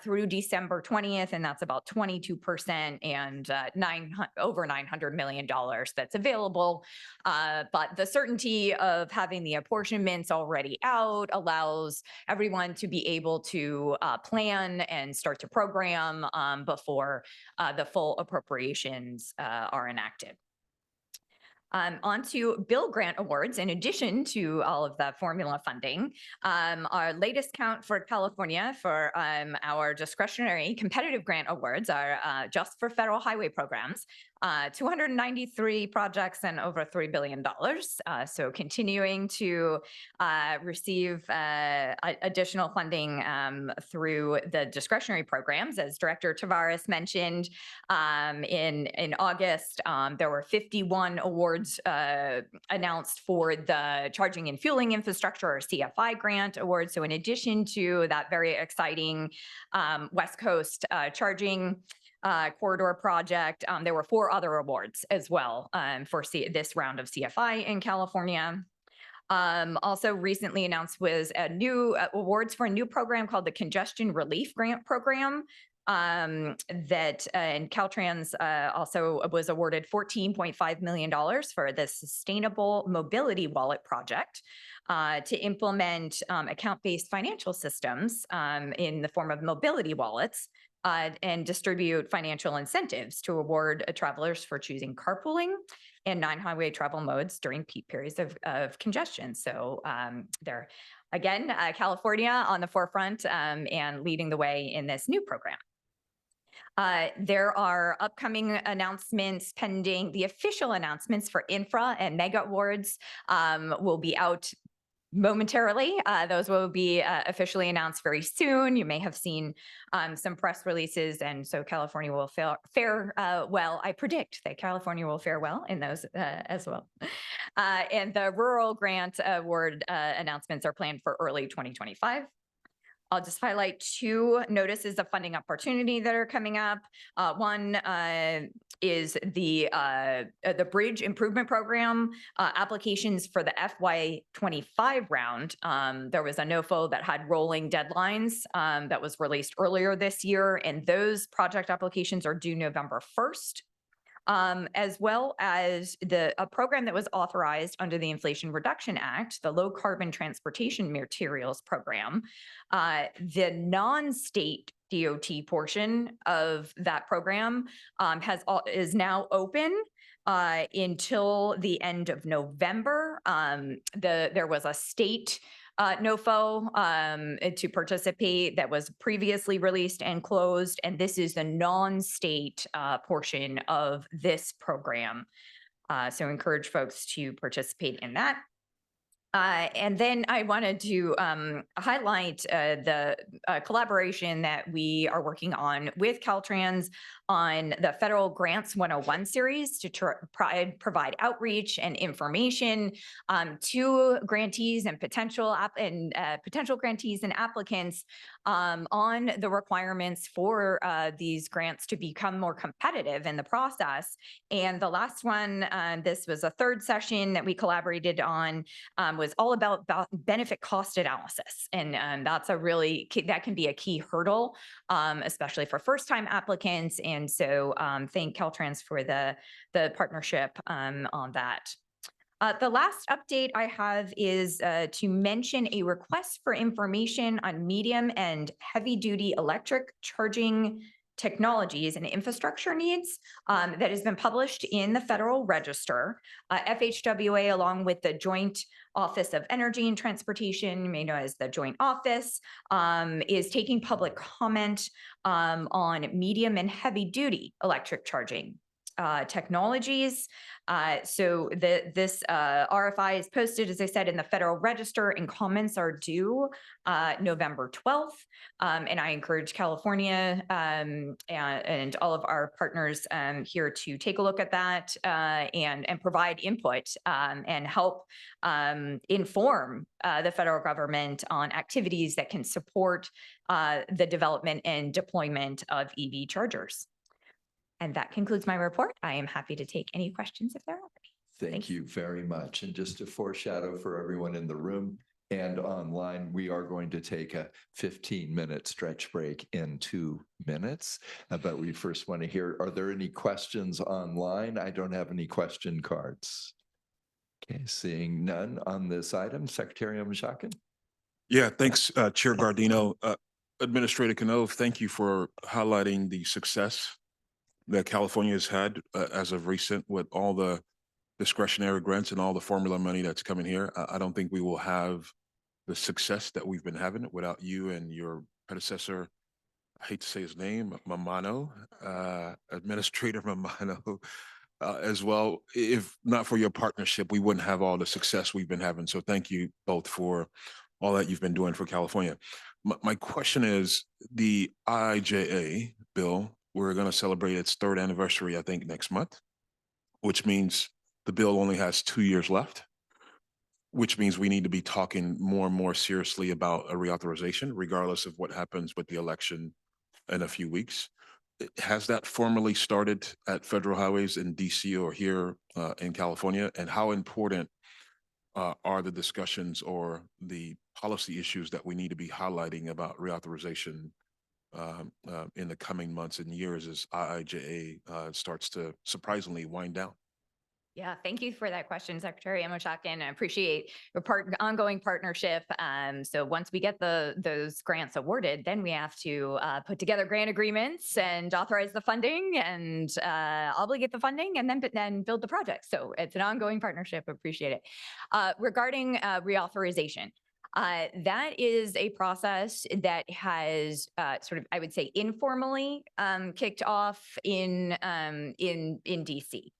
through December 20th, and that's about 22% and over $900 million that's available. But the certainty of having the apportionments already out allows everyone to be able to plan and start to program before the full appropriations are enacted. On to bill grant awards. In addition to all of that formula funding, our latest count for California for our discretionary competitive grant awards are just for federal highway programs, 293 projects and over $3 billion. So continuing to receive additional funding through the discretionary programs. As Director Tavares mentioned, in August, there were 51 awards announced for the Charging and Fueling Infrastructure, or CFI grant award. So in addition to that very exciting West Coast charging corridor project, there were 4 other awards as well for this round of CFI in California. Also recently announced was a new awards for a new program called the Congestion Relief Grant Program. That and Caltrans also was awarded $14.5 million for the Sustainable Mobility Wallet project to implement account-based financial systems in the form of mobility wallets and distribute financial incentives to award travelers for choosing carpooling and non-highway travel modes during peak periods of congestion. So they're, again, California on the forefront and leading the way in this new program. There are upcoming announcements pending. The official announcements for infra and mega awards will be out momentarily. Those will be officially announced very soon. You may have seen some press releases, and so California will fare well. I predict that California will fare well in those as well. And the rural grant award announcements are planned for early 2025. I'll just highlight two notices of funding opportunity that are coming up. One is the Bridge Improvement Program applications for the FY25 round. There was a NOFO that had rolling deadlines that was released earlier this year, and those project applications are due November 1st. As well as a program that was authorized under the Inflation Reduction Act, the Low Carbon Transportation Materials Program. The non-state DOT portion of that program is now open until the end of November. There was a state NOFO to participate that was previously released and closed, and this is the non-state portion of this program. So encourage folks to participate in that. And then I wanted to highlight the collaboration that we are working on with Caltrans on the Federal Grants 101 series to provide outreach and information to grantees and potential grantees and applicants on the requirements for these grants to become more competitive in the process. And the last one, this was a third session that we collaborated on, was all about benefit cost analysis. And that's that can be a key hurdle, especially for first-time applicants. And so thank Caltrans for the partnership on that. The last update I have is to mention a request for information on medium and heavy-duty electric charging technologies and infrastructure needs that has been published in the Federal Register. FHWA, along with the Joint Office of Energy and Transportation, you may know as the Joint Office, is taking public comment on medium and heavy-duty electric charging technologies. So this RFI is posted, as I said, in the Federal Register, and comments are due November 12th. And I encourage California and all of our partners here to take a look at that and provide input and help inform the federal government on activities that can support the development and deployment of EV chargers. And that concludes my report. I am happy to take any questions if there are any. Thank you very much. And just to foreshadow for everyone in the room and online, we are going to take a 15-minute stretch break in 2 minutes. But we first want to hear, are there any questions online? I don't have any question cards. Okay, seeing none on this item, Secretary Omishakin. Yeah, thanks, Chair Gardino. Administrator Canove, thank you for highlighting the success that California has had as of recent with all the discretionary grants and all the formula money that's coming here. I don't think we will have the success that we've been having without you and your predecessor. I hate to say his name, Mamano, Administrator Mamano, as well. If not for your partnership, we wouldn't have all the success we've been having. So thank you both for all that you've been doing for California. My question is, the IIJA bill, we're going to celebrate its 3rd anniversary, I think, next month, which means the bill only has 2 years left, which means we need to be talking more and more seriously about a reauthorization, regardless of what happens with the election in a few weeks. Has that formally started at federal highways in DC or here in California? And how important are the discussions or the policy issues that we need to be highlighting about reauthorization in the coming months and years as IIJA starts to surprisingly wind down? Yeah, thank you for that question, Secretary Amoshakin. I appreciate your ongoing partnership. So once we get those grants awarded, then we have to put together grant agreements and authorize the funding and obligate the funding and then build the project. So it's an ongoing partnership. Appreciate it. Regarding reauthorization. That is a process that has sort of, I would say, informally kicked off in DC.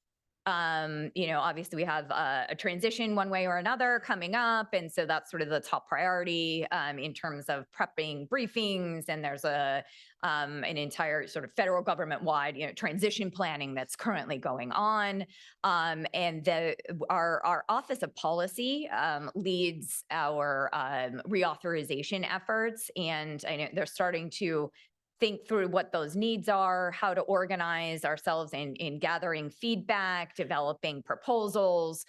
Obviously we have a transition one way or another coming up. And so that's sort of the top priority in terms of prepping briefings. And there's an entire sort of federal government wide, transition planning that's currently going on. And our Office of Policy leads our reauthorization efforts. And I know they're starting to think through what those needs are, how to organize ourselves in gathering feedback, developing proposals.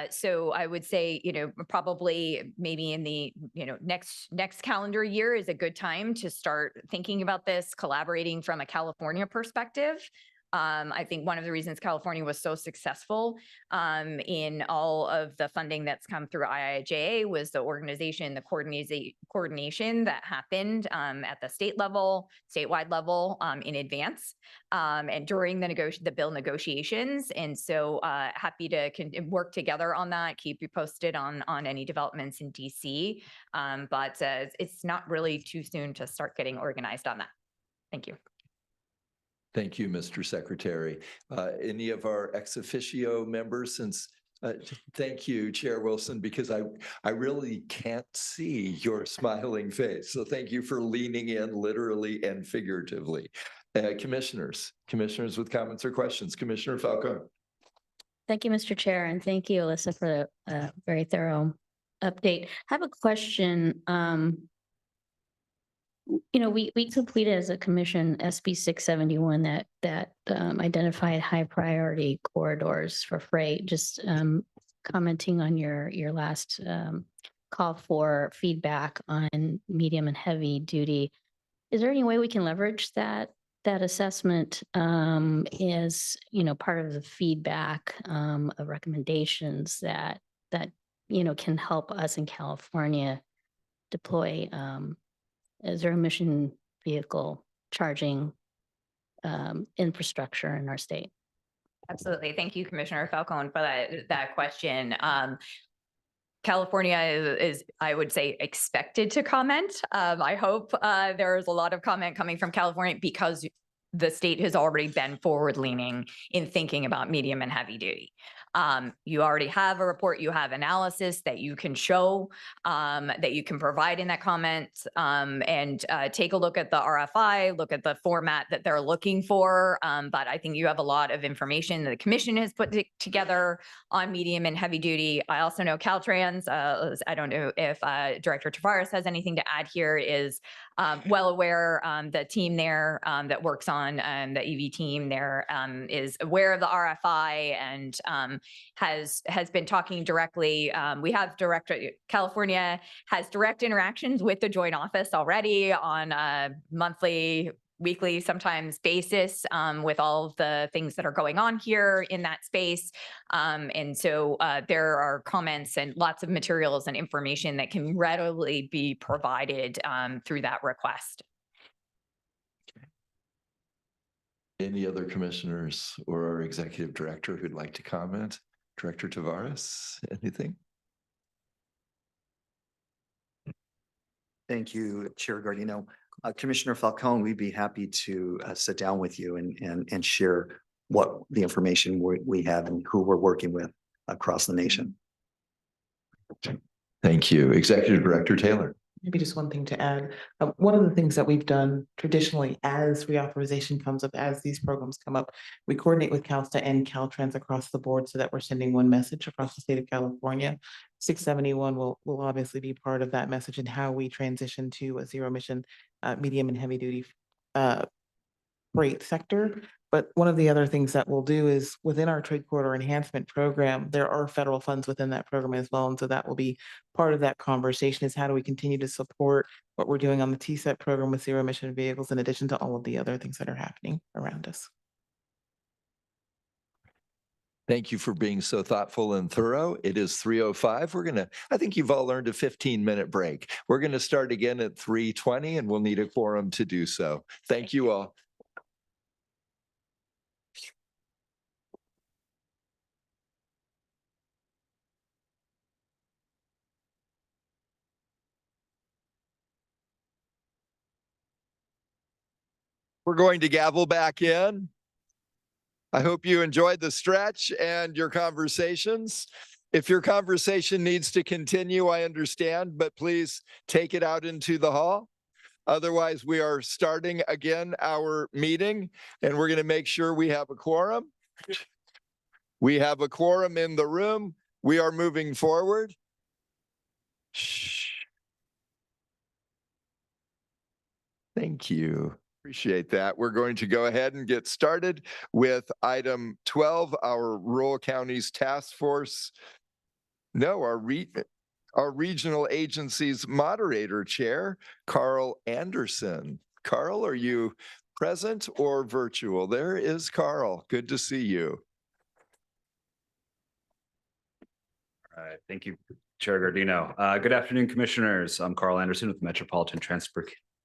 So I would say, probably maybe in the, next calendar year is a good time to start thinking about this, collaborating from a California perspective. I think one of the reasons California was so successful in all of the funding that's come through IIJA was the organization, the coordination that happened at the statewide level in advance and during the bill negotiations. And so happy to work together on that, keep you posted on any developments in DC. But it's not really too soon to start getting organized on that. Thank you. Thank you, Mr. Secretary. Any of our ex officio members, since thank you, Chair Wilson, because I really can't see your smiling face. So thank you for leaning in literally and figuratively. Commissioners with comments or questions. Commissioner Falcone. Thank you, Mr. Chair, and thank you, Alyssa, for the very thorough update. I have a question. We completed as a commission SB 671 that identified high priority corridors for freight. Just commenting on your last call for feedback on medium and heavy duty. Is there any way we can leverage that assessment is part of the feedback of recommendations that can help us in California deploy zero emission vehicle charging infrastructure in our state? Absolutely. Thank you, Commissioner Falcone, for that question. California is, I would say, expected to comment. I hope there's a lot of comment coming from California because the state has already been forward leaning in thinking about medium and heavy duty. You already have a report, you have analysis that you can show, that you can provide in that comment, and take a look at the RFI, look at the format that they're looking for. But I think you have a lot of information that the commission has put together on medium and heavy duty. I also know Caltrans, I don't know if Director Tavares has anything to add here, is well aware, the team there that works on the EV team there is aware of the RFI and has been talking directly. California has direct interactions with the joint office already on a monthly, weekly, sometimes basis with all of the things that are going on here in that space. And so there are comments and lots of materials and information that can readily be provided through that request. Any other commissioners or our executive director who'd like to comment? Director Tavares, anything? Thank you, Chair Gardino. Commissioner Falcone, we'd be happy to sit down with you and share what the information we have and who we're working with across the nation. Thank you. Executive Director Taylor. Maybe just one thing to add. One of the things that we've done traditionally as reauthorization comes up, as these programs come up, we coordinate with CalSTA and Caltrans across the board so that we're sending one message across the state of California. 671 will obviously be part of that message and how we transition to a zero emission medium and heavy duty freight sector. But one of the other things that we'll do is within our trade corridor enhancement program, there are federal funds within that program as well. And so that will be part of that conversation is how do we continue to support what we're doing on the TSET program with zero emission vehicles in addition to all of the other things that are happening around us. Thank you for being so thoughtful and thorough. It is 3:05. I think you've all earned a 15-minute break. We're going to start again at 3:20 and we'll need a quorum to do so. Thank you all. We're going to gavel back in. I hope you enjoyed the stretch and your conversations. If your conversation needs to continue, I understand, but please take it out into the hall. Otherwise, we are starting again our meeting, and we're going to make sure we have a quorum. We have a quorum in the room. We are moving forward. Shh. Thank you. Appreciate that. We're going to go ahead and get started with item 12, our Rural Counties Task Force. No, our regional agency's moderator chair, Carl Anderson. Carl, are you present or virtual? There is Carl. Good to see you. All right. Thank you, Chair Gardino. Good afternoon, Commissioners. I'm Carl Anderson with the Metropolitan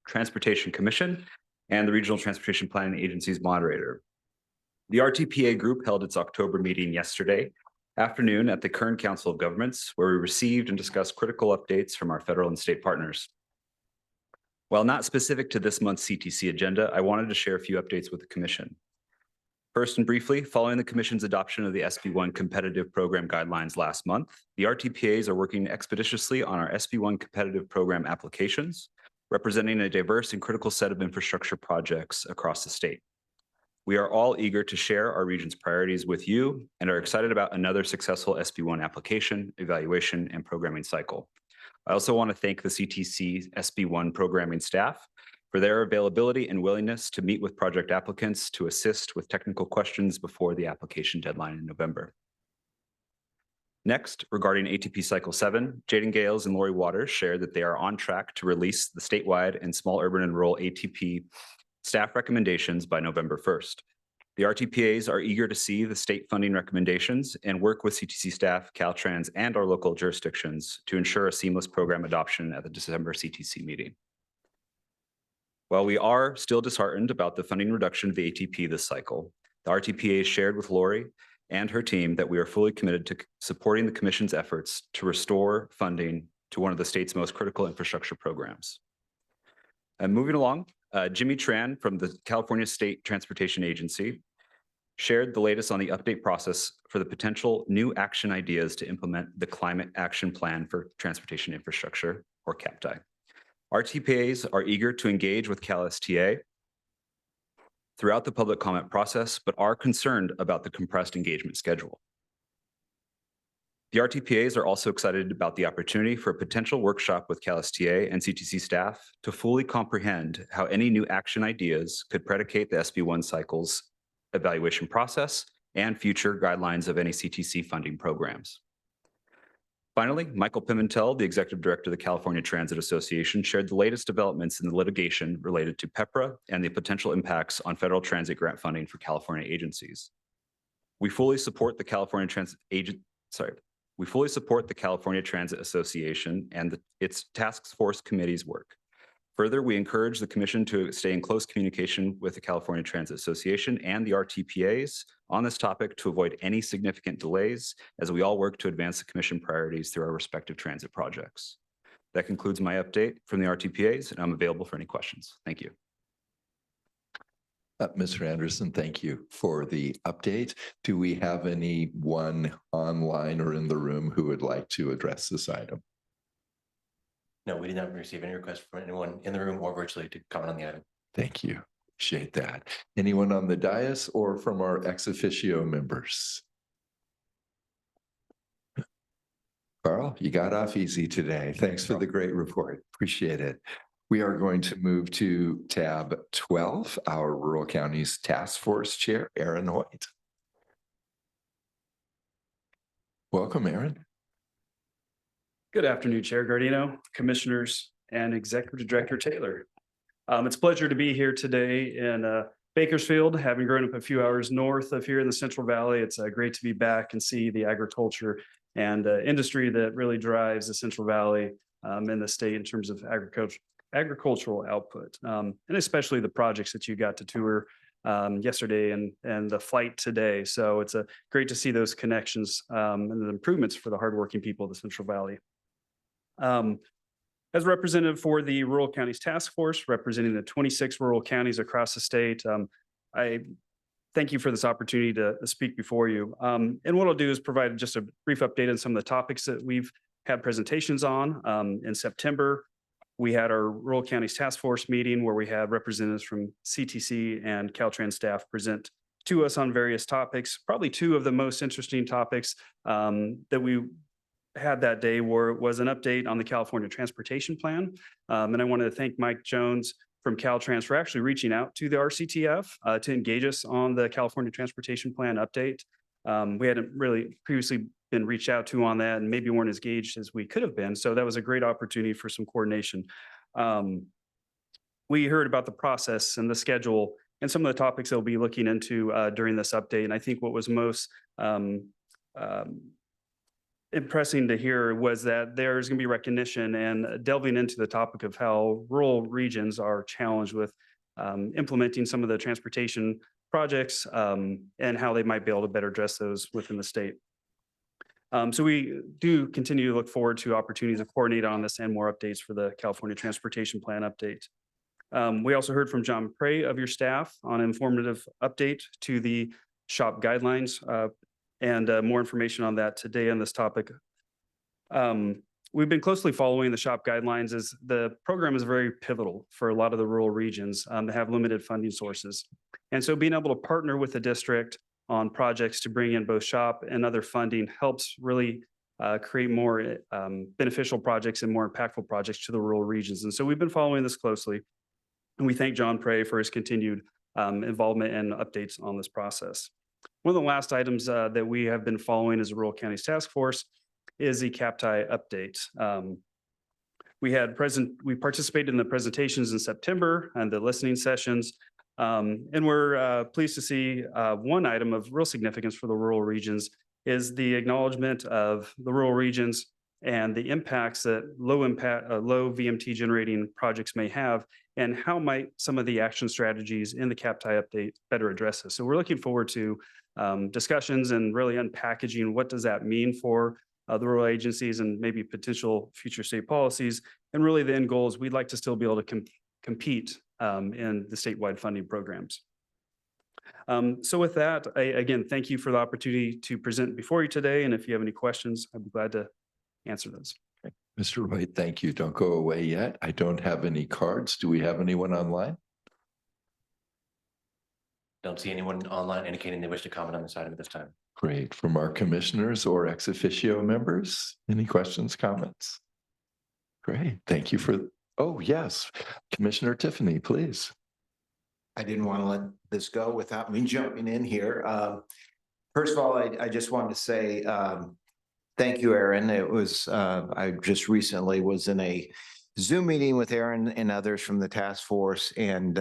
Transportation Commission and the Regional Transportation Planning Agency's moderator. The RTPA group held its October meeting yesterday afternoon at the Kern Council of Governments, where we received and discussed critical updates from our federal and state partners. While not specific to this month's CTC agenda, I wanted to share a few updates with the Commission. First and briefly, following the Commission's adoption of the SB1 competitive program guidelines last month, the RTPAs are working expeditiously on our SB1 competitive program applications, representing a diverse and critical set of infrastructure projects across the state. We are all eager to share our region's priorities with you and are excited about another successful SB1 application, evaluation, and programming cycle. I also want to thank the CTC SB1 programming staff for their availability and willingness to meet with project applicants to assist with technical questions before the application deadline in November. Next, regarding ATP Cycle 7, Jaden Gales and Lori Waters shared that they are on track to release the statewide and small urban and rural ATP staff recommendations by November 1st. The RTPAs are eager to see the state funding recommendations and work with CTC staff, Caltrans, and our local jurisdictions to ensure a seamless program adoption at the December CTC meeting. While we are still disheartened about the funding reduction of the ATP this cycle, the RTPA shared with Lori and her team that we are fully committed to supporting the Commission's efforts to restore funding to one of the state's most critical infrastructure programs. And moving along, Jimmy Tran from the California State Transportation Agency shared the latest on the update process for the potential new action ideas to implement the Climate Action Plan for Transportation Infrastructure, or CAPTI. RTPAs are eager to engage with CalSTA throughout the public comment process, but are concerned about the compressed engagement schedule. The RTPAs are also excited about the opportunity for a potential workshop with CalSTA and CTC staff to fully comprehend how any new action ideas could predicate the SB1 cycle's evaluation process and future guidelines of any CTC funding programs. Finally, Michael Pimentel, the Executive Director of the California Transit Association, shared the latest developments in the litigation related to PEPRA and the potential impacts on federal transit grant funding for California agencies. We fully support the California Transit Association and its task force committee's work. Further, we encourage the Commission to stay in close communication with the California Transit Association and the RTPAs on this topic to avoid any significant delays as we all work to advance the Commission priorities through our respective transit projects. That concludes my update from the RTPAs, and I'm available for any questions. Thank you. Mr. Anderson, thank you for the update. Do we have anyone online or in the room who would like to address this item? No, we did not receive any requests from anyone in the room or virtually to comment on the item. Thank you. Appreciate that. Anyone on the dais or from our ex officio members? Carl, you got off easy today. Thanks for the great report. Appreciate it. We are going to move to tab 12, our Rural Counties Task Force Chair, Aaron Hoyt. Welcome, Aaron. Good afternoon, Chair Gardino, Commissioners, and Executive Director Taylor. It's a pleasure to be here today in Bakersfield, having grown up a few hours north of here in the Central Valley. It's great to be back and see the agriculture and industry that really drives the Central Valley and the state in terms of agricultural output, and especially the projects that you got to tour yesterday and the flight today. So it's great to see those connections and the improvements for the hardworking people of the Central Valley. As representative for the Rural Counties Task Force, representing the 26 rural counties across the state, I thank you for this opportunity to speak before you. And what I'll do is provide just a brief update on some of the topics that we've had presentations on. In September, we had our Rural Counties Task Force meeting where we had representatives from CTC and Caltrans staff present to us on various topics. Probably two of the most interesting topics that we had that day was an update on the California Transportation Plan. And I wanted to thank Mike Jones from Caltrans for actually reaching out to the RCTF to engage us on the California Transportation Plan update. We hadn't really previously been reached out to on that and maybe weren't as engaged as we could have been. So that was a great opportunity for some coordination. We heard about the process and the schedule and some of the topics that we'll be looking into during this update. And I think what was most impressing to hear was that there's going to be recognition and delving into the topic of how rural regions are challenged with implementing some of the transportation projects and how they might be able to better address those within the state. So we do continue to look forward to opportunities to coordinate on this and more updates for the California Transportation Plan update. We also heard from John Prey of your staff on an informative update to the SHOP guidelines and more information on that today on this topic. We've been closely following the SHOP guidelines as the program is very pivotal for a lot of the rural regions that have limited funding sources. And so being able to partner with the district on projects to bring in both SHOP and other funding helps really create more beneficial projects and more impactful projects to the rural regions. And so we've been following this closely. And we thank John Prey for his continued involvement and updates on this process. One of the last items that we have been following as a Rural Counties Task Force is the CAPTI update. We participated in the presentations in September and the listening sessions, and we're pleased to see one item of real significance for the rural regions is the acknowledgement of the rural regions and the impacts that low VMT generating projects may have, and how might some of the action strategies in the CAPTI update better address this. So we're looking forward to discussions and really unpackaging what does that mean for the rural agencies and maybe potential future state policies. And really the end goal is we'd like to still be able to compete in the statewide funding programs. So with that, again, thank you for the opportunity to present before you today. And if you have any questions, I'd be glad to answer those. Mr. White, thank you. Don't go away yet. I don't have any cards. Do we have anyone online? Don't see anyone online indicating they wish to comment on this item at this time. Great. From our commissioners or ex officio members, any questions, comments? Great. Thank you for, oh, yes. Commissioner Tiffany, please. I didn't want to let this go without me jumping in here. First of all, I just wanted to say thank you, Aaron. It was, I just recently was in a Zoom meeting with Aaron and others from the task force, and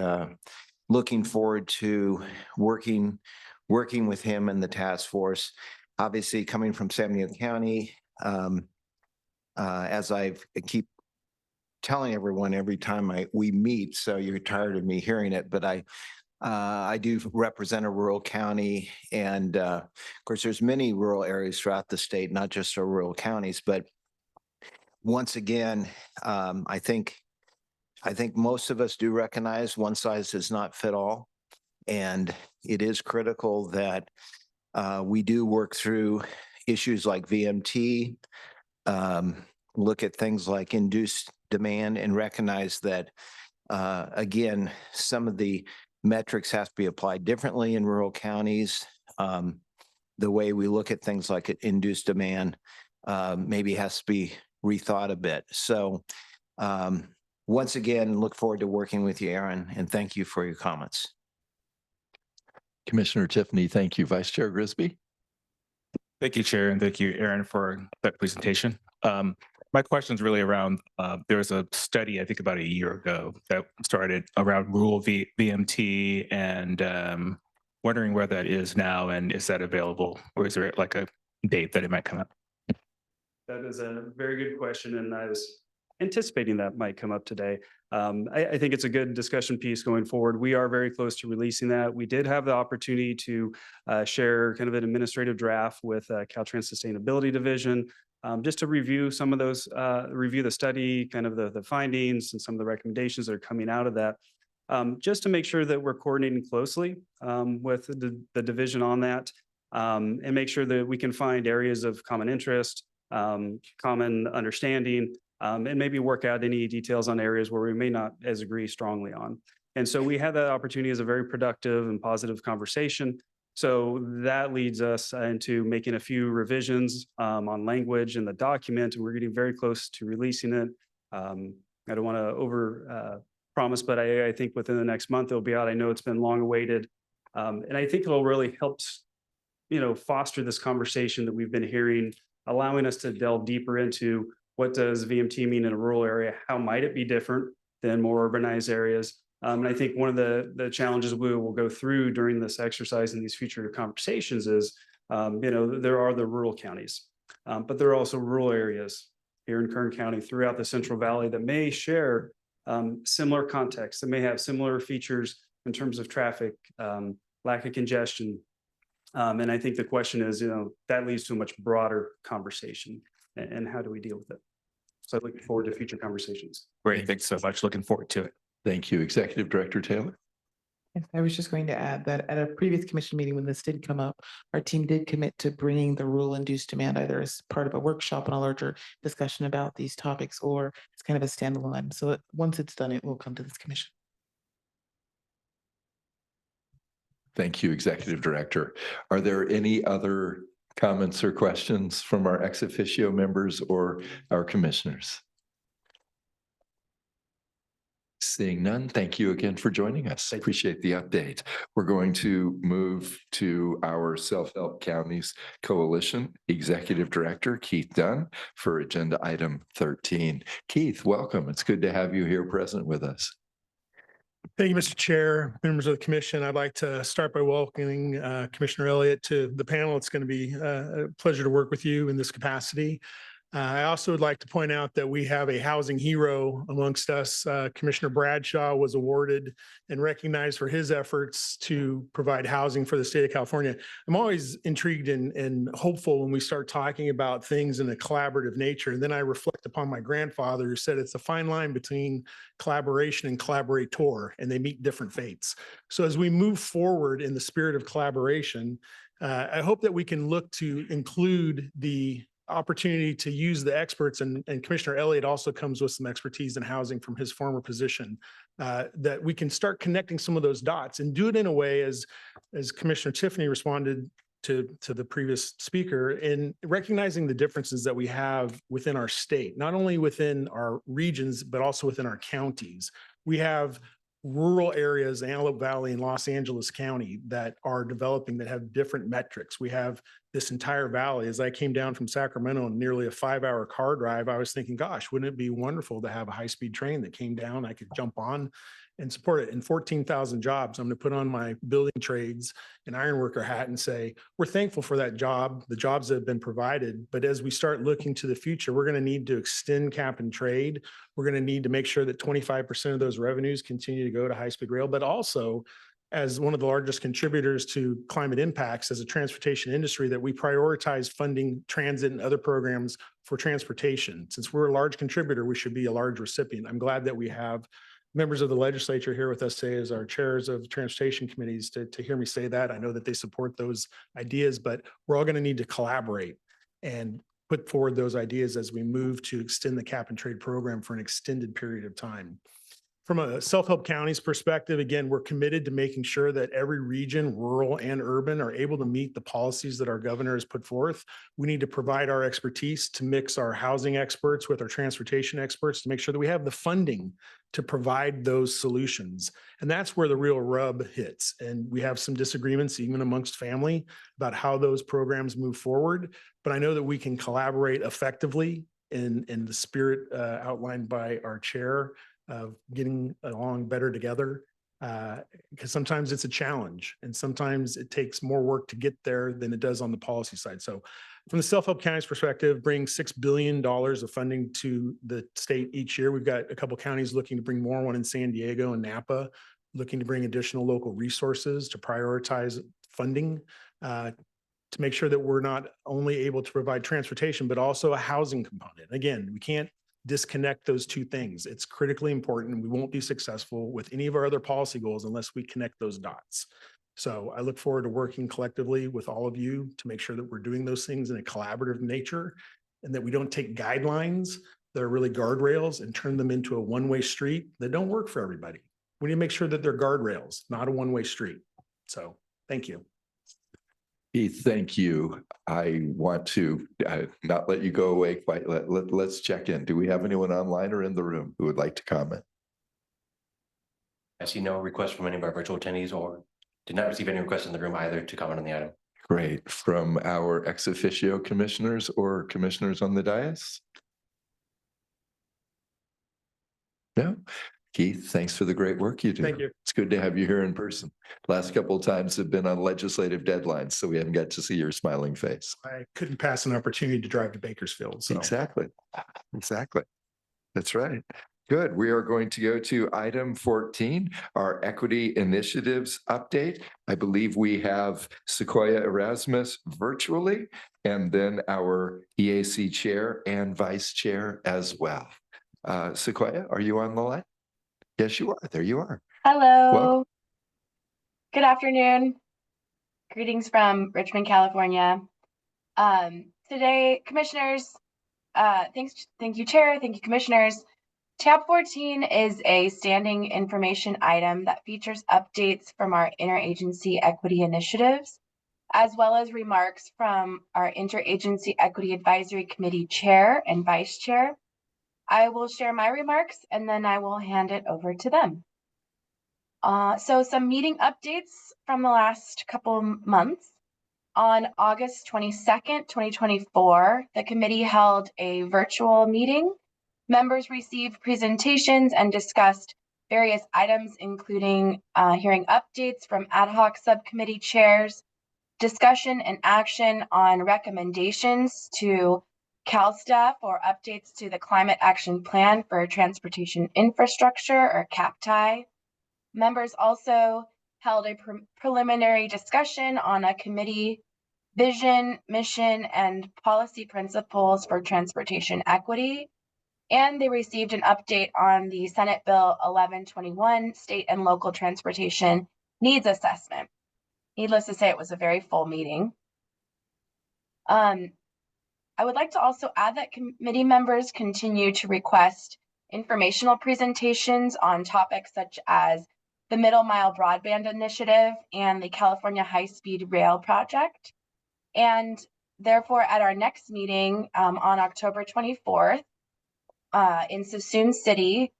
looking forward to working with him and the task force. Obviously, coming from San Diego County, as I keep telling everyone every time we meet, so you're tired of me hearing it, but I do represent a rural county, and of course, there's many rural areas throughout the state, not just our rural counties. But once again, I think most of us do recognize one size does not fit all, and it is critical that we do work through issues like VMT, look at things like induced demand, and recognize that again, some of the metrics have to be applied differently in rural counties. The way we look at things like induced demand maybe has to be rethought a bit. So once again, look forward to working with you, Aaron, and thank you for your comments. Commissioner Tiffany, thank you. Vice Chair Grisby. Thank you, Chair, and thank you, Aaron, for that presentation. My question is really around, there was a study, I think about a year ago, that started around rural VMT, and wondering where that is now, and is that available, or is there like a date that it might come up? That is a very good question, and I was anticipating that might come up today. I think it's a good discussion piece going forward. We are very close to releasing that. We did have the opportunity to share kind of an administrative draft with Caltrans Sustainability Division, just to review some of those, review the study, kind of the findings and some of the recommendations that are coming out of that, just to make sure that we're coordinating closely with the division on that, and make sure that we can find areas of common interest, common understanding, and maybe work out any details on areas where we may not as agree strongly on. And so we had that opportunity as a very productive and positive conversation. So that leads us into making a few revisions on language in the document, and we're getting very close to releasing it. I don't want to over promise, but I think within the next month it'll be out. I know it's been long awaited, and I think it'll really help, foster this conversation that we've been hearing, allowing us to delve deeper into what does VMT mean in a rural area? How might it be different than more urbanized areas? And I think one of the challenges we will go through during this exercise and these future conversations is, there are the rural counties, but there are also rural areas here in Kern County throughout the Central Valley that may share similar contexts, that may have similar features in terms of traffic, lack of congestion. And I think the question is, that leads to a much broader conversation, and how do we deal with it? So I look forward to future conversations. Great, thanks so much. Looking forward to it. Thank you. Executive Director Taylor. Yes, I was just going to add that at a previous commission meeting, when this did come up, our team did commit to bringing the rural induced demand either as part of a workshop and a larger discussion about these topics, or it's kind of a standalone. So once it's done, it will come to this commission. Thank you, Executive Director. Are there any other comments or questions from our ex officio members or our commissioners? Seeing none, thank you again for joining us. Appreciate the update. We're going to move to our Self-Help Counties Coalition Executive Director, Keith Dunn, for agenda item 13. Keith, welcome. It's good to have you here present with us. Thank you, Mr. Chair, members of the commission. I'd like to start by welcoming Commissioner Elliott to the panel. It's going to be a pleasure to work with you in this capacity. I also would like to point out that we have a housing hero amongst us. Commissioner Bradshaw was awarded and recognized for his efforts to provide housing for the state of California. I'm always intrigued and hopeful when we start talking about things in a collaborative nature. And then I reflect upon my grandfather, who said it's a fine line between collaboration and collaborator, and they meet different fates. So as we move forward in the spirit of collaboration, I hope that we can look to include the opportunity to use the experts, and Commissioner Elliott also comes with some expertise in housing from his former position, that we can start connecting some of those dots and do it in a way as Commissioner Tiffany responded to the previous speaker, in recognizing the differences that we have within our state, not only within our regions, but also within our counties. We have rural areas, Antelope Valley and Los Angeles County, that are developing, that have different metrics. We have this entire valley. As I came down from Sacramento in nearly a 5-hour car drive, I was thinking, gosh, wouldn't it be wonderful to have a high-speed train that came down, I could jump on and support it. And 14,000 jobs. I'm going to put on my building trades and ironworker hat and say, we're thankful for that job, the jobs that have been provided. But as we start looking to the future, we're going to need to extend cap and trade. We're going to need to make sure that 25% of those revenues continue to go to high-speed rail, but also, as one of the largest contributors to climate impacts as a transportation industry, that we prioritize funding transit and other programs for transportation. Since we're a large contributor, we should be a large recipient. I'm glad that we have members of the legislature here with us today as our chairs of transportation committees to hear me say that. I know that they support those ideas, but we're all going to need to collaborate and put forward those ideas as we move to extend the cap and trade program for an extended period of time. From a self-help counties perspective, again, we're committed to making sure that every region, rural and urban, are able to meet the policies that our governor has put forth. We need to provide our expertise to mix our housing experts with our transportation experts to make sure that we have the funding to provide those solutions. And that's where the real rub hits. And we have some disagreements even amongst family about how those programs move forward. But I know that we can collaborate effectively in the spirit outlined by our chair of getting along better together. Because sometimes it's a challenge and sometimes it takes more work to get there than it does on the policy side. So from the self-help counties perspective, bring $6 billion of funding to the state each year. We've got a couple counties looking to bring more, one in San Diego and Napa, looking to bring additional local resources to prioritize funding to make sure that we're not only able to provide transportation, but also a housing component. Again, we can't disconnect those two things. It's critically important. We won't be successful with any of our other policy goals unless we connect those dots. So I look forward to working collectively with all of you to make sure that we're doing those things in a collaborative nature and that we don't take guidelines that are really guardrails and turn them into a one-way street that don't work for everybody. We need to make sure that they're guardrails, not a one-way street. So thank you. Keith, thank you. I want to not let you go away quite. Let's check in. Do we have anyone online or in the room who would like to comment? I see no request from any of our virtual attendees or did not receive any requests in the room either to comment on the item. Great. From our ex officio commissioners or commissioners on the dais? No? Keith, thanks for the great work you do. Thank you. It's good to have you here in person. Last couple of times have been on legislative deadlines, so we haven't got to see your smiling face. I couldn't pass an opportunity to drive to Bakersfield. So. Exactly. That's right. Good. We are going to go to item 14, our equity initiatives update. I believe we have Sequoia Erasmus virtually, and then our EAC chair and vice chair as well. Sequoia, are you on the line? Yes, you are. There you are. Hello. Welcome. Good afternoon. Greetings from Richmond, California. Today, commissioners, thank you, Chair. Thank you, commissioners. Tab 14 is a standing information item that features updates from our interagency equity initiatives, as well as remarks from our Interagency Equity Advisory Committee Chair and Vice Chair. I will share my remarks and then I will hand it over to them. So some meeting updates from the last couple months. On August 22nd, 2024, the committee held a virtual meeting. Members received presentations and discussed various items, including hearing updates from ad hoc subcommittee chairs, discussion and action on recommendations to Cal staff or updates to the Climate Action Plan for Transportation Infrastructure, or CAPTI. Members also held a preliminary discussion on a committee vision, mission, and policy principles for transportation equity. And they received an update on the Senate Bill 1121 State and Local Transportation Needs Assessment. Needless to say, it was a very full meeting. I would like to also add that committee members continue to request informational presentations on topics such as the Middle Mile Broadband Initiative and the California High-Speed Rail Project. And therefore, at our next meeting on October 24th in Suisun City,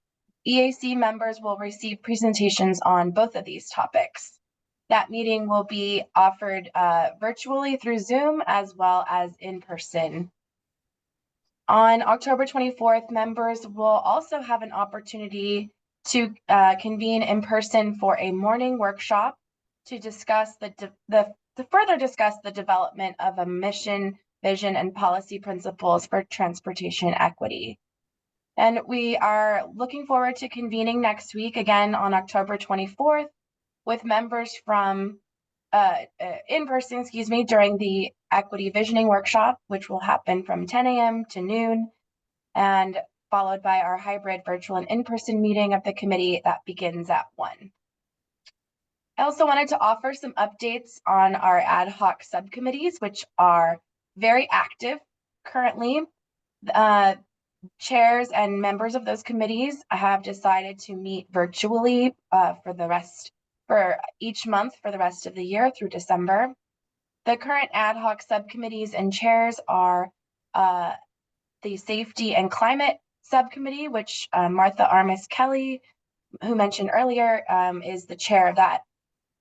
EAC members will receive presentations on both of these topics. That meeting will be offered virtually through Zoom as well as in person. On October 24th, members will also have an opportunity to convene in person for a morning workshop to discuss to further discuss the development of a mission, vision, and policy principles for transportation equity. And we are looking forward to convening next week again on October 24th with members from in person, during the equity visioning workshop, which will happen from 10 a.m. to noon, and followed by our hybrid virtual and in-person meeting of the committee that begins at 1. I also wanted to offer some updates on our ad hoc subcommittees, which are very active currently. chairs and members of those committees have decided to meet virtually for each month for the rest of the year through December. The current ad hoc subcommittees and chairs are the Safety and Climate Subcommittee, which Martha Armis Kelly, who mentioned earlier, is the chair of that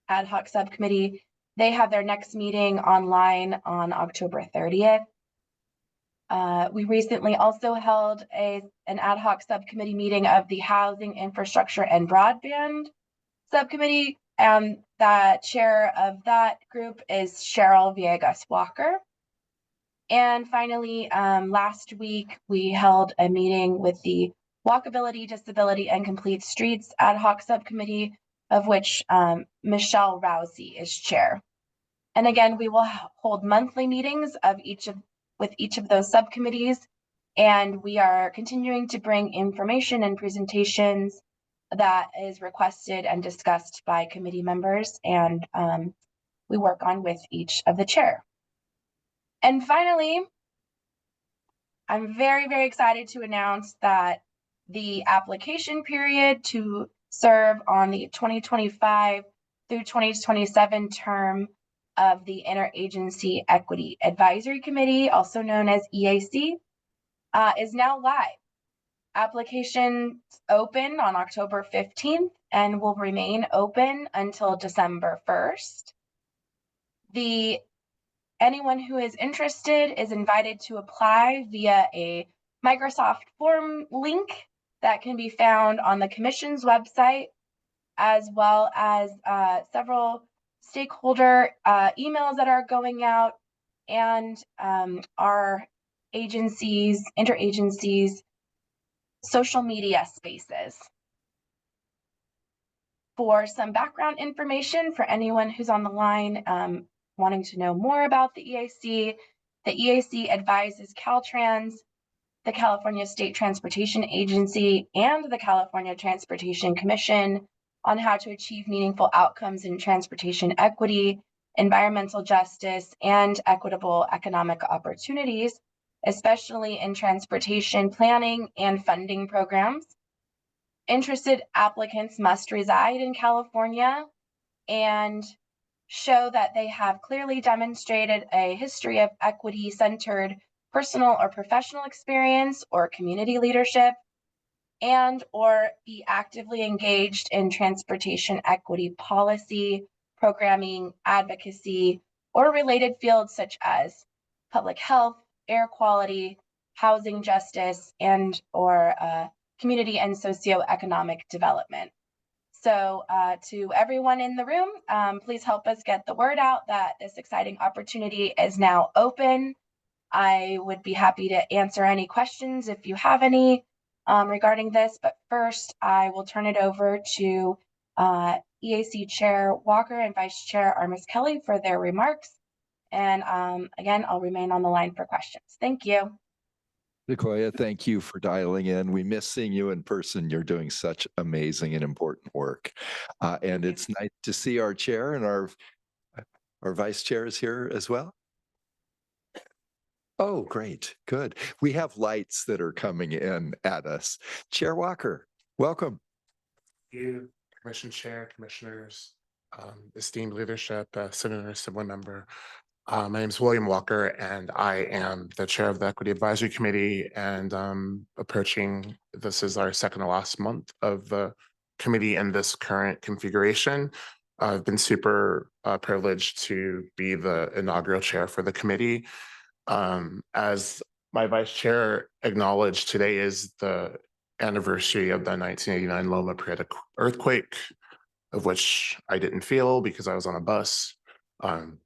ad hoc subcommittee. They have their next meeting online on October 30th. We recently also held an ad hoc subcommittee meeting of the Housing, Infrastructure, and Broadband Subcommittee, and the chair of that group is Cheryl Villegas Walker. And finally, last week, we held a meeting with the Walkability, Disability, and Complete Streets Ad Hoc Subcommittee, of which Michelle Rousey is chair. And again, we will hold monthly meetings with each of those subcommittees, and we are continuing to bring information and presentations that is requested and discussed by committee members, and we work on with each of the chair. And finally, I'm very, very excited to announce that the application period to serve on the 2025 through 2027 term of the Interagency Equity Advisory Committee, also known as EAC, is now live. Applications opened on October 15th and will remain open until December 1st. Anyone who is interested is invited to apply via a Microsoft form link that can be found on the Commission's website, as well as several stakeholder emails that are going out, and our interagencies, social media spaces. For some background information for anyone who's on the line wanting to know more about the EAC advises Caltrans, the California State Transportation Agency, and the California Transportation Commission on how to achieve meaningful outcomes in transportation equity, environmental justice, and equitable economic opportunities, especially in transportation planning and funding programs. Interested applicants must reside in California and show that they have clearly demonstrated a history of equity-centered personal or professional experience or community leadership, and or be actively engaged in transportation equity policy, programming, advocacy, or related fields such as public health, air quality, housing justice, and or community and socioeconomic development. So to everyone in the room, please help us get the word out that this exciting opportunity is now open. I would be happy to answer any questions if you have any regarding this, but first I will turn it over to EAC Chair Walker and Vice Chair Armis Kelly for their remarks. And again, I'll remain on the line for questions. Thank you. Sequoia, thank you for dialing in. We miss seeing you in person. You're doing such amazing and important work. And it's nice to see our chair and our vice chairs here as well. Oh, great. Good. We have lights that are coming in at us. Chair Walker, welcome. Thank you, Commission Chair, Commissioners, esteemed leadership, Senator, Assembly Member. My name is William Walker, and I am the chair of the Equity Advisory Committee, and this is our second to last month of the committee in this current configuration. I've been super privileged to be the inaugural chair for the committee. As my vice chair acknowledged, today is the anniversary of the 1989 Loma Prieta earthquake, of which I didn't feel because I was on a bus.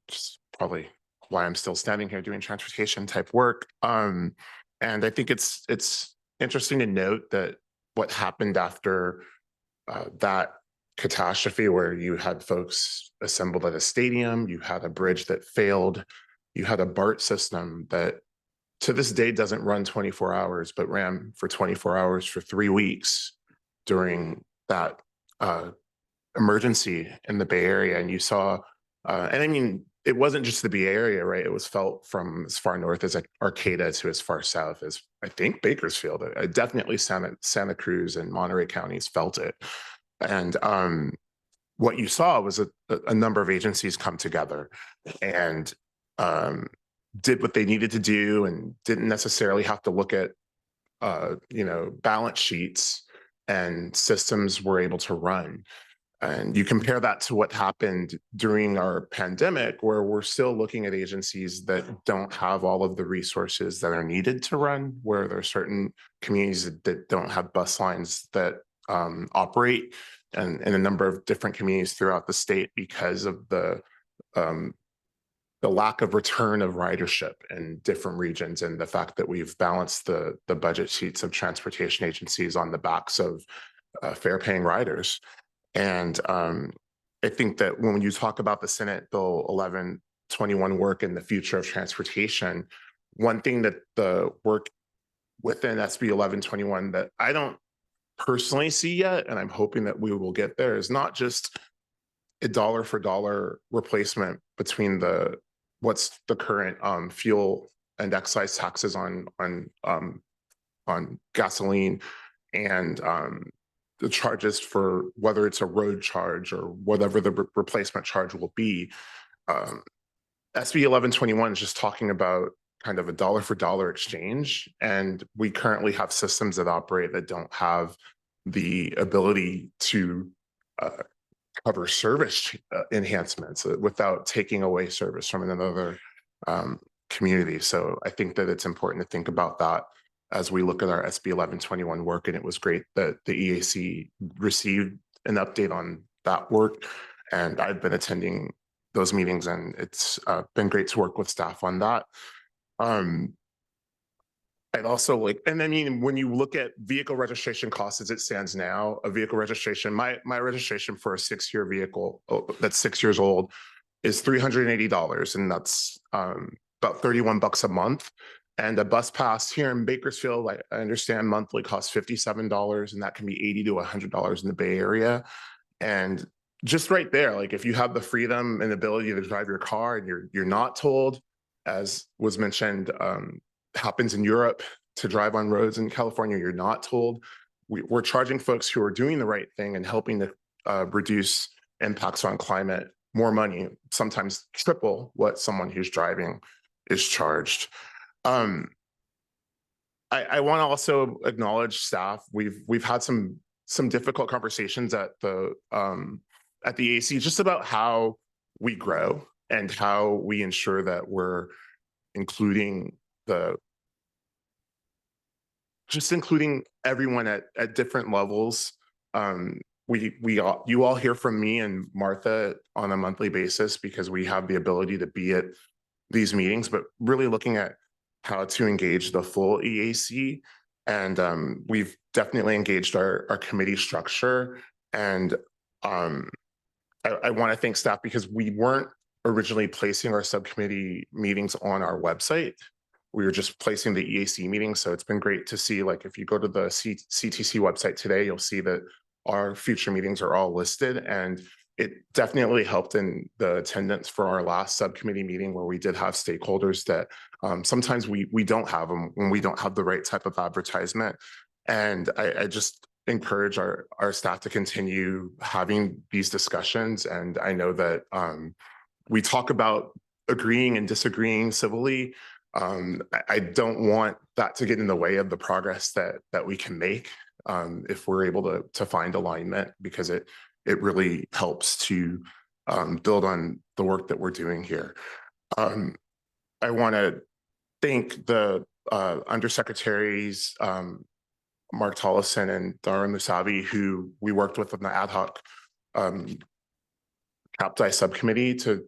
Just probably why I'm still standing here doing transportation type work. And I think it's interesting to note that what happened after that catastrophe, where you had folks assembled at a stadium, you had a bridge that failed, you had a BART system that to this day doesn't run 24 hours, but ran for 24 hours for 3 weeks during that emergency in the Bay Area. And you saw, and I mean, it wasn't just the Bay Area, right? It was felt from as far north as like Arcata to as far south as I think Bakersfield. Definitely Santa Cruz and Monterey counties felt it. And what you saw was a number of agencies come together and did what they needed to do and didn't necessarily have to look at balance sheets, and systems were able to run. And you compare that to what happened during our pandemic, where we're still looking at agencies that don't have all of the resources that are needed to run, where there are certain communities that don't have bus lines that operate, and in a number of different communities throughout the state because of the lack of return of ridership in different regions, and the fact that we've balanced the budget sheets of transportation agencies on the backs of fare-paying riders. And I think that when you talk about the Senate Bill 1121 work and the future of transportation, one thing that the work within SB 1121 that I don't personally see yet, and I'm hoping that we will get there, is not just a dollar for dollar replacement between what's the current fuel and excise taxes on gasoline and the charges for whether it's a road charge or whatever the replacement charge will be. SB 1121 is just talking about kind of a dollar for dollar exchange. And we currently have systems that operate that don't have the ability to cover service enhancements without taking away service from another community. So I think that it's important to think about that as we look at our SB 1121 work. And it was great that the EAC received an update on that work. And I've been attending those meetings, and it's been great to work with staff on that. I'd also and I mean, when you look at vehicle registration costs as it stands now, a vehicle registration, my registration for a 6-year vehicle that's 6 years old is $380, and that's about $31 a month. And a bus pass here in Bakersfield, I understand monthly costs $57, and that can be $80 to $100 in the Bay Area. And just right there, like if you have the freedom and ability to drive your car and you're not told, as was mentioned, happens in Europe, to drive on roads in California, you're not told. We're charging folks who are doing the right thing and helping to reduce impacts on climate more money, sometimes triple what someone who's driving is charged. I want to also acknowledge staff. We've had some difficult conversations at the AC just about how we grow and how we ensure that we're including everyone at different levels. You all hear from me and Martha on a monthly basis because we have the ability to be at these meetings, but really looking at how to engage the full EAC. And we've definitely engaged our committee structure. And I want to thank staff because we weren't originally placing our subcommittee meetings on our website. We were just placing the EAC meetings. So it's been great to see, like, if you go to the CTC website today, you'll see that our future meetings are all listed. And it definitely helped in the attendance for our last subcommittee meeting, where we did have stakeholders that sometimes we don't have them when we don't have the right type of advertisement. And I just encourage our staff to continue having these discussions. And I know that we talk about agreeing and disagreeing civilly. I don't want that to get in the way of the progress that we can make if we're able to find alignment, because it really helps to build on the work that we're doing here. I want to thank the undersecretaries, Mark Tollison and Dara Musavi, who we worked with on the ad hoc CAPTI subcommittee to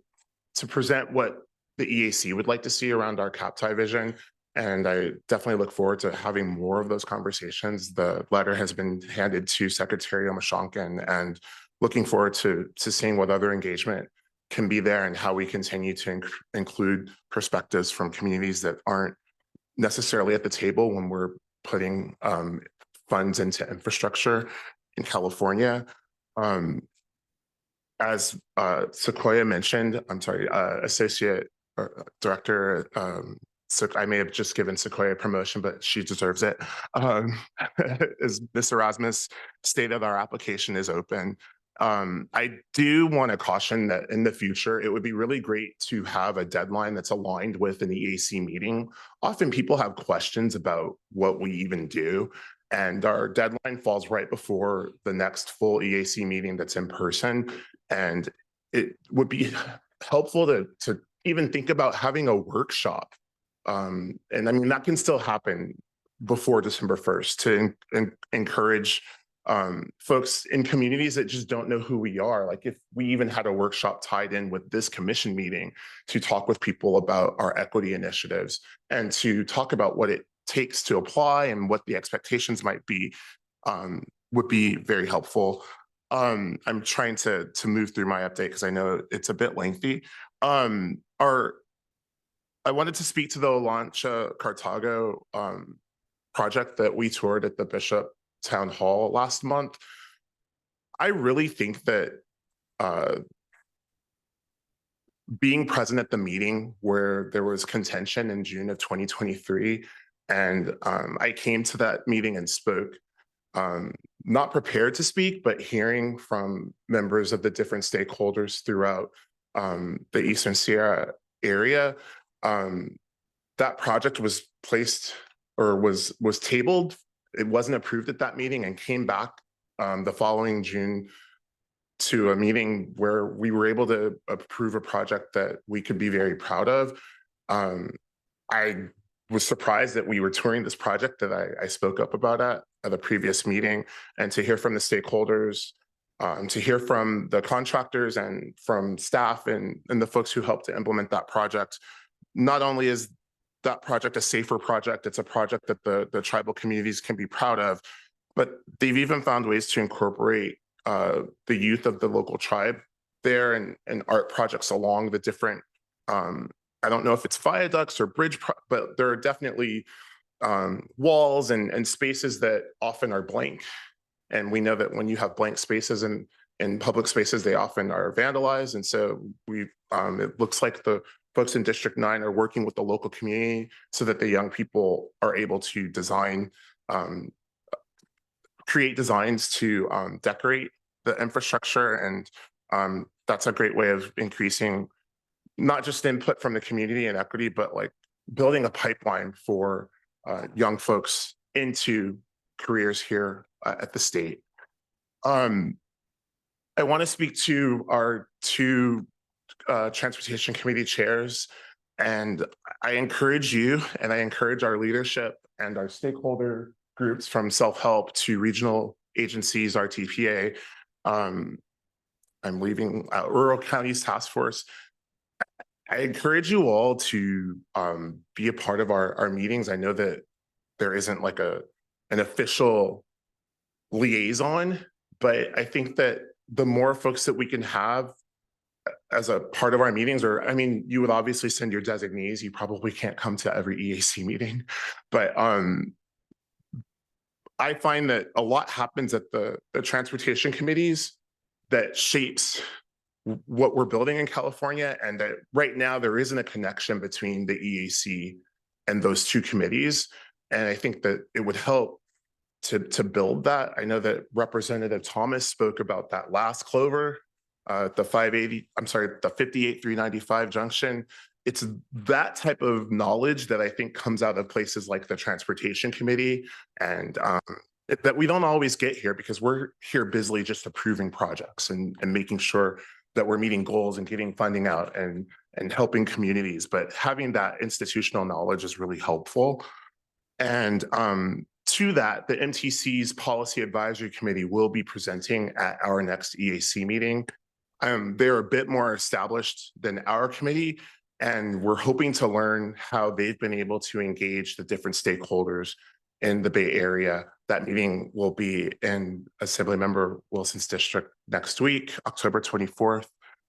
present what the EAC would like to see around our CAPTI vision. And I definitely look forward to having more of those conversations. The letter has been handed to Secretary Omashonkin, and looking forward to seeing what other engagement can be there and how we continue to include perspectives from communities that aren't necessarily at the table when we're putting funds into infrastructure in California. as Sequoia mentioned, Associate Director, so I may have just given Sequoia a promotion, but she deserves it. As Ms. Erasmus stated, our application is open. I do want to caution that in the future, it would be really great to have a deadline that's aligned with an EAC meeting. Often people have questions about what we even do, and our deadline falls right before the next full EAC meeting that's in person. And it would be helpful to even think about having a workshop. And I mean, that can still happen before December 1st to encourage folks in communities that just don't know who we are. Like if we even had a workshop tied in with this commission meeting to talk with people about our equity initiatives and to talk about what it takes to apply and what the expectations might be, would be very helpful. I'm trying to move through my update because I know it's a bit lengthy. I wanted to speak to the Lancha Cartago project that we toured at the Bishop Town Hall last month. I really think that being present at the meeting where there was contention in June of 2023, and I came to that meeting and spoke, not prepared to speak, but hearing from members of the different stakeholders throughout the Eastern Sierra area, that project was placed or was tabled. It wasn't approved at that meeting and came back the following June to a meeting where we were able to approve a project that we could be very proud of. I was surprised that we were touring this project that I spoke up about at the previous meeting, and to hear from the stakeholders, to hear from the contractors and from staff and the folks who helped to implement that project. Not only is that project a safer project, it's a project that the tribal communities can be proud of, but they've even found ways to incorporate the youth of the local tribe there and art projects along the different, I don't know if it's viaducts or bridge, but there are definitely walls and spaces that often are blank. And we know that when you have blank spaces in public spaces, they often are vandalized. And so it looks like the folks in District 9 are working with the local community so that the young people are able to design, create designs to decorate the infrastructure. And that's a great way of increasing not just input from the community and equity, but like building a pipeline for young folks into careers here at the state. I want to speak to our two transportation committee chairs, and I encourage you and I encourage our leadership and our stakeholder groups from self-help to regional agencies, RTPA. I'm leaving Rural Counties Task Force. I encourage you all to be a part of our meetings. I know that there isn't like an official liaison, but I think that the more folks that we can have as a part of our meetings, or I mean, you would obviously send your designees. You probably can't come to every EAC meeting, but I find that a lot happens at the transportation committees that shapes what we're building in California, and that right now there isn't a connection between the EAC and those two committees. And I think that it would help to build that. I know that Representative Thomas spoke about that last Clover, the 58-395 junction. It's that type of knowledge that I think comes out of places like the Transportation Committee, and that we don't always get here because we're here busily just approving projects and making sure that we're meeting goals and getting funding out and helping communities. But having that institutional knowledge is really helpful. And to that, the MTC's Policy Advisory Committee will be presenting at our next EAC meeting. They're a bit more established than our committee, and we're hoping to learn how they've been able to engage the different stakeholders in the Bay Area. That meeting will be in Assemblymember Wilson's district next week, October 24th.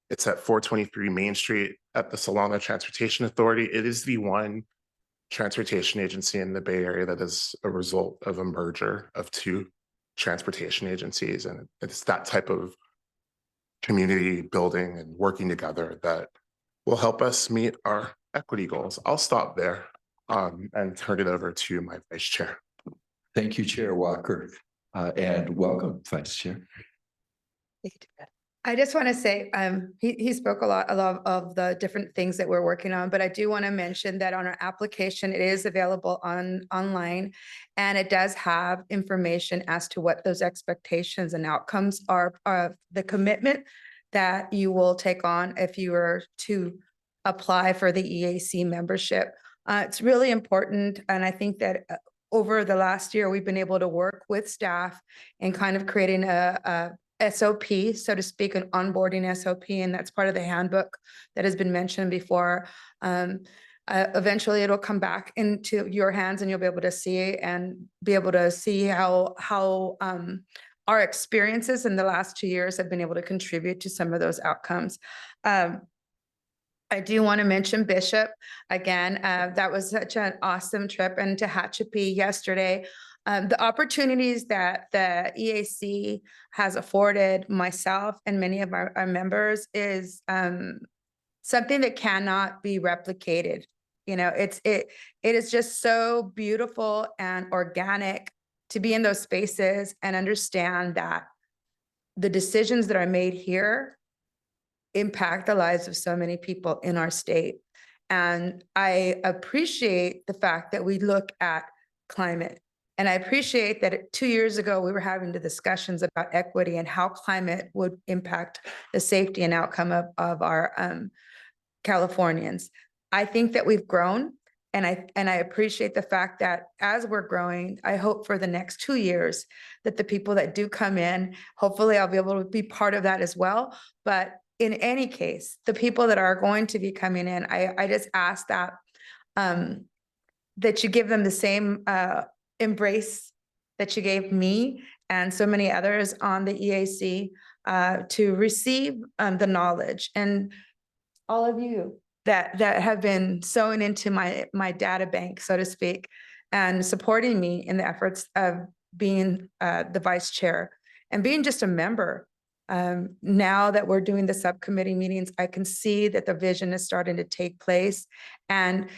It's at 423 Main Street at the Solana Transportation Authority. It is the one transportation agency in the Bay Area that is a result of a merger of two transportation agencies. And it's that type of community building and working together that will help us meet our equity goals. I'll stop there and turn it over to my vice chair. Thank you, Chair Walker, and welcome, Vice Chair. I just want to say, he spoke a lot of the different things that we're working on, but I do want to mention that on our application, it is available online, and it does have information as to what those expectations and outcomes are, the commitment that you will take on if you were to apply for the EAC membership. It's really important, and I think that over the last year, we've been able to work with staff and kind of creating a SOP, so to speak, an onboarding SOP, and that's part of the handbook that has been mentioned before. Eventually, it'll come back into your hands, and you'll be able to see how our experiences in the last 2 years have been able to contribute to some of those outcomes. I do want to mention Bishop again. That was such an awesome trip, and to Tehachapi yesterday. The opportunities that the EAC has afforded myself and many of our members is something that cannot be replicated. You know, it is just so beautiful and organic to be in those spaces and understand that the decisions that are made here impact the lives of so many people in our state. And I appreciate the fact that we look at climate. And I appreciate that 2 years ago, we were having the discussions about equity and how climate would impact the safety and outcome of our Californians. I think that we've grown, and I appreciate the fact that as we're growing, I hope for the next 2 years that the people that do come in, hopefully I'll be able to be part of that as well. But in any case, the people that are going to be coming in, I just ask that that you give them the same embrace that you gave me and so many others on the EAC to receive the knowledge, and all of you that have been sewing into my data bank, so to speak, and supporting me in the efforts of being the vice chair and being just a member. Now that we're doing the subcommittee meetings, I can see that the vision is starting to take place. And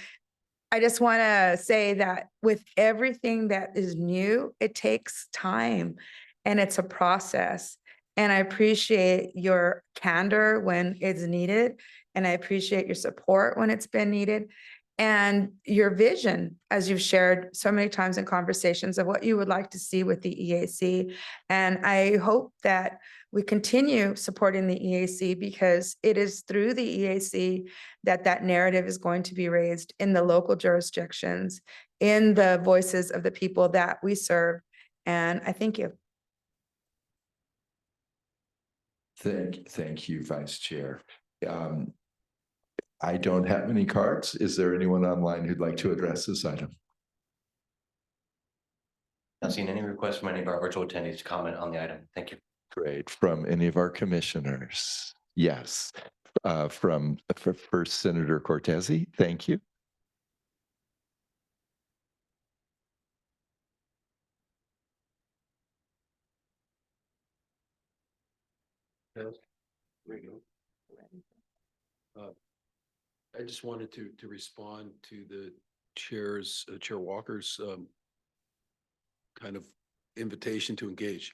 I just want to say that with everything that is new, it takes time and it's a process. And I appreciate your candor when it's needed. And I appreciate your support when it's been needed. And your vision, as you've shared so many times in conversations, of what you would like to see with the EAC. And I hope that we continue supporting the EAC, because it is through the EAC that narrative is going to be raised in the local jurisdictions, in the voices of the people that we serve. And I thank you. Thank you, Vice Chair. I don't have any cards. Is there anyone online who'd like to address this item? Not seeing any requests from any of our virtual attendees to comment on the item. Thank you. Great. From any of our commissioners? Yes. From First Senator Cortese, thank you. I just wanted to respond to the Chair Walker's kind of invitation to engage.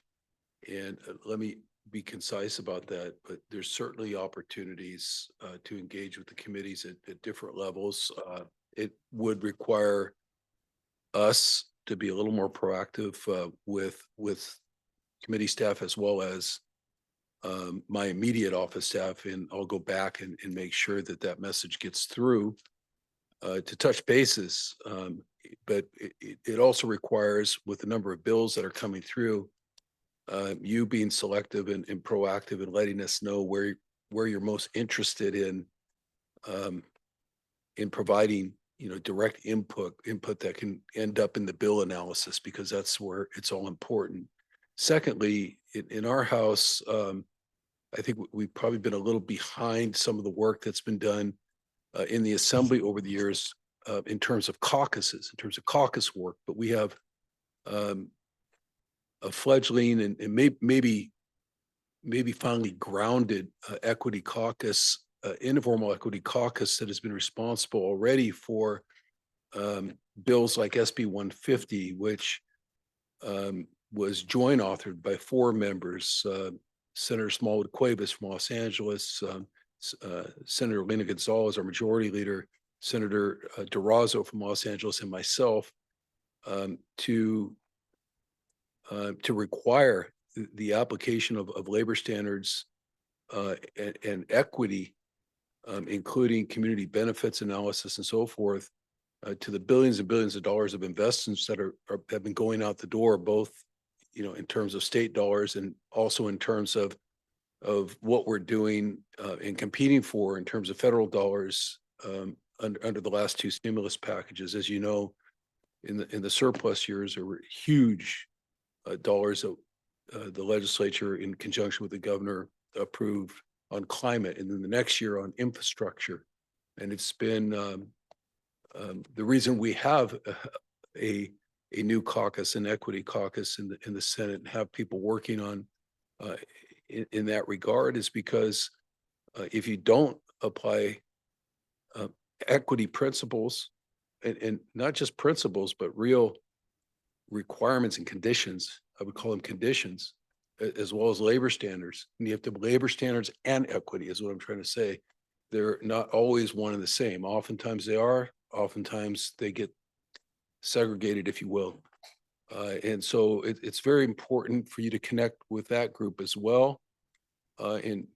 And let me be concise about that, but there's certainly opportunities to engage with the committees at different levels. It would require us to be a little more proactive with committee staff, as well as my immediate office staff, and I'll go back and make sure that message gets through to touch bases. But it also requires, with the number of bills that are coming through, you being selective and proactive and letting us know where you're most interested in providing, direct input that can end up in the bill analysis, because that's where it's all important. Secondly, in our House, I think we've probably been a little behind some of the work that's been done in the Assembly over the years in terms of caucuses, in terms of caucus work. But we have a fledgling and maybe maybe finally grounded equity caucus, informal equity caucus that has been responsible already for bills like SB 150, which was joint authored by 4 members, Senator Smallwood Cuevas from Los Angeles, Senator Lena Gonzalez, our majority leader, Senator Durazo from Los Angeles, and myself, to require the application of labor standards and equity, including community benefits analysis and so forth, to the billions and billions of dollars of investments that have been going out the door, both in terms of state dollars and also in terms of what we're doing and competing for in terms of federal dollars under the last 2 stimulus packages. As you know, in the surplus years, there were huge dollars that the legislature, in conjunction with the governor, approved on climate, and then the next year on infrastructure. And it's been the reason we have a new caucus, an equity caucus in the Senate, and have people working on in that regard, is because if you don't apply equity principles, and not just principles, but real requirements and conditions, I would call them conditions, as well as labor standards. And you have to have labor standards and equity, is what I'm trying to say. They're not always one and the same. Oftentimes they are, oftentimes they get segregated, if you will. And so it's very important for you to connect with that group as well, and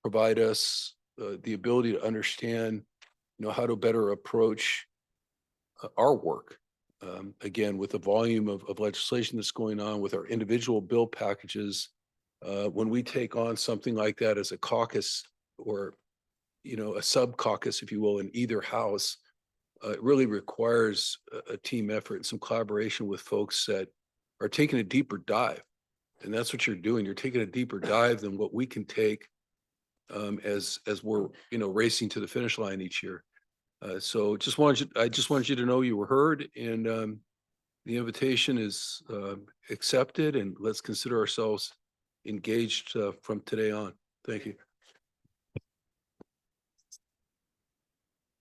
provide us the ability to understand, how to better approach our work. Again, with the volume of legislation that's going on, with our individual bill packages, when we take on something like that as a caucus, or a sub caucus, if you will, in either house, it really requires a team effort and some collaboration with folks that are taking a deeper dive. And that's what you're doing. You're taking a deeper dive than what we can take as we're racing to the finish line each year. So I just wanted you to know you were heard, and the invitation is accepted, and let's consider ourselves engaged from today on. Thank you.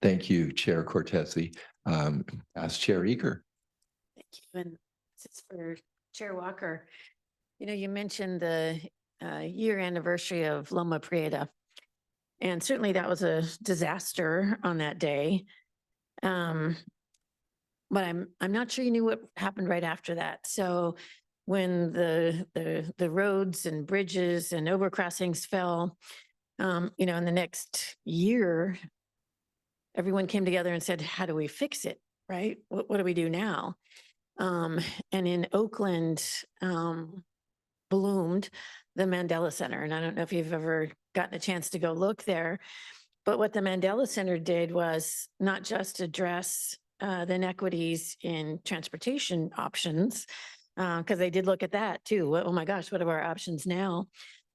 Thank you, Chair Cortese. Ask Chair Eager. Thank you. And this is for Chair Walker. You mentioned the year anniversary of Loma Prieta, and certainly that was a disaster on that day. But I'm not sure you knew what happened right after that. So when the roads and bridges and overcrossings fell, in the next year, everyone came together and said, how do we fix it, right? What do we do now? And in Oakland, bloomed the Mandela Center. And I don't know if you've ever gotten a chance to go look there, but what the Mandela Center did was not just address the inequities in transportation options, because they did look at that too. Oh my gosh, what are our options now?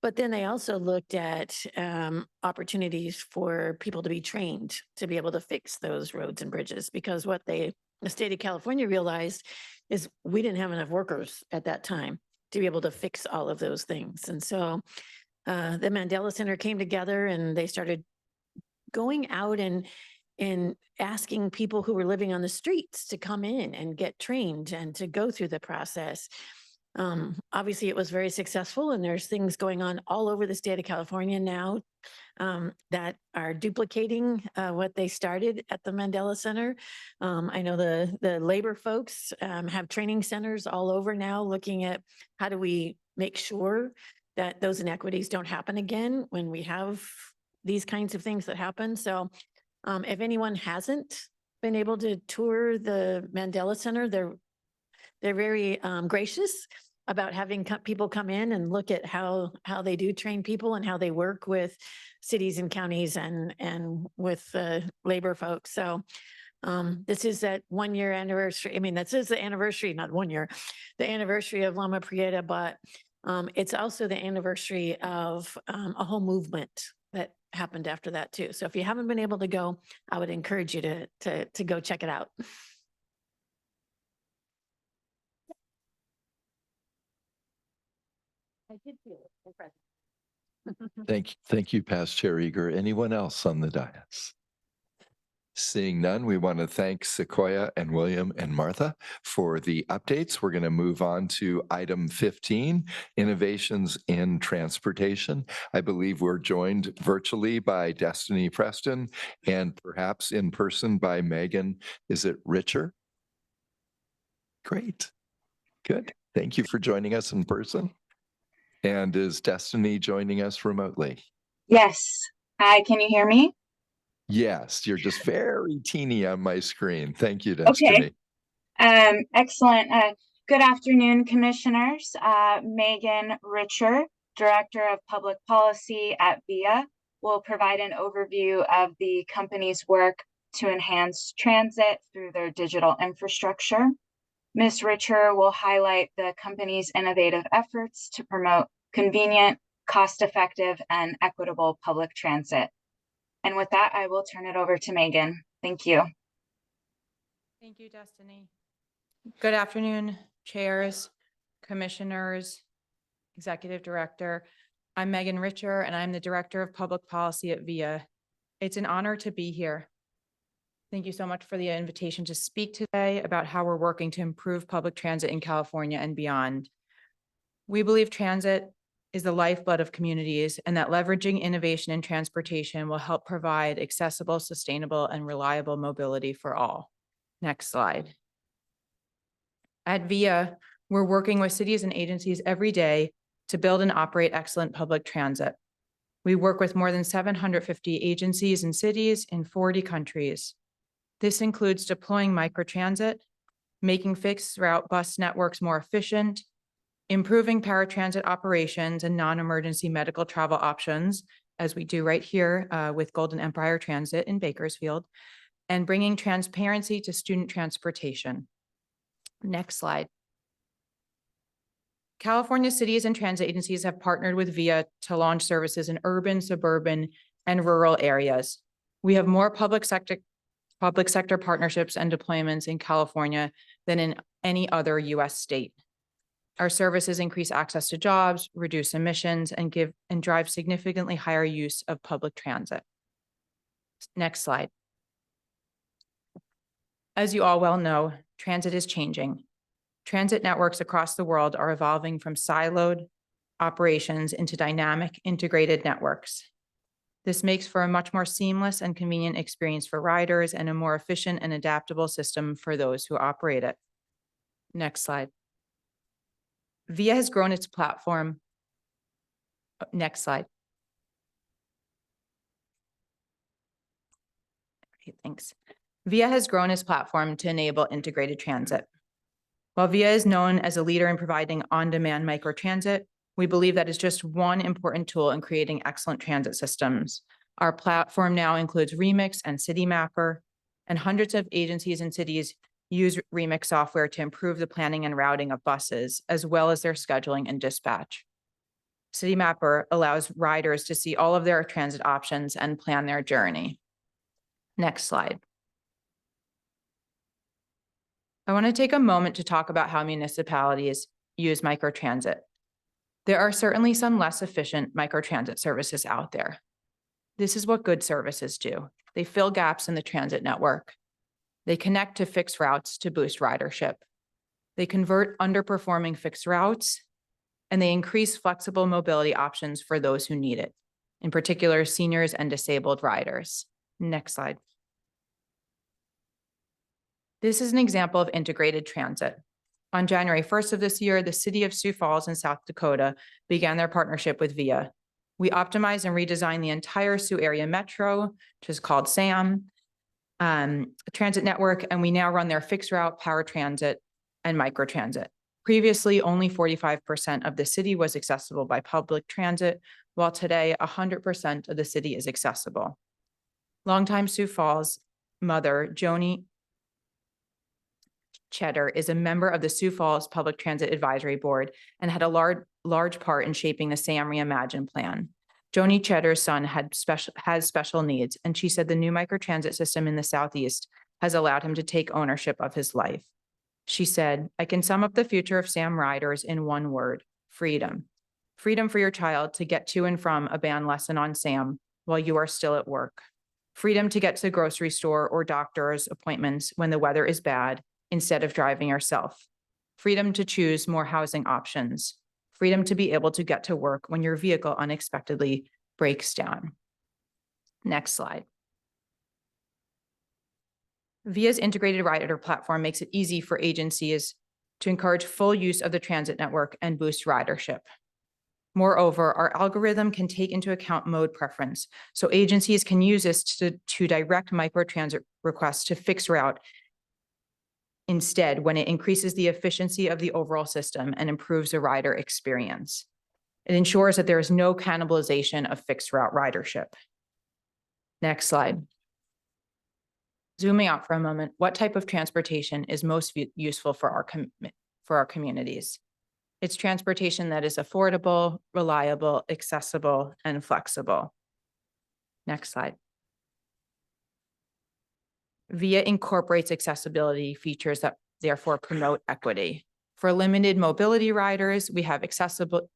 But then they also looked at opportunities for people to be trained to be able to fix those roads and bridges, because what the state of California realized is we didn't have enough workers at that time to be able to fix all of those things. And so the Mandela Center came together, and they started going out and asking people who were living on the streets to come in and get trained and to go through the process. Obviously, it was very successful, and there's things going on all over the state of California now that are duplicating what they started at the Mandela Center. I know the labor folks have training centers all over now, looking at how do we make sure that those inequities don't happen again when we have these kinds of things that happen. So if anyone hasn't been able to tour the Mandela Center, they're very gracious about having people come in and look at how they do train people and how they work with cities and counties and with labor folks. So this is that 1 year anniversary. I mean, this is the anniversary, not 1 year, the anniversary of Loma Prieta, but it's also the anniversary of a whole movement that happened after that too. So if you haven't been able to go, I would encourage you to go check it out. I did feel it. Thank you, Past Chair Eager. Anyone else on the dais? Seeing none, we want to thank Sequoia and William and Martha for the updates. We're going to move on to item 15, innovations in transportation. I believe we're joined virtually by Destiny Preston and perhaps in person by Megan. Is it Richer? Great. Good. Thank you for joining us in person. And is Destiny joining us remotely? Yes. Hi, can you hear me? Yes, you're just very teeny on my screen. Thank you, Destiny. Excellent. Good afternoon, commissioners. Megan Richer, Director of Public Policy at VIA, will provide an overview of the company's work to enhance transit through their digital infrastructure. Ms. Richer will highlight the company's innovative efforts to promote convenient, cost-effective, and equitable public transit. And with that, I will turn it over to Megan. Thank you. Thank you, Destiny. Good afternoon, chairs, commissioners, executive director. I'm Megan Richer, and I'm the Director of Public Policy at VIA. It's an honor to be here. Thank you so much for the invitation to speak today about how we're working to improve public transit in California and beyond. We believe transit is the lifeblood of communities, and that leveraging innovation in transportation will help provide accessible, sustainable, and reliable mobility for all. Next slide. At VIA, we're working with cities and agencies every day to build and operate excellent public transit. We work with more than 750 agencies and cities in 40 countries. This includes deploying microtransit, making fixed route bus networks more efficient, improving paratransit operations and non-emergency medical travel options, as we do right here with Golden Empire Transit in Bakersfield, and bringing transparency to student transportation. Next slide. California cities and transit agencies have partnered with VIA to launch services in urban, suburban, and rural areas. We have more public sector partnerships and deployments in California than in any other US state. Our services increase access to jobs, reduce emissions, and drive significantly higher use of public transit. Next slide. As you all well know, transit is changing. Transit networks across the world are evolving from siloed operations into dynamic, integrated networks. This makes for a much more seamless and convenient experience for riders and a more efficient and adaptable system for those who operate it. Next slide. VIA has grown its platform. Next slide. Okay, thanks. VIA has grown its platform to enable integrated transit. While VIA is known as a leader in providing on-demand microtransit, we believe that is just one important tool in creating excellent transit systems. Our platform now includes Remix and City Mapper, and hundreds of agencies and cities use Remix software to improve the planning and routing of buses, as well as their scheduling and dispatch. City Mapper allows riders to see all of their transit options and plan their journey. Next slide. I want to take a moment to talk about how municipalities use microtransit. There are certainly some less efficient microtransit services out there. This is what good services do. They fill gaps in the transit network. They connect to fixed routes to boost ridership. They convert underperforming fixed routes, and they increase flexible mobility options for those who need it, in particular, seniors and disabled riders. Next slide. This is an example of integrated transit. On January 1st of this year, the city of Sioux Falls in South Dakota began their partnership with VIA. We optimized and redesigned the entire Sioux area metro, which is called SAM, transit network, and we now run their fixed route, paratransit, and microtransit. Previously, only 45% of the city was accessible by public transit, while today 100% of the city is accessible. Longtime Sioux Falls mother, Joni Cheddar, is a member of the Sioux Falls Public Transit Advisory Board and had a large part in shaping the SAM Reimagine plan. Joni Cheddar's son has special needs, and she said the new microtransit system in the Southeast has allowed him to take ownership of his life. She said, "I can sum up the future of SAM riders in one word: freedom." Freedom for your child to get to and from a band lesson on SAM while you are still at work. Freedom to get to the grocery store or doctor's appointments when the weather is bad instead of driving yourself. Freedom to choose more housing options. Freedom to be able to get to work when your vehicle unexpectedly breaks down. Next slide. VIA's integrated rider platform makes it easy for agencies to encourage full use of the transit network and boost ridership. Moreover, our algorithm can take into account mode preference, so agencies can use this to direct microtransit requests to fixed route instead when it increases the efficiency of the overall system and improves the rider experience. It ensures that there is no cannibalization of fixed route ridership. Next slide. Zooming out for a moment, what type of transportation is most useful for our communities? It's transportation that is affordable, reliable, accessible, and flexible. Next slide. VIA incorporates accessibility features that therefore promote equity. For limited mobility riders, we have accessible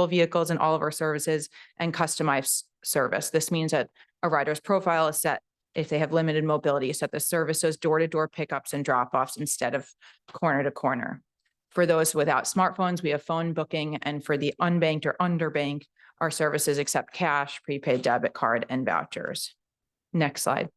vehicles in all of our services and customized service. This means that a rider's profile is set if they have limited mobility, set the services door-to-door pickups and drop-offs instead of corner to corner. For those without smartphones, we have phone booking, and for the unbanked or underbanked, our services accept cash, prepaid debit card, and vouchers. Next slide.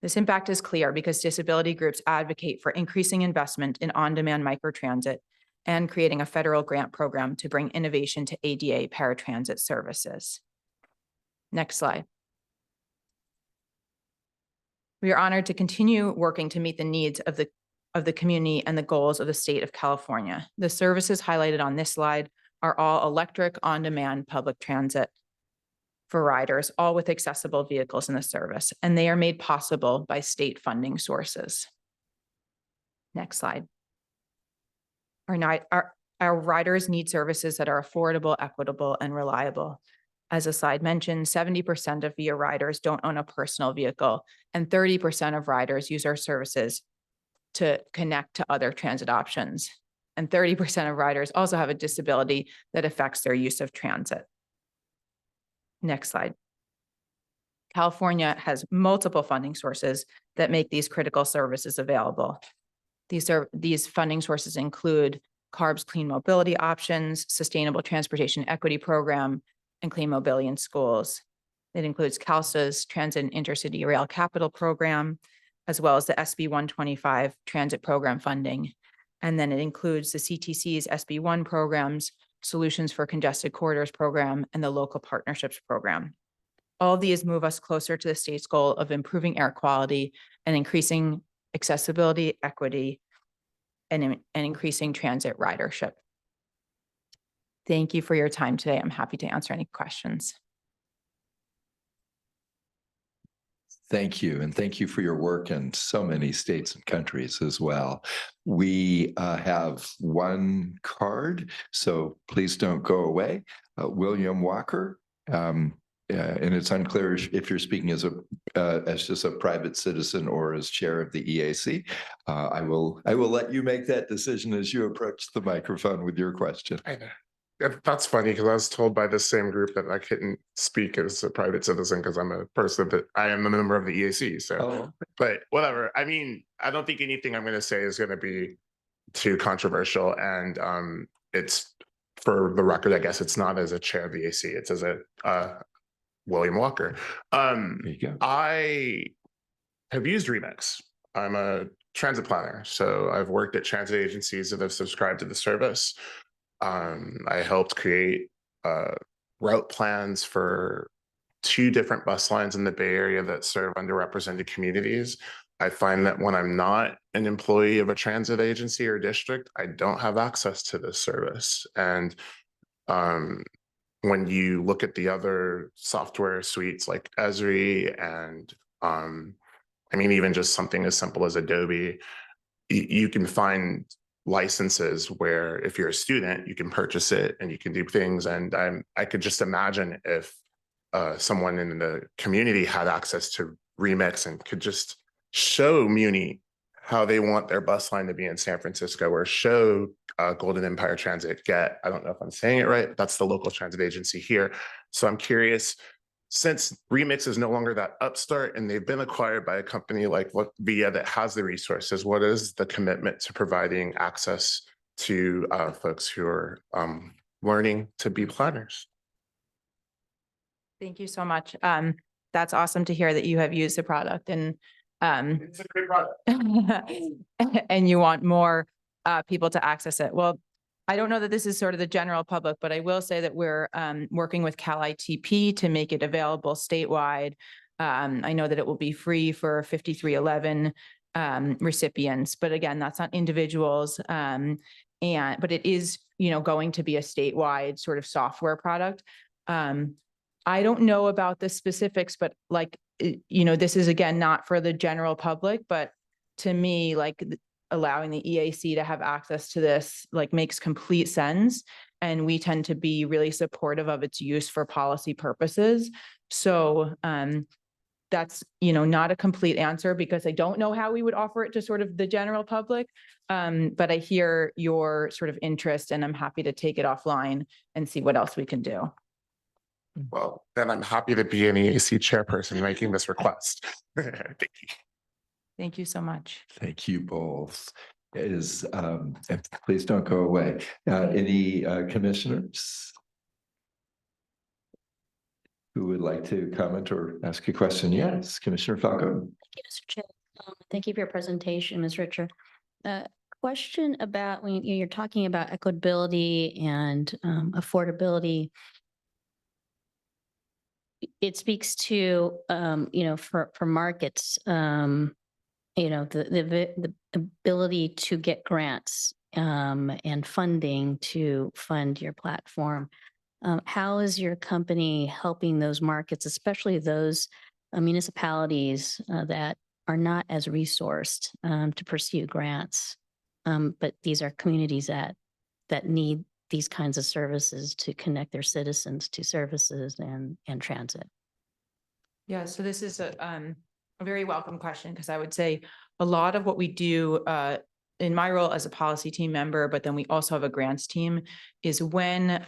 This impact is clear because disability groups advocate for increasing investment in on-demand microtransit and creating a federal grant program to bring innovation to ADA paratransit services. Next slide. We are honored to continue working to meet the needs of the community and the goals of the state of California. The services highlighted on this slide are all electric on-demand public transit for riders, all with accessible vehicles in the service, and they are made possible by state funding sources. Next slide. Our riders need services that are affordable, equitable, and reliable. As a slide mentioned, 70% of VIA riders don't own a personal vehicle, and 30% of riders use our services to connect to other transit options. And 30% of riders also have a disability that affects their use of transit. Next slide. California has multiple funding sources that make these critical services available. These funding sources include CARB's Clean Mobility Options, Sustainable Transportation Equity Program, and Clean Mobility in Schools. It includes CALSA's Transit and Intercity Rail Capital Program, as well as the SB 125 Transit Program funding. And then it includes the CTC's SB 1 programs, Solutions for Congested Corridors Program, and the Local Partnerships Program. All of these move us closer to the state's goal of improving air quality and increasing accessibility, equity, and increasing transit ridership. Thank you for your time today. I'm happy to answer any questions. Thank you. And thank you for your work in so many states and countries as well. We have one card, so please don't go away. William Walker. And it's unclear if you're speaking as just a private citizen or as chair of the EAC. I will let you make that decision as you approach the microphone with your question. I know. That's funny because I was told by the same group that I couldn't speak as a private citizen because I'm a person, but I am a member of the EAC. So, But whatever. I mean, I don't think anything I'm going to say is going to be too controversial. And it's, for the record, I guess it's not as a chair of the EAC. It's as a William Walker. There you go. I have used Remix. I'm a transit planner. So I've worked at transit agencies that have subscribed to the service. I helped create route plans for 2 different bus lines in the Bay Area that serve underrepresented communities. I find that when I'm not an employee of a transit agency or district, I don't have access to this service. And when you look at the other software suites like Esri and I mean, even just something as simple as Adobe, you can find licenses where if you're a student, you can purchase it and you can do things. And I could just imagine if someone in the community had access to Remix and could just show Muni how they want their bus line to be in San Francisco or show Golden Empire Transit get, I don't know if I'm saying it right, but that's the local transit agency here. So I'm curious, since Remix is no longer that upstart and they've been acquired by a company like Via that has the resources, what is the commitment to providing access to folks who are learning to be planners? Thank you so much. That's awesome to hear that you have used the product and It's a great product. and you want more people to access it. Well, I don't know that this is sort of the general public, but I will say that we're working with Cal ITP to make it available statewide. I know that it will be free for 5311 recipients, but again, that's not individuals. But it is, going to be a statewide sort of software product. I don't know about the specifics, but this is again, not for the general public, but to me, allowing the EAC to have access to this makes complete sense. And we tend to be really supportive of its use for policy purposes. So that's, not a complete answer because I don't know how we would offer it to sort of the general public. But I hear your sort of interest and I'm happy to take it offline and see what else we can do. Well, then I'm happy to be an EAC chairperson making this request. Thank you. Thank you so much. Thank you both. And please don't go away. Any commissioners who would like to comment or ask a question? Yes, Commissioner Falco. Thank you, Mr. Chair. Thank you for your presentation, Ms. Richer. Question about when you're talking about equitability and affordability. It speaks to, for markets, the ability to get grants and funding to fund your platform. How is your company helping those markets, especially those municipalities that are not as resourced to pursue grants? But these are communities that need these kinds of services to connect their citizens to services and transit. Yeah, so this is a very welcome question because I would say a lot of what we do in my role as a policy team member, but then we also have a grants team, is when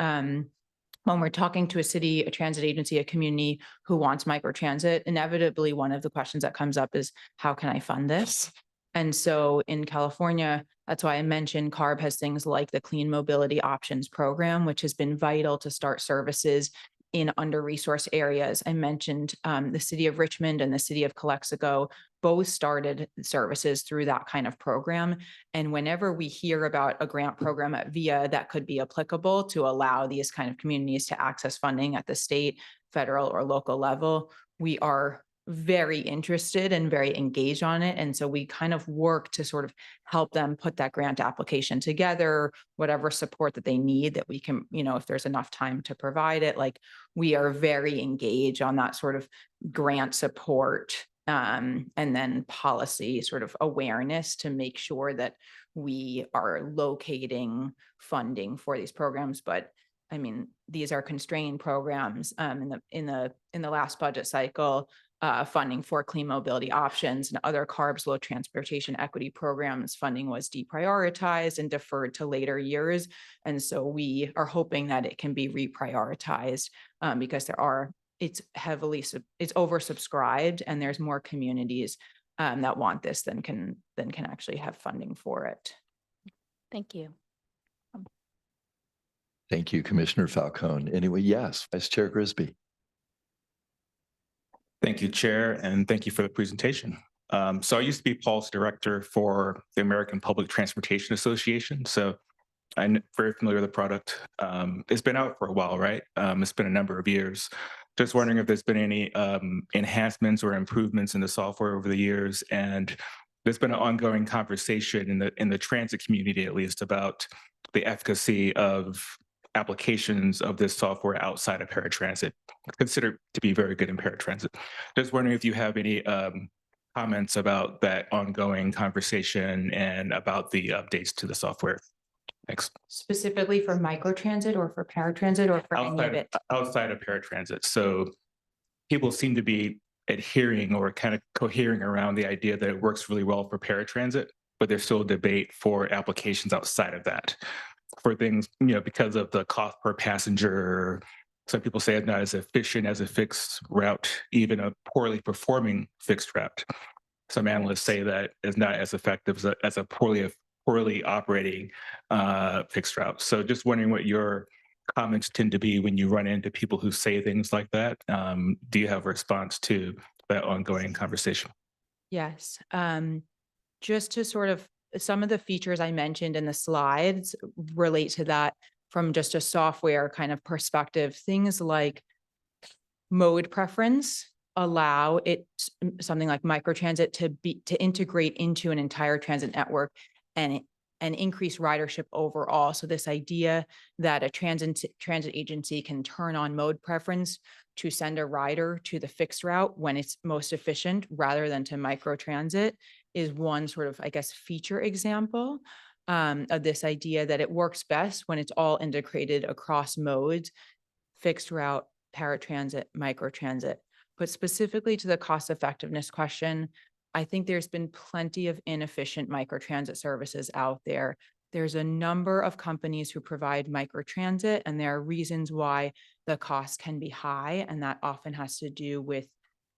we're talking to a city, a transit agency, a community who wants microtransit, inevitably one of the questions that comes up is, how can I fund this? And so in California, that's why I mentioned CARB has things like the Clean Mobility Options Program, which has been vital to start services in under-resourced areas. I mentioned the city of Richmond and the city of Calexico both started services through that kind of program. And whenever we hear about a grant program at VIA that could be applicable to allow these kind of communities to access funding at the state, federal, or local level, we are very interested and very engaged on it. And so we kind of work to sort of help them put that grant application together, whatever support that they need that we can, if there's enough time to provide it, we are very engaged on that sort of grant support and then policy sort of awareness to make sure that we are locating funding for these programs. But I mean, these are constrained programs. In the last budget cycle, funding for clean mobility options and other CARBs, low transportation equity programs, funding was deprioritized and deferred to later years. And so we are hoping that it can be reprioritized because it's oversubscribed and there's more communities that want this than can actually have funding for it. Thank you. Thank you, Commissioner Falcone. Anyway, yes, Vice Chair Grisby. Thank you, Chair, and thank you for the presentation. So I used to be policy director for the American Public Transportation Association. So I'm very familiar with the product. It's been out for a while, right? It's been a number of years. Just wondering if there's been any enhancements or improvements in the software over the years. And there's been an ongoing conversation in the transit community, at least, about the efficacy of applications of this software outside of paratransit, considered to be very good in paratransit. Just wondering if you have any comments about that ongoing conversation and about the updates to the software. Thanks. Specifically for microtransit or for paratransit or for any of it? Outside of paratransit. So people seem to be adhering or kind of cohering around the idea that it works really well for paratransit, but there's still a debate for applications outside of that. For things, because of the cost per passenger, some people say it's not as efficient as a fixed route, even a poorly performing fixed route. Some analysts say that it's not as effective as a poorly operating fixed route. So just wondering what your comments tend to be when you run into people who say things like that. Do you have a response to that ongoing conversation? Yes. Just to sort of, some of the features I mentioned in the slides relate to that from just a software kind of perspective. Things like mode preference allow something like microtransit to integrate into an entire transit network and increase ridership overall. So this idea that a transit agency can turn on mode preference to send a rider to the fixed route when it's most efficient rather than to microtransit is one sort of, I guess, feature example of this idea that it works best when it's all integrated across modes, fixed route, paratransit, microtransit. But specifically to the cost effectiveness question, I think there's been plenty of inefficient microtransit services out there. There's a number of companies who provide microtransit, and there are reasons why the cost can be high, and that often has to do with,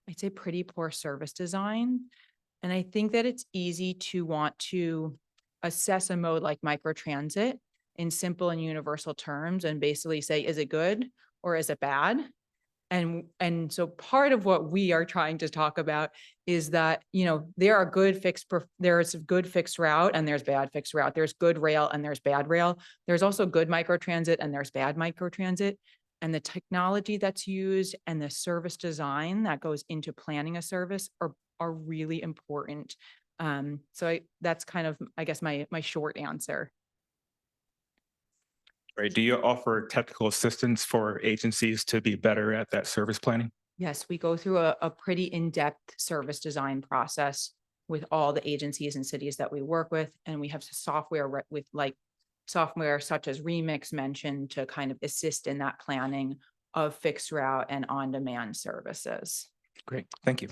I'd say, pretty poor service design. And I think that it's easy to want to assess a mode like microtransit in simple and universal terms and basically say, is it good or is it bad? And so part of what we are trying to talk about is that, there's good fixed route and there's bad fixed route. There's good rail and there's bad rail. There's also good microtransit and there's bad microtransit. And the technology that's used and the service design that goes into planning a service are really important. That's kind of, I guess, my short answer. Right. Do you offer technical assistance for agencies to be better at that service planning? Yes, we go through a pretty in-depth service design process with all the agencies and cities that we work with. And we have software with software such as Remix mentioned to kind of assist in that planning of fixed route and on-demand services. Great. Thank you.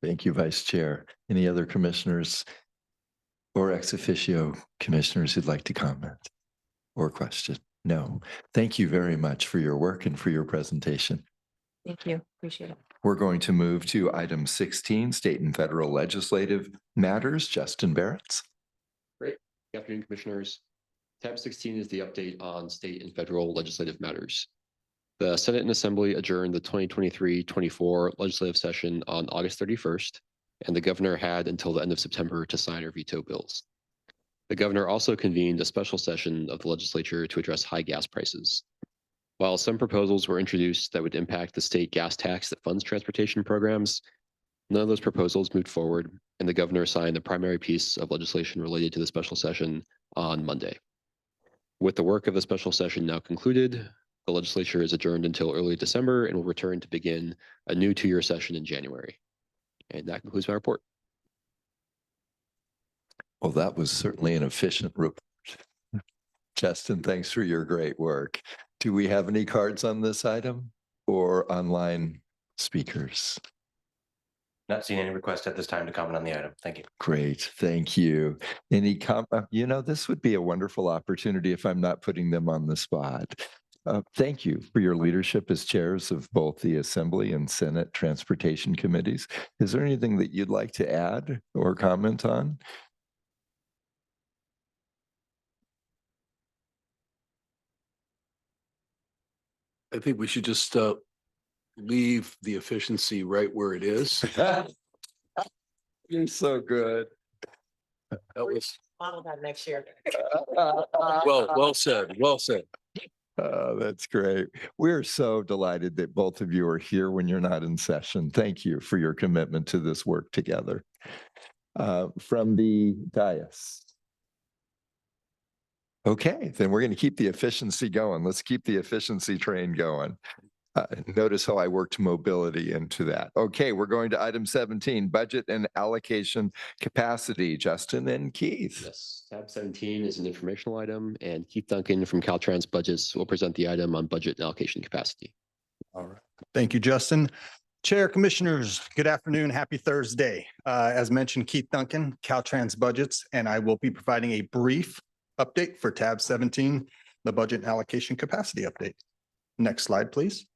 Thank you, Vice Chair. Any other commissioners or ex officio commissioners who'd like to comment or question? No. Thank you very much for your work and for your presentation. Thank you. Appreciate it. We're going to move to item 16, state and federal legislative matters. Justin Barretts. Great. Good afternoon, commissioners. Tab 16 is the update on state and federal legislative matters. The Senate and Assembly adjourned the 2023-24 legislative session on August 31st, and the governor had until the end of September to sign or veto bills. The governor also convened a special session of the legislature to address high gas prices. While some proposals were introduced that would impact the state gas tax that funds transportation programs, none of those proposals moved forward, and the governor signed the primary piece of legislation related to the special session on Monday. With the work of the special session now concluded, the legislature is adjourned until early December and will return to begin a new 2-year session in January. And that concludes my report. Well, that was certainly an efficient report. Justin, thanks for your great work. Do we have any cards on this item or online speakers? Not seeing any requests at this time to comment on the item. Thank you. Great. Thank you. Any this would be a wonderful opportunity if I'm not putting them on the spot. Thank you for your leadership as chairs of both the Assembly and Senate Transportation Committees. Is there anything that you'd like to add or comment on? I think we should just leave the efficiency right where it is. You're so good. That was Model that next year. well said. Well said. That's great. We're so delighted that both of you are here when you're not in session. Thank you for your commitment to this work together. From the dais. Okay, then we're going to keep the efficiency going. Let's keep the efficiency train going. Notice how I worked mobility into that. Okay, we're going to item 17, budget and allocation capacity. Justin and Keith. Yes, tab 17 is an informational item, and Keith Duncan from Caltrans Budgets will present the item on budget and allocation capacity. All right. Thank you, Justin. Chair, Commissioners, good afternoon. Happy Thursday. As mentioned, Keith Duncan, Caltrans Budgets, and I will be providing a brief update for tab 17, the budget and allocation capacity update. Next slide, please.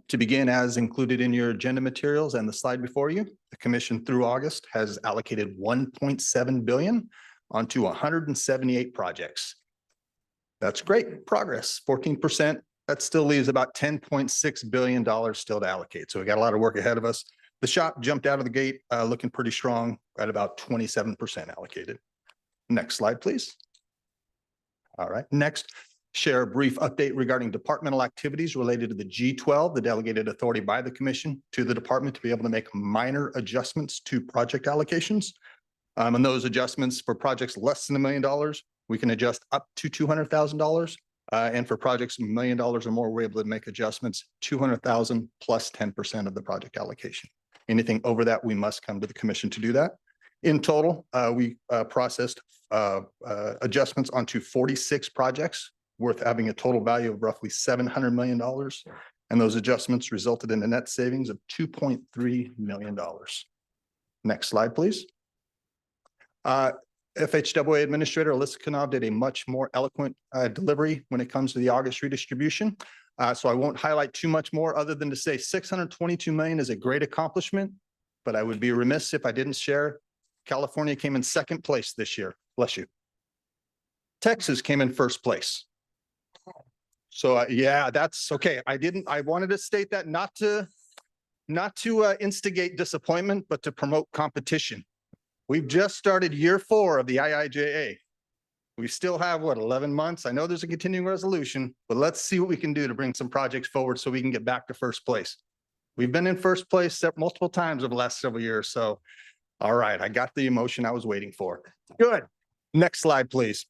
To begin, as included in your agenda materials and the slide before you, the Commission through August has allocated 1.7 billion onto 178 projects. That's great progress, 14%. That still leaves about $10.6 billion still to allocate. So we got a lot of work ahead of us. The shop jumped out of the gate looking pretty strong at about 27% allocated. Next slide, please. All right, next, share a brief update regarding departmental activities related to the G12, the delegated authority by the Commission to the department to be able to make minor adjustments to project allocations. And those adjustments for projects less than $1 million, we can adjust up to $200,000. And for projects $1 million or more, we're able to make adjustments 200,000 plus 10% of the project allocation. Anything over that, we must come to the Commission to do that. In total, we processed adjustments onto 46 projects worth having a total value of roughly $700 million. And those adjustments resulted in a net savings of $2.3 million. Next slide, please. FHWA Administrator Alyssa Kanov did a much more eloquent delivery when it comes to the August redistribution. So I won't highlight too much more other than to say 622 million is a great accomplishment, but I would be remiss if I didn't share California came in second place this year. Bless you. Texas came in first place. So yeah, that's okay. I wanted to state that not to instigate disappointment, but to promote competition. We've just started year 4 of the IIJA. We still have, what, 11 months? I know there's a continuing resolution, but let's see what we can do to bring some projects forward so we can get back to first place. We've been in first place multiple times over the last several years. So, all right, I got the emotion I was waiting for. Good. Next slide, please.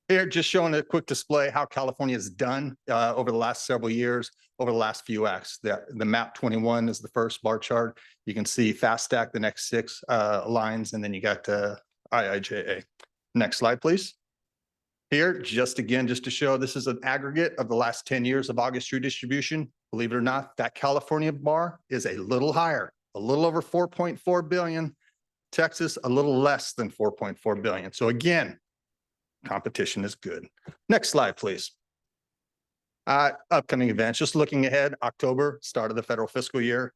Here, just showing a quick display how California has done over the last several years, over the last few acts. The map 21 is the first bar chart. You can see fast stack the next 6 lines, and then you got IIJA. Next slide, please. Here, just to show this is an aggregate of the last 10 years of August redistribution. Believe it or not, that California bar is a little higher, a little over 4.4 billion. Texas, a little less than 4.4 billion. So again, competition is good. Next slide, please. Upcoming events, just looking ahead, October, start of the federal fiscal year.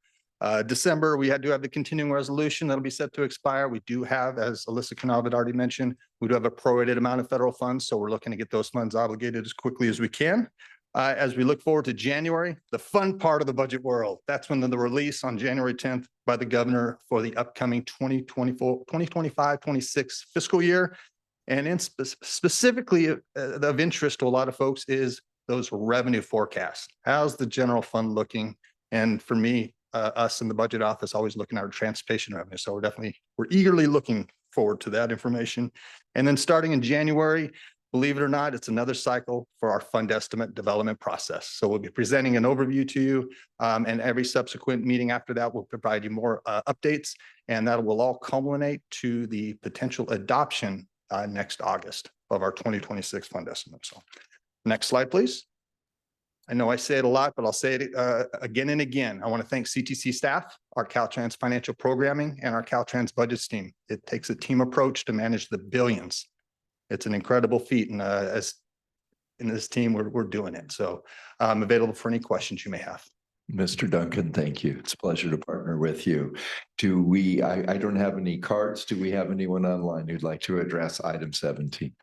December, we had to have the continuing resolution that'll be set to expire. We do have, as Alyssa Kanov had already mentioned, we do have a prorated amount of federal funds. So we're looking to get those funds obligated as quickly as we can. As we look forward to January, the fun part of the budget world, that's when the release on January 10th by the governor for the upcoming 2025-26 fiscal year. And specifically of interest to a lot of folks is those revenue forecasts. How's the general fund looking? And for me, us in the budget office, always looking at our transportation revenue. So we're eagerly looking forward to that information. And then starting in January, believe it or not, it's another cycle for our fund estimate development process. So we'll be presenting an overview to you, and every subsequent meeting after that will provide you more updates, and that will all culminate to the potential adoption next August of our 2026 fund estimate. So next slide, please. I know I say it a lot, but I'll say it again and again. I want to thank CTC staff, our Caltrans financial programming, and our Caltrans budgets team. It takes a team approach to manage the billions. It's an incredible feat. And as in this team, we're doing it. So I'm available for any questions you may have. Mr. Duncan, thank you. It's a pleasure to partner with you. I don't have any cards. Do we have anyone online who'd like to address item 17?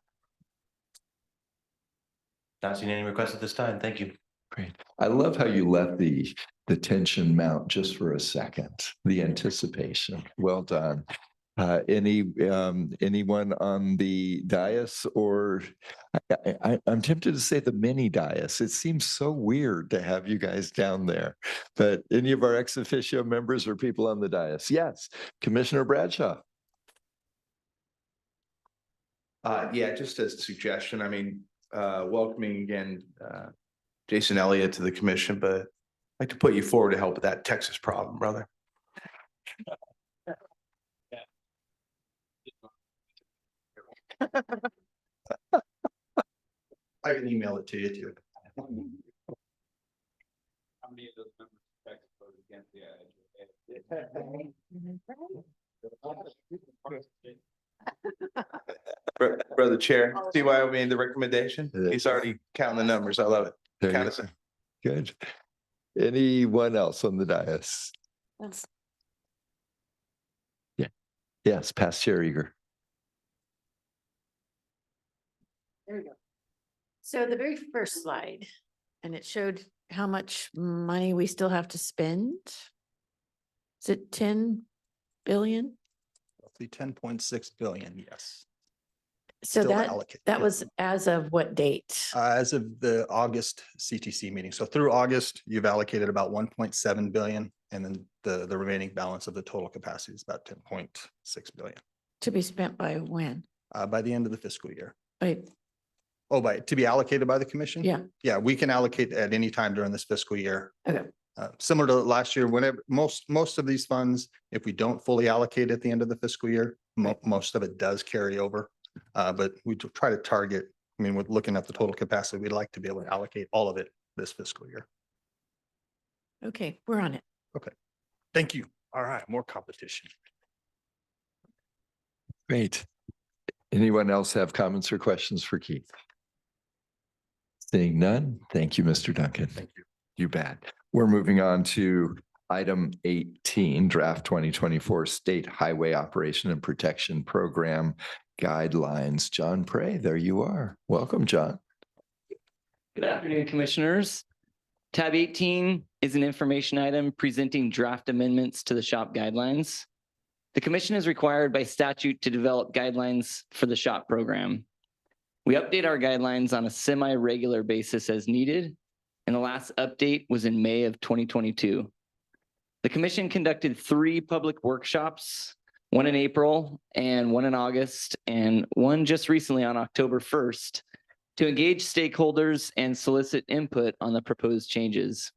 Not seeing any requests at this time. Thank you. Great. I love how you let the tension mount just for a second, the anticipation. Well done. Anyone on the dais, or I'm tempted to say the mini dais. It seems so weird to have you guys down there, but any of our ex officio members or people on the dais? Yes, Commissioner Bradshaw. Yeah, just as a suggestion, I mean, welcoming again, Jason Elliott to the commission, but I'd like to put you forward to help with that Texas problem, brother. I can email it to you too. the chair. See why I made the recommendation? He's already counting the numbers. I love it. There you Count us are. Good. Anyone else on the dais? Yeah. Yes, past Chair Eager. There we go. So the very first slide, and it showed how much money we still have to spend. Is it 10 billion? Roughly 10.6 billion, yes. So Still to that, allocate. that was as of what date? As of the August CTC meeting. So through August, you've allocated about 1.7 billion, and then the remaining balance of the total capacity is about 10.6 billion. To be spent by when? By the end of the fiscal year. By, To be allocated by the commission? yeah, Yeah, we can allocate at any time during this fiscal year. okay. Similar to last year, whenever most of these funds, if we don't fully allocate at the end of the fiscal year, most of it does carry over. But we try to target, I mean, with looking at the total capacity, we'd like to be able to allocate all of it this fiscal year. Okay, we're on it. Okay, thank you. All right, more competition. Great. Anyone else have comments or questions for Keith? Seeing none, thank you, Mr. Duncan. Thank you. You bet. We're moving on to item 18, draft 2024 State Highway Operation and Protection Program Guidelines. John Prey, there you are. Welcome, John. Good afternoon, commissioners. Tab 18 is an information item presenting draft amendments to the SHOP guidelines. The commission is required by statute to develop guidelines for the SHOP program. We update our guidelines on a semi-regular basis as needed, and the last update was in May of 2022. The commission conducted 3 public workshops, one in April and one in August, and one just recently on October 1st, to engage stakeholders and solicit input on the proposed changes.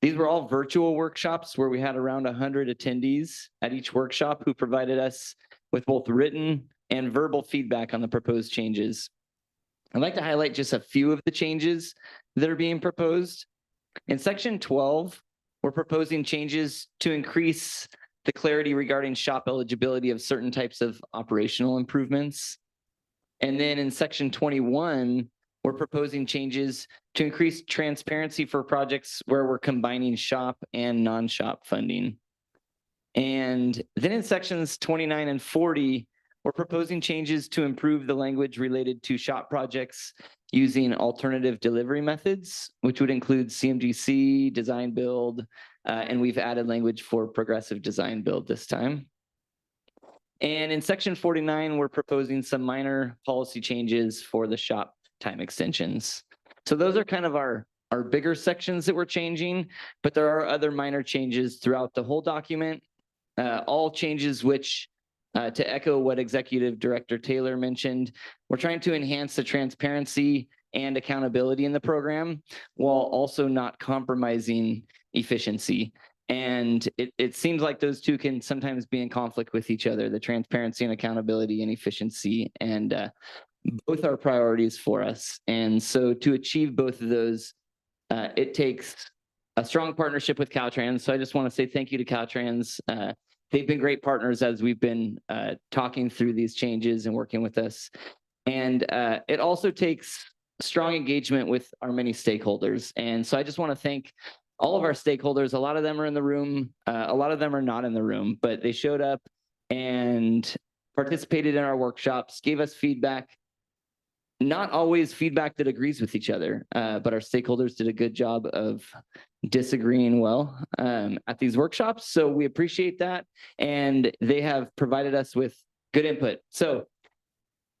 These were all virtual workshops where we had around 100 attendees at each workshop who provided us with both written and verbal feedback on the proposed changes. I'd like to highlight just a few of the changes that are being proposed. In section 12, we're proposing changes to increase the clarity regarding SHOP eligibility of certain types of operational improvements. And then in section 21, we're proposing changes to increase transparency for projects where we're combining SHOP and non-SHOP funding. And then in sections 29 and 40, we're proposing changes to improve the language related to SHOP projects using alternative delivery methods, which would include CMGC, design build, and we've added language for progressive design build this time. And in section 49, we're proposing some minor policy changes for the SHOP time extensions. So those are kind of our bigger sections that we're changing, but there are other minor changes throughout the whole document, all changes which, to echo what Executive Director Taylor mentioned, we're trying to enhance the transparency and accountability in the program while also not compromising efficiency. And it seems like those two can sometimes be in conflict with each other, the transparency and accountability and efficiency, and both are priorities for us. And so to achieve both of those, it takes a strong partnership with Caltrans. So I just want to say thank you to Caltrans. They've been great partners as we've been talking through these changes and working with us. And it also takes strong engagement with our many stakeholders. And so I just want to thank all of our stakeholders. A lot of them are in the room. A lot of them are not in the room, but they showed up and participated in our workshops, gave us feedback. Not always feedback that agrees with each other, but our stakeholders did a good job of disagreeing well at these workshops. So we appreciate that. And they have provided us with good input. So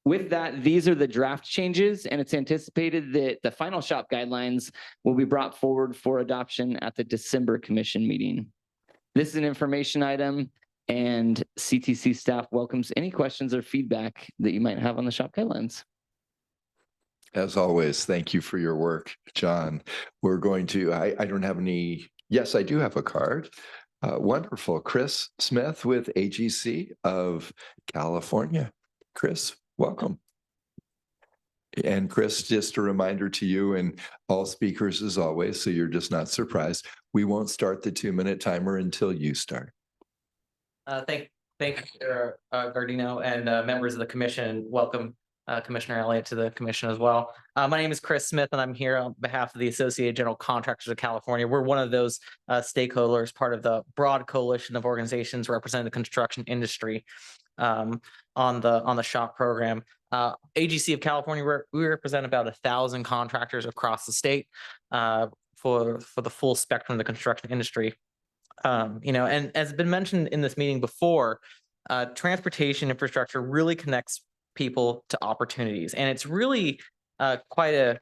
with that, these are the draft changes, and it's anticipated that the final SHOP guidelines will be brought forward for adoption at the December commission meeting. This is an information item, and CTC staff welcomes any questions or feedback that you might have on the SHOP guidelines. As always, thank you for your work, John. We're going to, I don't have any, yes, I do have a card. Wonderful. Chris Smith with AGC of California. Chris, welcome. And Chris, just a reminder to you and all speakers as always, so you're just not surprised, we won't start the 2-minute timer until you start. Thank you, Gardino, and members of the commission. Welcome Commissioner Elliott, to the commission as well. My name is Chris Smith, and I'm here on behalf of the Associated General Contractors of California. We're one of those stakeholders, part of the broad coalition of organizations representing the construction industry on the SHOP program. AGC of California, we represent about 1,000 contractors across the state for the full spectrum of the construction industry. And as has been mentioned in this meeting before, transportation infrastructure really connects people to opportunities, and it's really quite a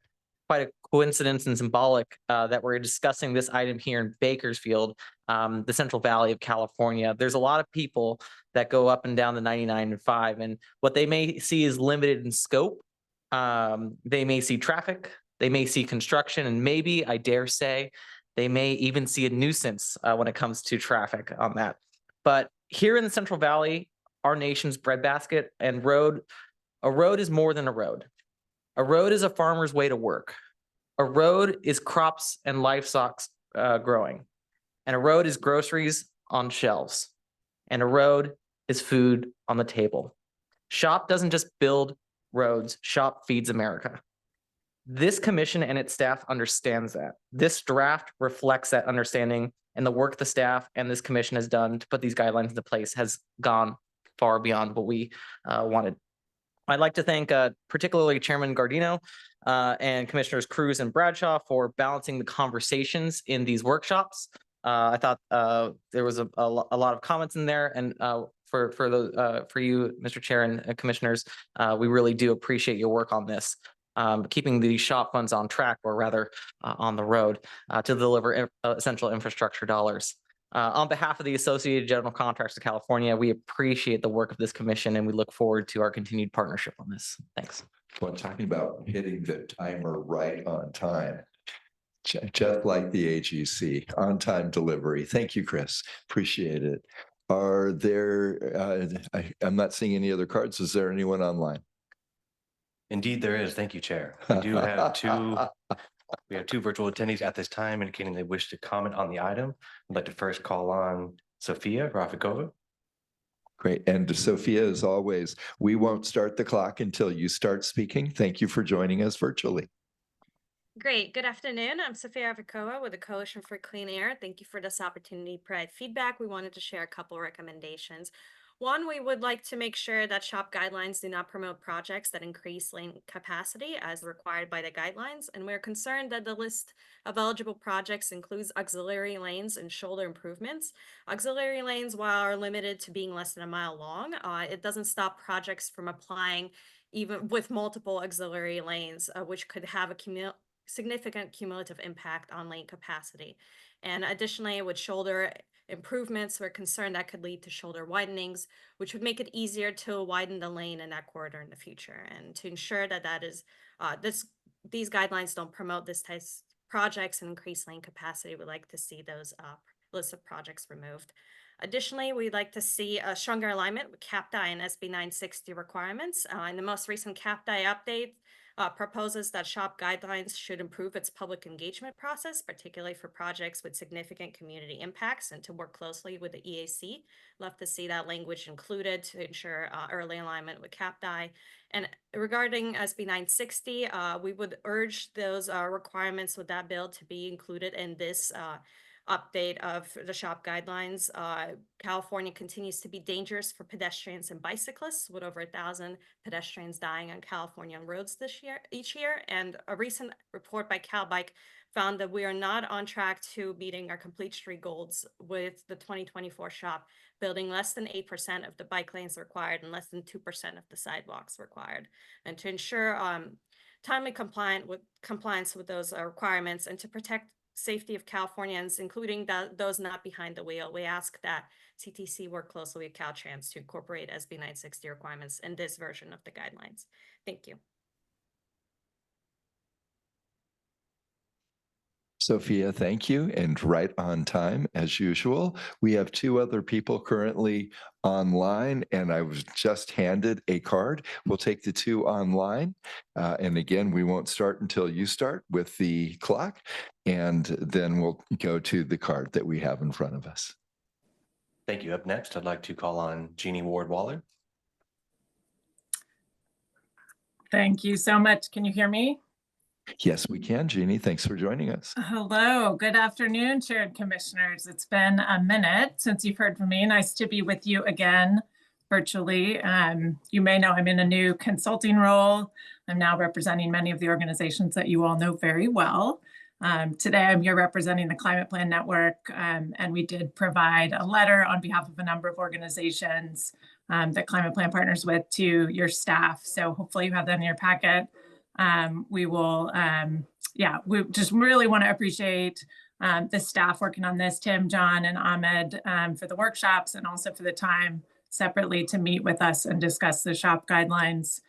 coincidence and symbolic that we're discussing this item here in Bakersfield, the Central Valley of California. There's a lot of people that go up and down the 99 and 5, and what they may see is limited in scope. They may see traffic, they may see construction, and maybe, I dare say, they may even see a nuisance when it comes to traffic on that. But here in the Central Valley, our nation's breadbasket, and a road is more than a road. A road is a farmer's way to work. A road is crops and livestock growing. And a road is groceries on shelves. And a road is food on the table. SHOP doesn't just build roads, SHOP feeds America. This commission and its staff understands that. This draft reflects that understanding, and the work the staff and this commission has done to put these guidelines into place has gone far beyond what we wanted. I'd like to thank particularly Chairman Gardino and Commissioners Cruz and Bradshaw for balancing the conversations in these workshops. I thought there was a lot of comments in there, and for you, Mr. Chair and Commissioners, we really do appreciate your work on this. Keeping the SHOP funds on track, or rather on the road, to deliver essential infrastructure dollars. On behalf of the Associated General Contractors of California, we appreciate the work of this commission, and we look forward to our continued partnership on this. Thanks. Well, talking about hitting the timer right on time, just like the AGC, on-time delivery. Thank you, Chris. Appreciate it. Are there, I'm not seeing any other cards. Is there anyone online? Indeed, there is. Thank you, Chair. We do have two virtual attendees at this time indicating they wish to comment on the item. I'd like to first call on Sophia Rafikova. Great. And Sophia, as always, we won't start the clock until you start speaking. Thank you for joining us virtually. Great. Good afternoon. I'm Sophia Avikoa with the Coalition for Clean Air. Thank you for this opportunity to provide feedback. We wanted to share a couple recommendations. One, we would like to make sure that SHOP guidelines do not promote projects that increase lane capacity as required by the guidelines. And we're concerned that the list of eligible projects includes auxiliary lanes and shoulder improvements. Auxiliary lanes, while are limited to being less than a mile long, it doesn't stop projects from applying even with multiple auxiliary lanes, which could have a significant cumulative impact on lane capacity. And additionally, with shoulder improvements, we're concerned that could lead to shoulder widenings, which would make it easier to widen the lane in that corridor in the future. And to ensure that these guidelines don't promote this type of projects and increase lane capacity, we'd like to see those list of projects removed. Additionally, we'd like to see a stronger alignment with CAPDI and SB 960 requirements. In the most recent CAPDI update, proposes that SHOP guidelines should improve its public engagement process, particularly for projects with significant community impacts, and to work closely with the EAC. Love to see that language included to ensure early alignment with CAPDI. And regarding SB 960, we would urge those requirements with that bill to be included in this update of the SHOP guidelines. California continues to be dangerous for pedestrians and bicyclists, with over 1,000 pedestrians dying on California roads each year. And a recent report by CalBike found that we are not on track to meeting our complete street goals, with the 2024 SHOP building less than 8% of the bike lanes required and less than 2% of the sidewalks required. And to ensure timely compliance with those requirements, and to protect safety of Californians, including those not behind the wheel, we ask that CTC work closely with Caltrans to incorporate SB 960 requirements in this version of the guidelines. Thank you. Sophia, thank you. And right on time, as usual. We have two other people currently online, and I was just handed a card. We'll take the two online. And again, we won't start until you start with the clock, and then we'll go to the card that we have in front of us. Thank you. Up next, I'd like to call on Jeannie Ward Waller. Thank you so much. Can you hear me? Yes, we can, Jeannie. Thanks for joining us. Hello, good afternoon, Chair and Commissioners. It's been a minute since you've heard from me. Nice to be with you again virtually. You may know I'm in a new consulting role. I'm now representing many of the organizations that you all know very well. Today, I'm here representing the Climate Plan Network, and we did provide a letter on behalf of a number of organizations that Climate Plan partners with to your staff. So hopefully you have that in your packet. We just really want to appreciate the staff working on this, Tim, John, and Ahmed, for the workshops and also for the time separately to meet with us and discuss the shop guidelines.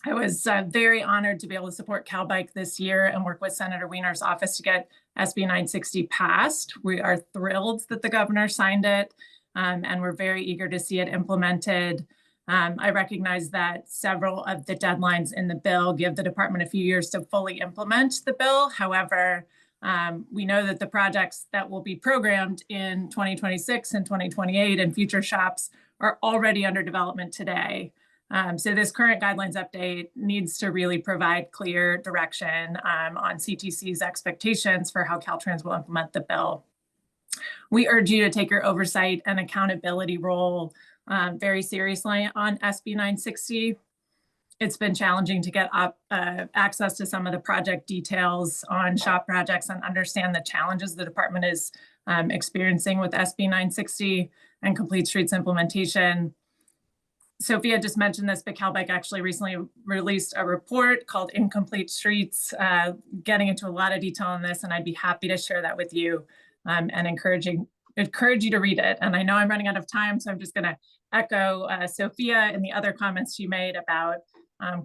I was very honored to be able to support CalBike this year and work with Senator Wiener's office to get SB 960 passed. We are thrilled that the governor signed it, and we're very eager to see it implemented. I recognize that several of the deadlines in the bill give the department a few years to fully implement the bill. However, we know that the projects that will be programmed in 2026 and 2028 and future shops are already under development today. So this current guidelines update needs to really provide clear direction on CTC's expectations for how Caltrans will implement the bill. We urge you to take your oversight and accountability role very seriously on SB 960. It's been challenging to get access to some of the project details on shop projects and understand the challenges the department is experiencing with SB 960 and Complete Streets implementation. Sophia just mentioned this, but CalBike actually recently released a report called Incomplete Streets, getting into a lot of detail on this, and I'd be happy to share that with you and encourage you to read it. And I know I'm running out of time, so I'm just going to echo Sophia and the other comments she made about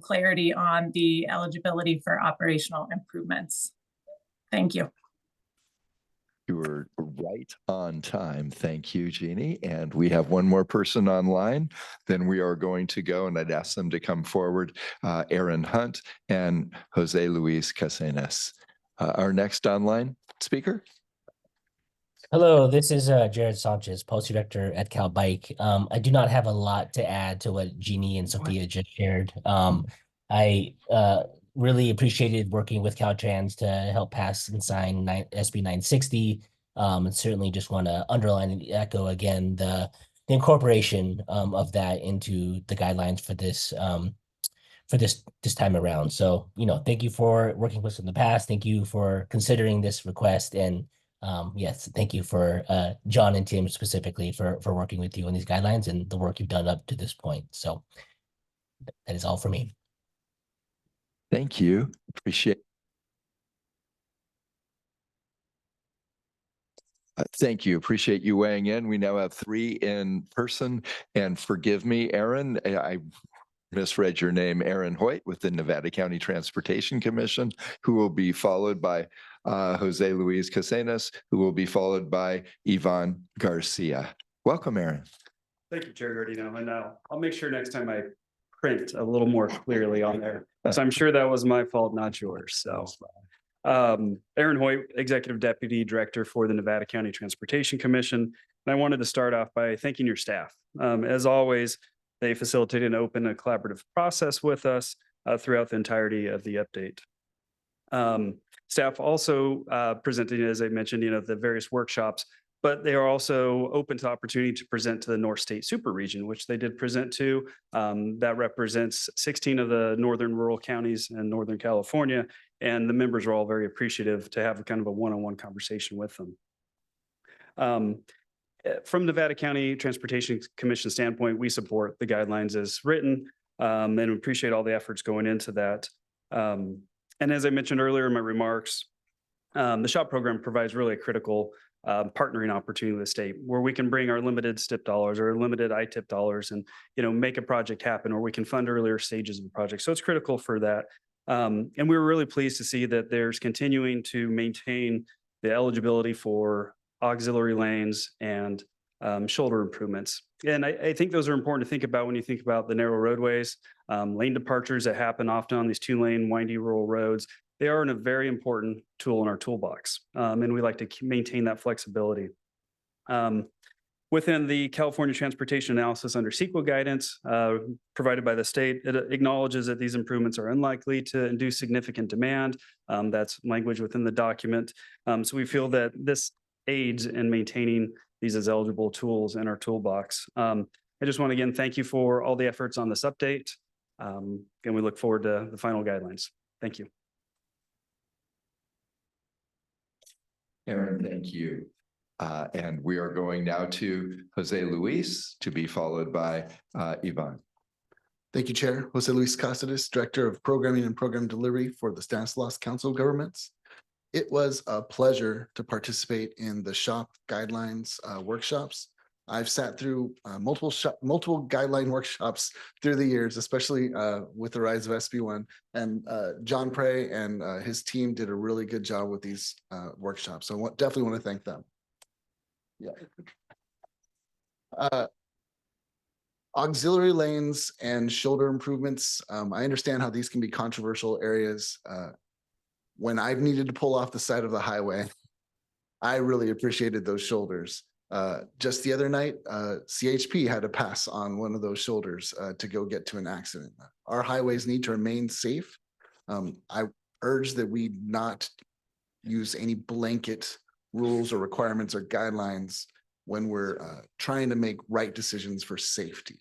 clarity on the eligibility for operational improvements. Thank you. You were right on time. Thank you, Jeannie. And we have one more person online. Then we are going to go, and I'd ask them to come forward, Aaron Hunt and Jose Luis Casenas. Our next online speaker. Hello, this is Jared Sanchez, Policy Director at CalBike. I do not have a lot to add to what Jeannie and Sophia just shared. I really appreciated working with Caltrans to help pass and sign SB 960. And certainly just want to underline and echo again the incorporation of that into the guidelines for this time around. So, thank you for working with us in the past. Thank you for considering this request. And yes, thank you for John and Tim specifically for working with you on these guidelines and the work you've done up to this point. So that is all for me. Thank you. Appreciate. Thank you. Appreciate you weighing in. We now have 3 in person. And forgive me, Aaron, I misread your name, Aaron Hoyt with the Nevada County Transportation Commission, who will be followed by Jose Luis Casenas, who will be followed by Ivan Garcia. Welcome, Aaron. Thank you, Chair Gardino. And I'll make sure next time I print a little more clearly on there. So I'm sure that was my fault, not yours. So Aaron Hoyt, Executive Deputy Director for the Nevada County Transportation Commission. And I wanted to start off by thanking your staff. As always, they facilitated an open and collaborative process with us throughout the entirety of the update. Staff also presented, as I mentioned, the various workshops, but they are also open to opportunity to present to the North State Super Region, which they did present to. That represents 16 of the northern rural counties in Northern California, and the members are all very appreciative to have kind of a one-on-one conversation with them. From Nevada County Transportation Commission standpoint, we support the guidelines as written and appreciate all the efforts going into that. And as I mentioned earlier in my remarks, the SHOP program provides really a critical partnering opportunity with the state where we can bring our limited STIP dollars or limited ITIP dollars and, make a project happen, or we can fund earlier stages of the project. So it's critical for that. And we were really pleased to see that there's continuing to maintain the eligibility for auxiliary lanes and shoulder improvements. And I think those are important to think about when you think about the narrow roadways, lane departures that happen often on these 2-lane windy rural roads. They are a very important tool in our toolbox, and we like to maintain that flexibility. within the California Transportation Analysis under CEQA guidance provided by the state, it acknowledges that these improvements are unlikely to induce significant demand. That's language within the document. So we feel that this aids in maintaining these as eligible tools in our toolbox. I just want to again thank you for all the efforts on this update. And we look forward to the final guidelines. Thank you. Aaron, thank you. And we are going now to Jose Luis, to be followed by Yvonne. Thank you, Chair. Jose Luis Casares, Director of Programming and Program Delivery for the Stanislaus Council of Governments. It was a pleasure to participate in the SHOP guidelines workshops. I've sat through multiple guideline workshops through the years, especially with the rise of SB1. And John Prey and his team did a really good job with these workshops. So I definitely want to thank them. Yeah. Auxiliary lanes and shoulder improvements. I understand how these can be controversial areas. When I've needed to pull off the side of the highway, I really appreciated those shoulders. Just the other night, CHP had to pass on one of those shoulders to go get to an accident. Our highways need to remain safe. I urge that we not use any blanket rules or requirements or guidelines when we're trying to make right decisions for safety.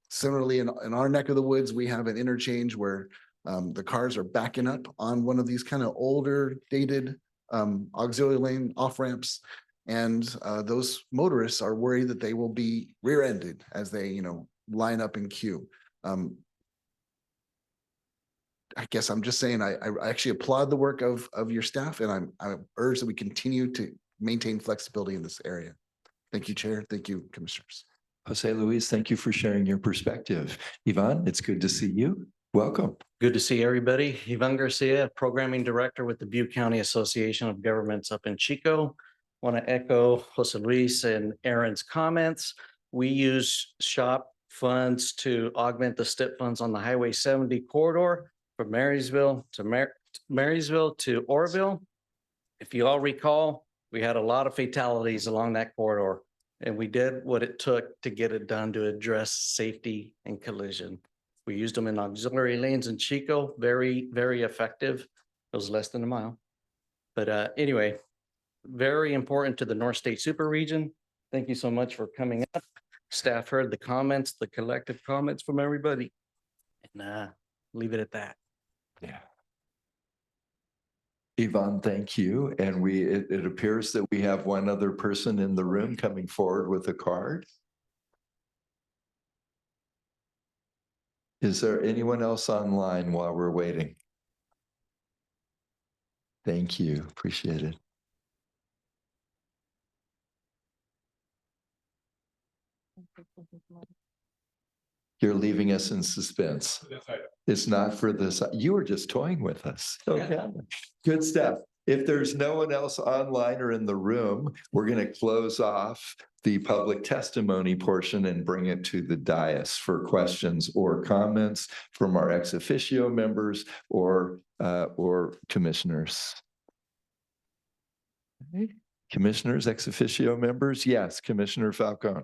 Similarly, in our neck of the woods, we have an interchange where the cars are backing up on one of these kind of older, dated auxiliary lane off-ramps. And those motorists are worried that they will be rear-ended as they, line up in queue. I guess I'm just saying I actually applaud the work of your staff, and I urge that we continue to maintain flexibility in this area. Thank you, Chair. Thank you, Commissioners. Jose Luis, thank you for sharing your perspective. Yvonne, it's good to see you. Welcome. Good to see everybody. Yvonne Garcia, Programming Director with the Butte County Association of Governments up in Chico. Want to echo Jose Luis and Aaron's comments. We use SHOP funds to augment the STIP funds on the Highway 70 corridor from Marysville to Oroville. If you all recall, we had a lot of fatalities along that corridor, and we did what it took to get it done to address safety and collision. We used them in auxiliary lanes in Chico, very, very effective. It was less than a mile. But anyway, very important to the North State Super Region. Thank you so much for coming up. Staff heard the comments, the collective comments from everybody. And leave it at that. Yeah. Yvonne, thank you. And it appears that we have one other person in the room coming forward with a card. Is there anyone else online while we're waiting? Thank you. Appreciate it. You're leaving us in suspense. It's not for this. You were just toying with us. Okay. Good stuff. If there's no one else online or in the room, we're going to close off the public testimony portion and bring it to the dais for questions or comments from our ex officio members or commissioners. Commissioners, ex officio members? Yes, Commissioner Falcone.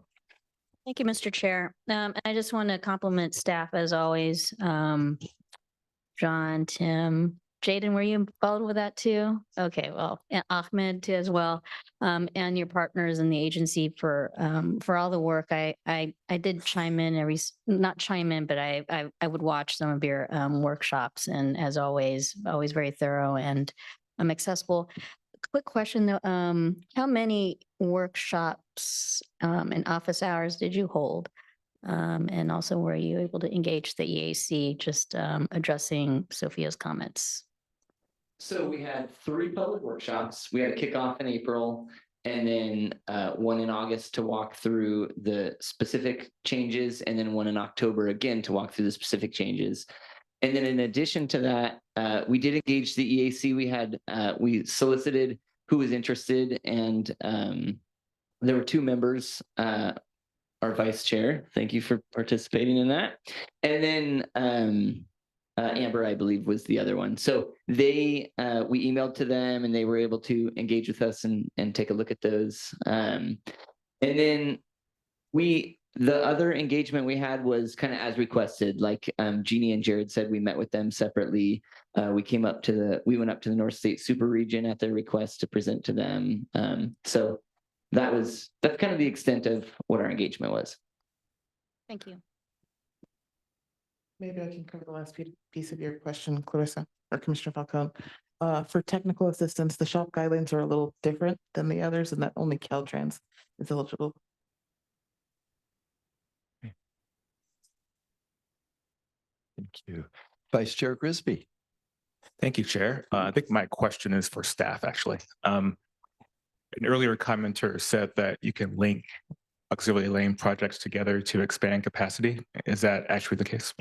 Thank you, Mr. Chair. I just want to compliment staff as always. John, Tim, Jaden, were you involved with that too? Okay, well, and Ahmed too as well, and your partners in the agency for all the work. I did chime in not chime in, but I would watch some of your workshops, and as always very thorough and accessible. Quick question though, how many workshops and office hours did you hold? And also, were you able to engage the EAC just addressing Sophia's comments? So we had 3 public workshops. We had a kickoff in April and then one in August to walk through the specific changes, and then one in October again to walk through the specific changes. And then in addition to that, we did engage the EAC. We solicited who was interested, and there were 2 members, our vice chair. Thank you for participating in that. And then Amber, I believe, was the other one. So we emailed to them, and they were able to engage with us and take a look at those. And then the other engagement we had was kind of as requested, like Jeannie and Jared said, we met with them separately. We went up to the North State Super Region at their request to present to them. So that's kind of the extent of what our engagement was. Thank you. Maybe I can cover the last piece of your question, Clarissa or Commissioner Falcone. For technical assistance, the shop guidelines are a little different than the others and that only Caltrans is eligible. Thank you. Vice Chair Grisby. Thank you, Chair. I think my question is for staff, actually. An earlier commenter said that you can link auxiliary lane projects together to expand capacity. Is that actually the case?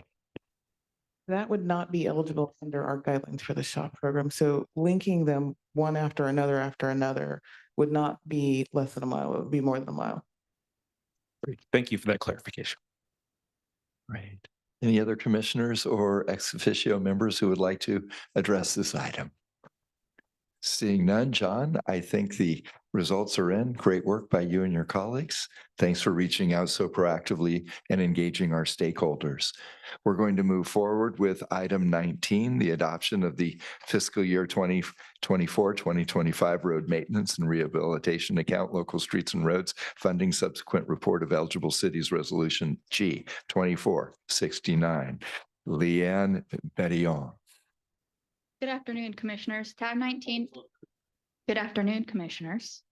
That would not be eligible under our guidelines for the SHOP program. So linking them one after another would not be less than a mile. It would be more than a mile. Great. Thank you for that clarification. Right. Any other commissioners or ex officio members who would like to address this item? Seeing none, John, I think the results are in. Great work by you and your colleagues. Thanks for reaching out so proactively and engaging our stakeholders. We're going to move forward with item 19, the adoption of the fiscal year 2024-2025 road maintenance and rehabilitation account, local streets and roads funding subsequent report of eligible cities resolution G 2469. Leanne Betillon. Good afternoon, Commissioners. Tab 19. Good afternoon, Commissioners.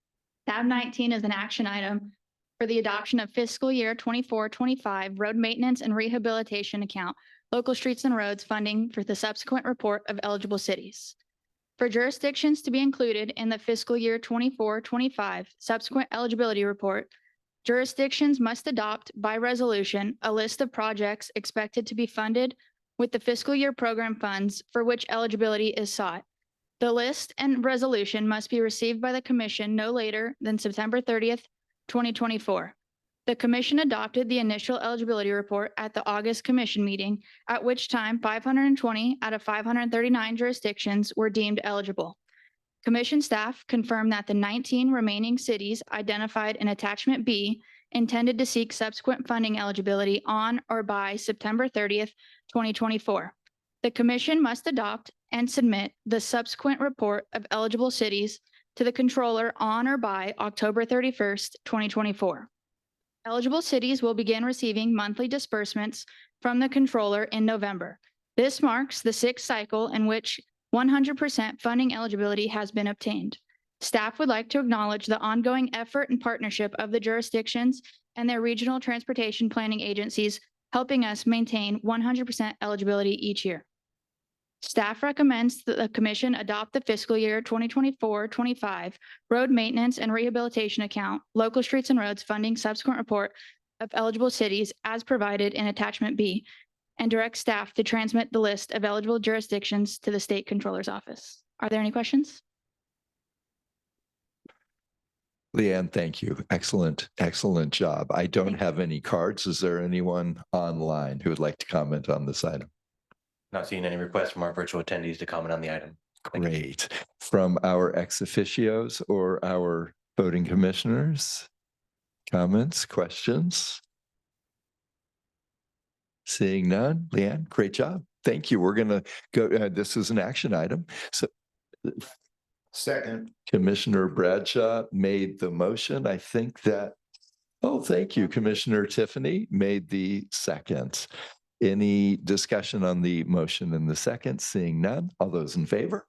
Tab 19 is an action item for the adoption of fiscal year 24-25 road maintenance and rehabilitation account, local streets and roads funding for the subsequent report of eligible cities. For jurisdictions to be included in the fiscal year 24-25 subsequent eligibility report, jurisdictions must adopt by resolution a list of projects expected to be funded with the fiscal year program funds for which eligibility is sought. The list and resolution must be received by the Commission no later than September 30th, 2024. The Commission adopted the initial eligibility report at the August Commission meeting, at which time 520 out of 539 jurisdictions were deemed eligible. Commission staff confirmed that the 19 remaining cities identified in Attachment B intended to seek subsequent funding eligibility on or by September 30th, 2024. The Commission must adopt and submit the subsequent report of eligible cities to the Controller on or by October 31st, 2024. Eligible cities will begin receiving monthly disbursements from the Controller in November. This marks the sixth cycle in which 100% funding eligibility has been obtained. Staff would like to acknowledge the ongoing effort and partnership of the jurisdictions and their regional transportation planning agencies, helping us maintain 100% eligibility each year. Staff recommends that the Commission adopt the fiscal year 2024-25 road maintenance and rehabilitation account, local streets and roads funding subsequent report of eligible cities as provided in Attachment B, and direct staff to transmit the list of eligible jurisdictions to the State Controller's Office. Are there any questions? Leanne, thank you. Excellent, excellent job. I don't have any cards. Is there anyone online who would like to comment on this item? Not seeing any requests from our virtual attendees to comment on the item. Great. From our ex officios or our voting commissioners? Comments, questions? Seeing none, Leanne, great job. Thank you. We're going to go, this is an action item. So Second. Commissioner Bradshaw made the motion. I think that, oh, thank you. Commissioner Tiffany made the second. Any discussion on the motion in the second? Seeing none. All those in favor?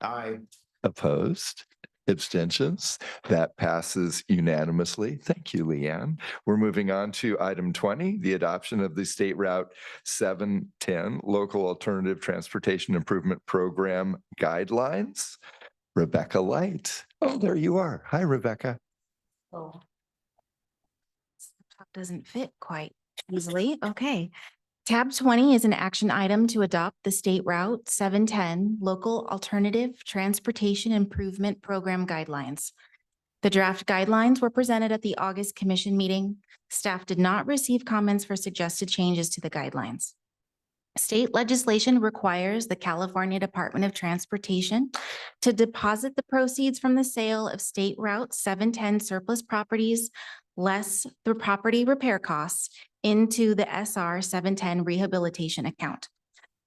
Aye. Opposed? Abstentions? That passes unanimously. Thank you, Leanne. We're moving on to item 20, the adoption of the State Route 710 Local Alternative Transportation Improvement Program Guidelines. Rebecca Light. Oh, there you are. Hi, Rebecca. Oh. Doesn't fit quite easily. Okay. Tab 20 is an action item to adopt the State Route 710 Local Alternative Transportation Improvement Program Guidelines. The draft guidelines were presented at the August Commission meeting. Staff did not receive comments for suggested changes to the guidelines. State legislation requires the California Department of Transportation to deposit the proceeds from the sale of State Route 710 surplus properties, less the property repair costs, into the SR 710 rehabilitation account.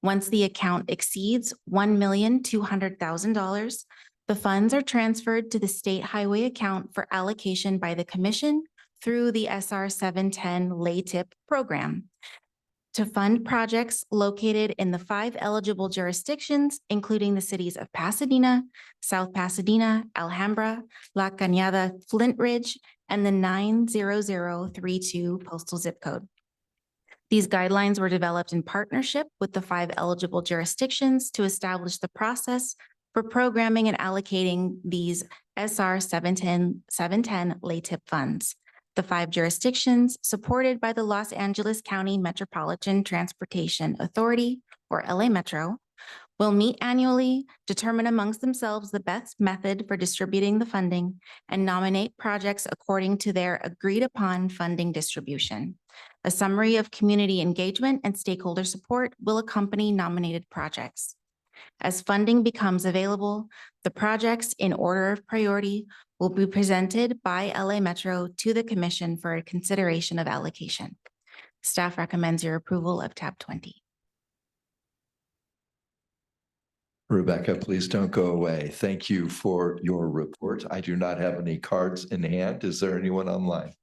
Once the account exceeds $1,200,000, the funds are transferred to the State Highway account for allocation by the Commission through the SR 710 LATIP program to fund projects located in the 5 eligible jurisdictions, including the cities of Pasadena, South Pasadena, Alhambra, La Cañada, Flint Ridge, and the 90032 postal zip code. These guidelines were developed in partnership with the 5 eligible jurisdictions to establish the process for programming and allocating these SR 710 LATIP funds. The 5 jurisdictions, supported by the Los Angeles County Metropolitan Transportation Authority, or LA Metro, will meet annually, determine amongst themselves the best method for distributing the funding, and nominate projects according to their agreed-upon funding distribution. A summary of community engagement and stakeholder support will accompany nominated projects. As funding becomes available, the projects in order of priority will be presented by LA Metro to the Commission for a consideration of allocation. Staff recommends your approval of tab 20. Rebecca, please don't go away. Thank you for your report. I do not have any cards in hand. Is there anyone online?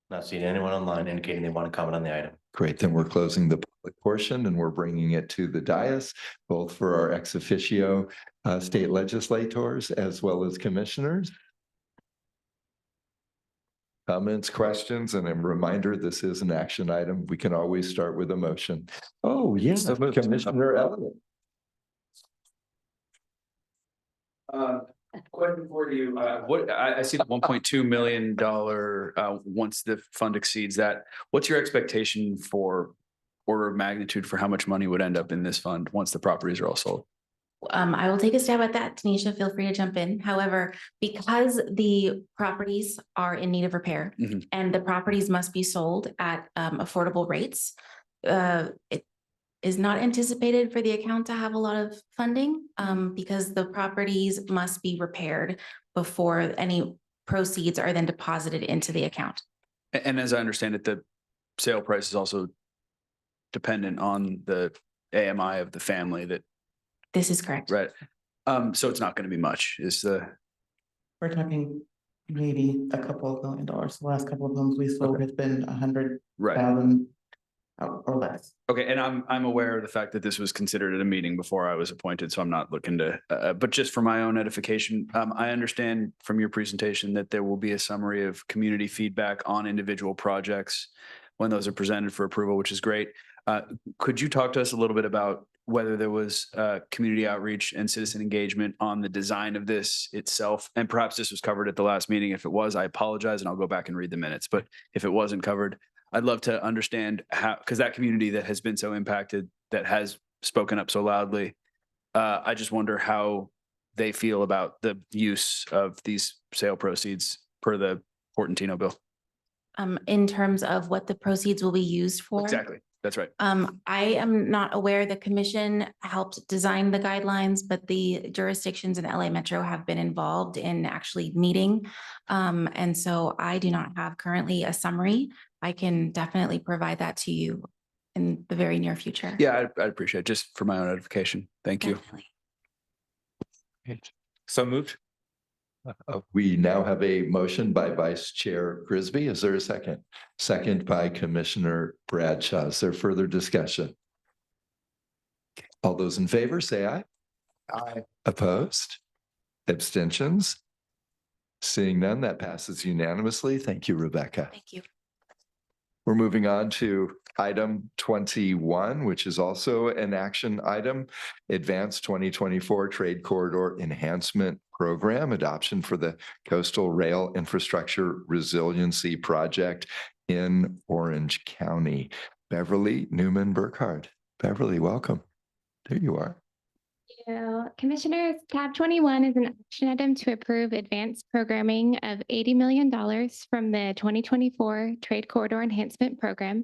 Not seeing anyone online indicating they want to comment on the item. Great, then we're closing the public portion and we're bringing it to the dais, both for our ex officio state legislators as well as commissioners. Comments, questions, and a reminder, this is an action item. We can always start with a motion. Oh, yes, Commissioner Elliott. Question for you, I see the $1.2 million, once the fund exceeds that, what's your expectation for order of magnitude for how much money would end up in this fund once the properties are all sold? I will take a stab at that. Tanisha, feel free to jump in. However, because the properties are in need of repair and the properties must be sold at affordable rates, it is not anticipated for the account to have a lot of funding because the properties must be repaired before any proceeds are then deposited into the account. And as I understand it, the sale price is also dependent on the AMI of the family that. This is correct. Right. So it's not going to be much, is the. We're talking maybe a couple of $1 million. The last couple of homes we sold has been 100,000 or less. Okay, and I'm aware of the fact that this was considered at a meeting before I was appointed, so I'm not looking to, but just for my own edification, I understand from your presentation that there will be a summary of community feedback on individual projects when those are presented for approval, which is great. Could you talk to us a little bit about whether there was community outreach and citizen engagement on the design of this itself? And perhaps this was covered at the last meeting. If it was, I apologize, and I'll go back and read the minutes. But if it wasn't covered, I'd love to understand how, because that community that has been so impacted, that has spoken up so loudly, I just wonder how they feel about the use of these sale proceeds per the Portantino bill. In terms of what the proceeds will be used for? Exactly. That's right. I am not aware the commission helped design the guidelines, but the jurisdictions in LA Metro have been involved in actually meeting. And so I do not have currently a summary. I can definitely provide that to you in the very near future. Yeah, I'd appreciate it, just for my own edification. Thank you. So moved. We now have a motion by Vice Chair Grisby. Is there a second? Second by Commissioner Bradshaw. Is there further discussion? All those in favor, say aye. Aye. Opposed? Abstentions? Seeing none, that passes unanimously. Thank you, Rebecca. Thank you. We're moving on to item 21, which is also an action item, Advanced 2024 Trade Corridor Enhancement Program, adoption for the Coastal Rail Infrastructure Resiliency Project in Orange County. Beverly Newman Burkhardt. Beverly, welcome. There you are. Commissioners, tab 21 is an action item to approve advanced programming of $80 million from the 2024 Trade Corridor Enhancement Program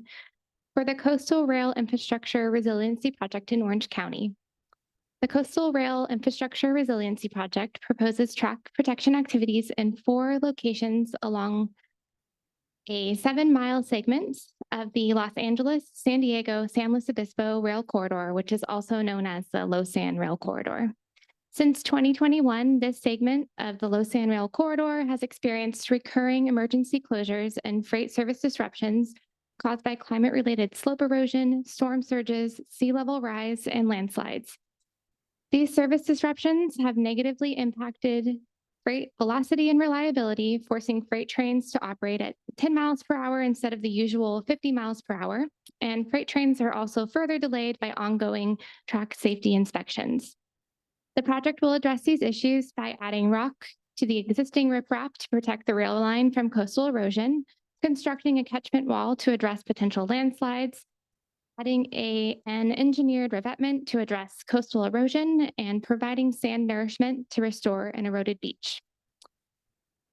for the Coastal Rail Infrastructure Resiliency Project in Orange County. The Coastal Rail Infrastructure Resiliency Project proposes track protection activities in 4 locations along a 7-mile segment of the Los Angeles, San Diego, San Luis Obispo Rail Corridor, which is also known as the Losan Rail Corridor. Since 2021, this segment of the Losan Rail Corridor has experienced recurring emergency closures and freight service disruptions caused by climate-related slope erosion, storm surges, sea level rise, and landslides. These service disruptions have negatively impacted freight velocity and reliability, forcing freight trains to operate at 10 miles per hour instead of the usual 50 miles per hour. And freight trains are also further delayed by ongoing track safety inspections. The project will address these issues by adding rock to the existing riprap to protect the rail line from coastal erosion, constructing a catchment wall to address potential landslides, adding an engineered revetment to address coastal erosion, and providing sand nourishment to restore an eroded beach.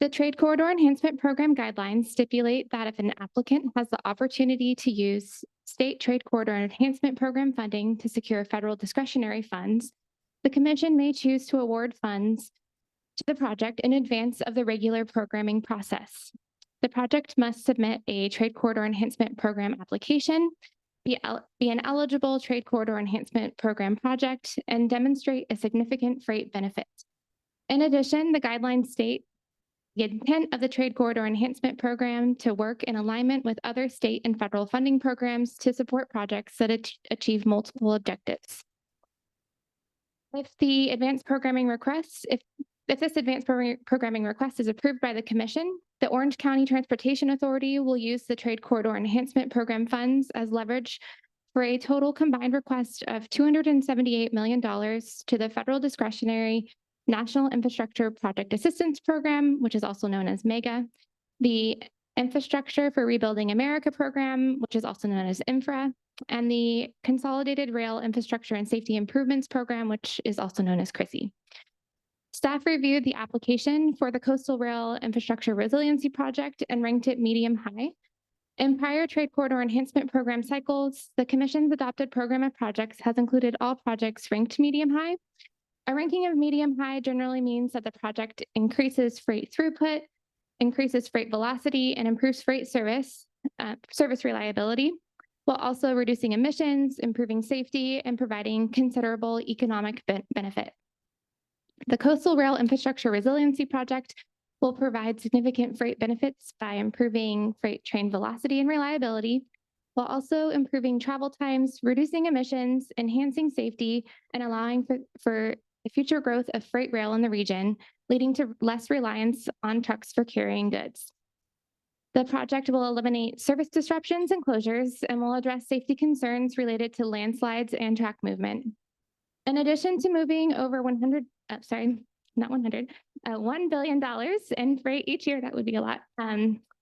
The Trade Corridor Enhancement Program guidelines stipulate that if an applicant has the opportunity to use state Trade Corridor Enhancement Program funding to secure federal discretionary funds, the Commission may choose to award funds to the project in advance of the regular programming process. The project must submit a Trade Corridor Enhancement Program application, be an eligible Trade Corridor Enhancement Program project, and demonstrate a significant freight benefit. In addition, the guidelines state the intent of the Trade Corridor Enhancement Program to work in alignment with other state and federal funding programs to support projects that achieve multiple objectives. If the advanced programming request, if this advanced programming request is approved by the Commission, the Orange County Transportation Authority will use the Trade Corridor Enhancement Program funds as leverage for a total combined request of $278 million to the Federal Discretionary National Infrastructure Project Assistance Program, which is also known as MEGA, the Infrastructure for Rebuilding America Program, which is also known as INFRA, and the Consolidated Rail Infrastructure and Safety Improvements Program, which is also known as CRISI. Staff reviewed the application for the Coastal Rail Infrastructure Resiliency Project and ranked it medium high. In prior Trade Corridor Enhancement Program cycles, the Commission's adopted program of projects has included all projects ranked medium high. A ranking of medium high generally means that the project increases freight throughput, increases freight velocity, and improves freight service reliability, while also reducing emissions, improving safety, and providing considerable economic benefit. The Coastal Rail Infrastructure Resiliency Project will provide significant freight benefits by improving freight train velocity and reliability, while also improving travel times, reducing emissions, enhancing safety, and allowing for the future growth of freight rail in the region, leading to less reliance on trucks for carrying goods. The project will eliminate service disruptions and closures and will address safety concerns related to landslides and track movement. In addition to moving over $1 billion in freight each year, that would be a lot.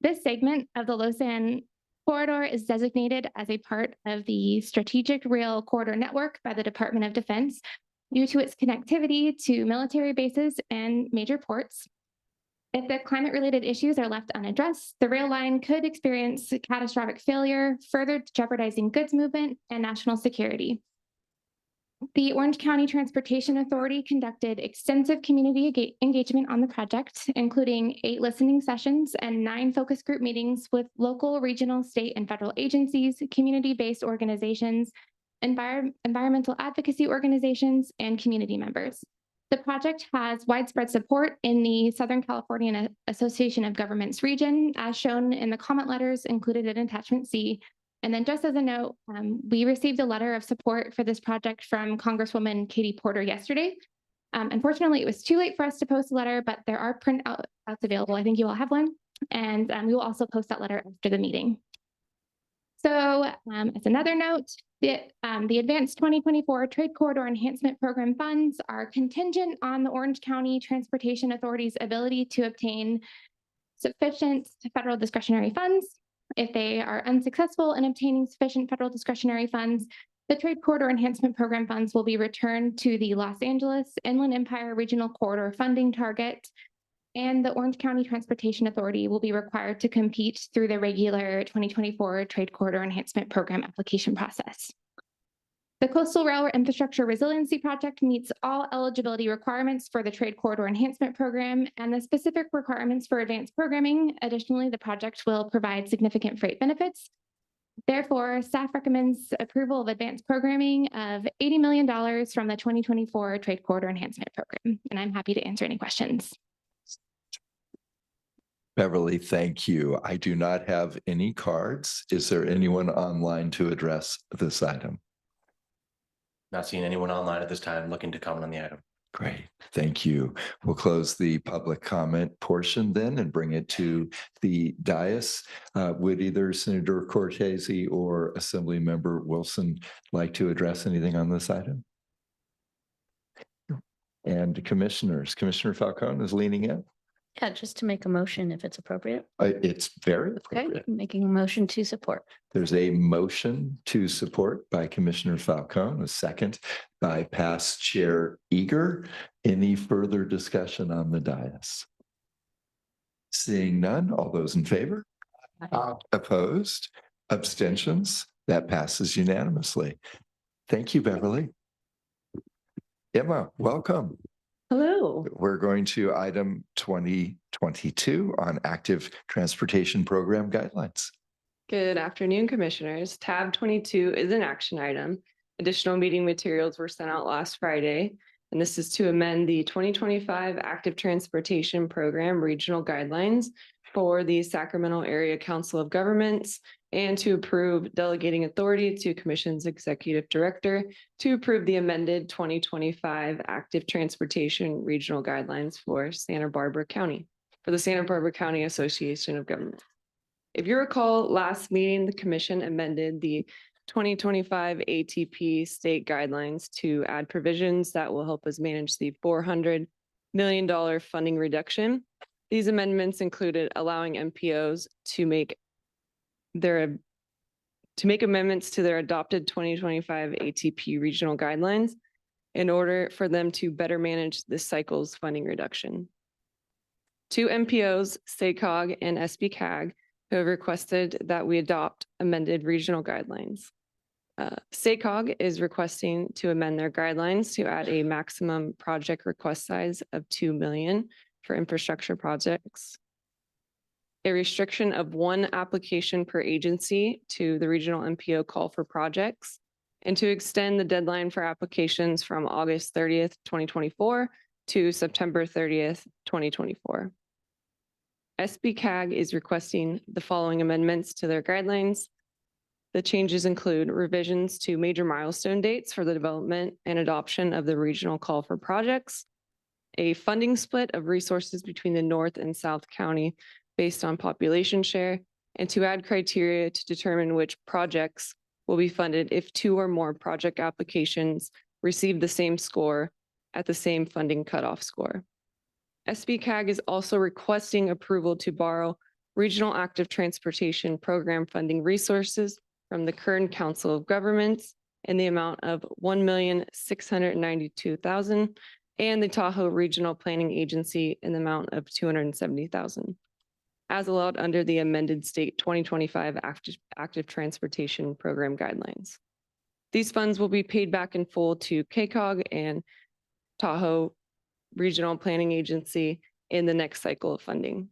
This segment of the Losan Corridor is designated as a part of the Strategic Rail Corridor Network by the Department of Defense due to its connectivity to military bases and major ports. If the climate-related issues are left unaddressed, the rail line could experience catastrophic failure, further jeopardizing goods movement and national security. The Orange County Transportation Authority conducted extensive community engagement on the project, including 8 listening sessions and 9 focus group meetings with local, regional, state, and federal agencies, community-based organizations, environmental advocacy organizations, and community members. The project has widespread support in the Southern California Association of Governments region, as shown in the comment letters included in Attachment C. And then just as a note, we received a letter of support for this project from Congresswoman Katie Porter yesterday. Unfortunately, it was too late for us to post a letter, but there are printouts available. I think you all have one. And we will also post that letter after the meeting. So as another note, the Advanced 2024 Trade Corridor Enhancement Program funds are contingent on the Orange County Transportation Authority's ability to obtain sufficient federal discretionary funds. If they are unsuccessful in obtaining sufficient federal discretionary funds, the Trade Corridor Enhancement Program funds will be returned to the Los Angeles Inland Empire Regional Corridor funding target, and the Orange County Transportation Authority will be required to compete through the regular 2024 Trade Corridor Enhancement Program application process. The Coastal Rail Infrastructure Resiliency Project meets all eligibility requirements for the Trade Corridor Enhancement Program and the specific requirements for advanced programming. Additionally, the project will provide significant freight benefits. Therefore, staff recommends approval of advanced programming of $80 million from the 2024 Trade Corridor Enhancement Program. And I'm happy to answer any questions. Beverly, thank you. I do not have any cards. Is there anyone online to address this item? Not seeing anyone online at this time looking to comment on the item. Great, thank you. We'll close the public comment portion then and bring it to the dais. Would either Senator Cortese or Assembly Member Wilson like to address anything on this item? And commissioners, Commissioner Falcone is leaning in. Yeah, just to make a motion if it's appropriate. It's very Okay, appropriate. making a motion to support. There's a motion to support by Commissioner Falcone, a second by past Chair Eager. Any further discussion on the dais? Seeing none, all those in favor? Opposed? Abstentions? That passes unanimously. Thank you, Beverly. Emma, welcome. Hello. We're going to item 2022 on active transportation program guidelines. Good afternoon, Commissioners. Tab 22 is an action item. Additional meeting materials were sent out last Friday, and this is to amend the 2025 Active Transportation Program Regional Guidelines for the Sacramento Area Council of Governments and to approve delegating authority to Commission's Executive Director to approve the amended 2025 Active Transportation Regional Guidelines for Santa Barbara County, for the Santa Barbara County Association of Governments. If you recall, last meeting, the Commission amended the 2025 ATP state guidelines to add provisions that will help us manage the $400 million funding reduction. These amendments included allowing MPOs to make amendments to their adopted 2025 ATP regional guidelines in order for them to better manage this cycle's funding reduction. Two MPOs, SACOG and SBCAG, who have requested that we adopt amended regional guidelines. SACOG is requesting to amend their guidelines to add a maximum project request size of $2 million for infrastructure projects, a restriction of one application per agency to the regional MPO call for projects, and to extend the deadline for applications from August 30th, 2024 to September 30th, 2024. SBCAG is requesting the following amendments to their guidelines. The changes include revisions to major milestone dates for the development and adoption of the regional call for projects, a funding split of resources between the North and South County based on population share, and to add criteria to determine which projects will be funded if two or more project applications receive the same score at the same funding cutoff score. SBCAG is also requesting approval to borrow Regional Active Transportation Program funding resources from the Kern Council of Governments in the amount of $1,692,000 and the Tahoe Regional Planning Agency in the amount of $270,000, as allowed under the amended state 2025 active transportation program guidelines. These funds will be paid back in full to KCOG and Tahoe Regional Planning Agency in the next cycle of funding.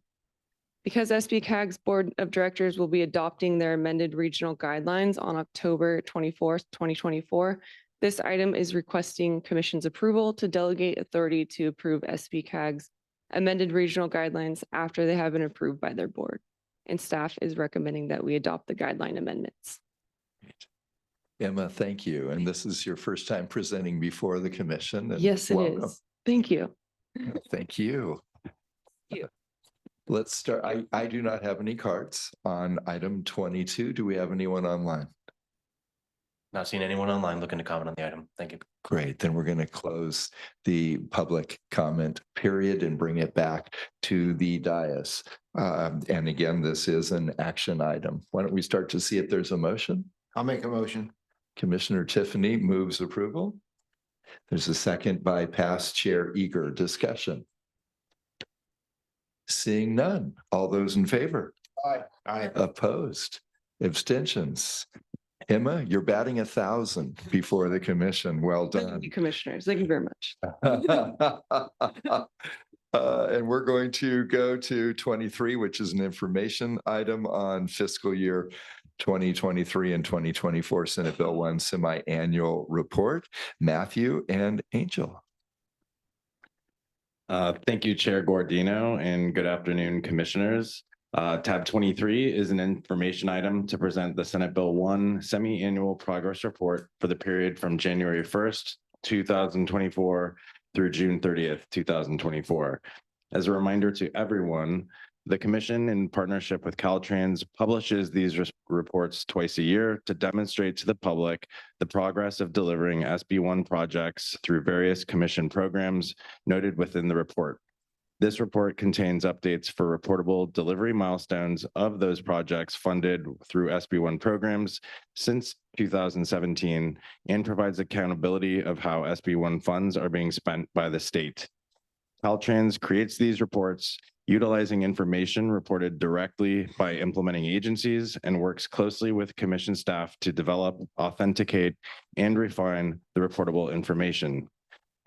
Because SBCAG's Board of Directors will be adopting their amended regional guidelines on October 24th, 2024, this item is requesting Commission's approval to delegate authority to approve SBCAG's amended regional guidelines after they have been approved by their board. And staff is recommending that we adopt the guideline amendments. Emma, thank you. And this is your first time presenting before the commission. And Yes, it welcome. is. Thank you. Thank you. Let's start. I do not have any cards on item 22. Do we have anyone online? Not seeing anyone online looking to comment on the item. Thank you. Great. Then we're going to close the public comment period and bring it back to the dais. And again, this is an action item. Why don't we start to see if there's a motion? I'll make a motion. Commissioner Tiffany moves approval. There's a second by past Chair Eager. Discussion. Seeing none. All those in favor? Aye. Aye. Opposed? Abstentions? Emma, you're batting 1,000 before the commission. Well Thank done. you, commissioners. Thank you very much. And we're going to go to 23, which is an information item on fiscal year 2023 and 2024 Senate Bill 1 semi-annual report. Matthew and Angel. Thank you, Chair Gordino, and good afternoon, commissioners. Tab 23 is an information item to present the Senate Bill 1 semi-annual progress report for the period from January 1st, 2024 through June 30th, 2024. As a reminder to everyone, the Commission, in partnership with Caltrans, publishes these reports twice a year to demonstrate to the public the progress of delivering SB1 projects through various Commission programs noted within the report. This report contains updates for reportable delivery milestones of those projects funded through SB1 programs since 2017 and provides accountability of how SB1 funds are being spent by the state. Caltrans creates these reports utilizing information reported directly by implementing agencies and works closely with Commission staff to develop, authenticate, and refine the reportable information.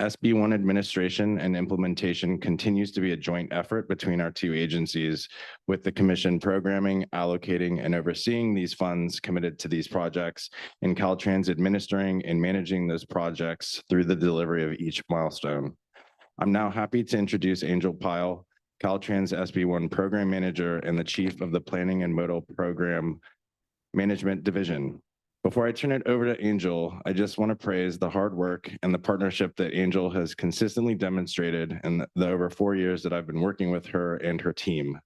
SB1 administration and implementation continues to be a joint effort between our two agencies, with the Commission programming, allocating, and overseeing these funds committed to these projects, and Caltrans administering and managing those projects through the delivery of each milestone. I'm now happy to introduce Angel Pyle, Caltrans SB1 Program Manager and the Chief of the Planning and Modal Program Management Division. Before I turn it over to Angel, I just want to praise the hard work and the partnership that Angel has consistently demonstrated in the over 4 years that I've been working with her and her team.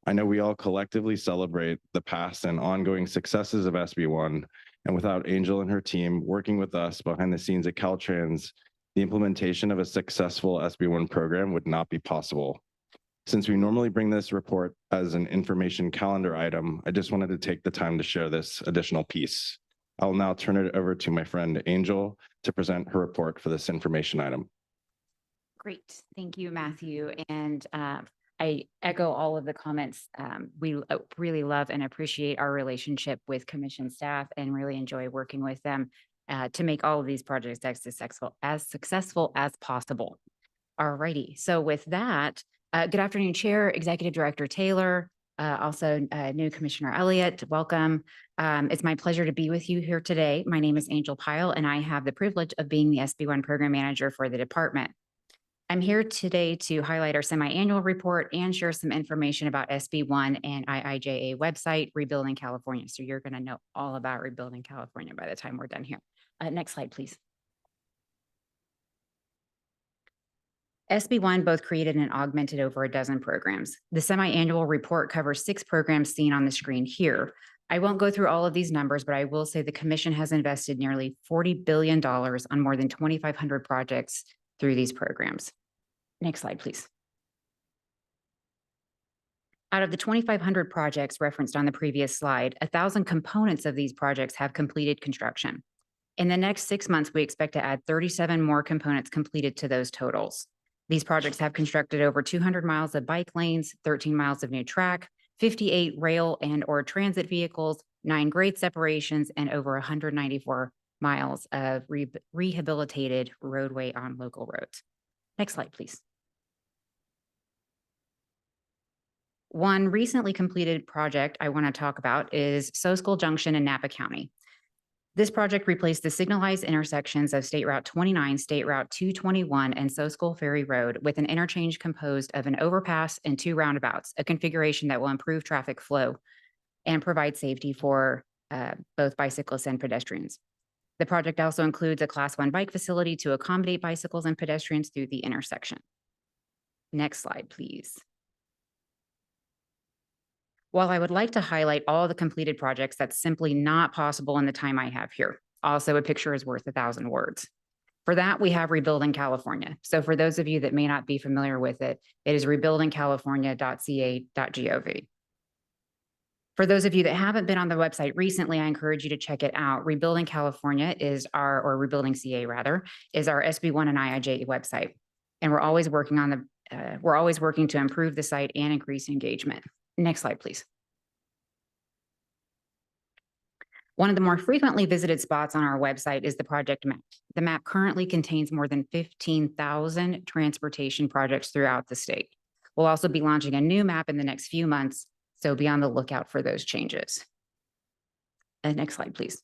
I know we all collectively celebrate the past and ongoing successes of SB1, and without Angel and her team working with us behind the scenes at Caltrans, the implementation of a successful SB1 program would not be possible. Since we normally bring this report as an information calendar item, I just wanted to take the time to share this additional piece. I'll now turn it over to my friend Angel to present her report for this information item. Great. Thank you, Matthew. And I echo all of the comments. We really love and appreciate our relationship with Commission staff and really enjoy working with them to make all of these projects as successful as possible. All righty. So with that, good afternoon, Chair, Executive Director Taylor, also new Commissioner Elliott, welcome. It's my pleasure to be with you here today. My name is Angel Pyle, and I have the privilege of being the SB1 Program Manager for the department. I'm here today to highlight our semi-annual report and share some information about SB1 and IIJA website, Rebuilding California. So you're going to know all about Rebuilding California by the time we're done here. Next slide, please. SB1 both created and augmented over a dozen programs. The semi-annual report covers 6 programs seen on the screen here. I won't go through all of these numbers, but I will say the Commission has invested nearly $40 billion on more than 2,500 projects through these programs. Next slide, please. Out of the 2,500 projects referenced on the previous slide, 1,000 components of these projects have completed construction. In the next 6 months, we expect to add 37 more components completed to those totals. These projects have constructed over 200 miles of bike lanes, 13 miles of new track, 58 rail and or transit vehicles, 9 grade separations, and over 194 miles of rehabilitated roadway on local roads. Next slide, please. One recently completed project I want to talk about is Soskull Junction in Napa County. This project replaced the signalized intersections of State Route 29, State Route 221, and Soskull Ferry Road with an interchange composed of an overpass and 2 roundabouts, a configuration that will improve traffic flow and provide safety for both bicyclists and pedestrians. The project also includes a Class 1 bike facility to accommodate bicycles and pedestrians through the intersection. Next slide, please. While I would like to highlight all the completed projects, that's simply not possible in the time I have here. Also, a picture is worth 1,000 words. For that, we have Rebuilding California. So for those of you that may not be familiar with it, it is rebuildingcalifornia.ca.gov. For those of you that haven't been on the website recently, I encourage you to check it out. Rebuilding California is or Rebuilding CA rather, is our SB1 and IIJA website. And we're always working to improve the site and increase engagement. Next slide, please. One of the more frequently visited spots on our website is the project map. The map currently contains more than 15,000 transportation projects throughout the state. We'll also be launching a new map in the next few months, so be on the lookout for those changes. Next slide, please.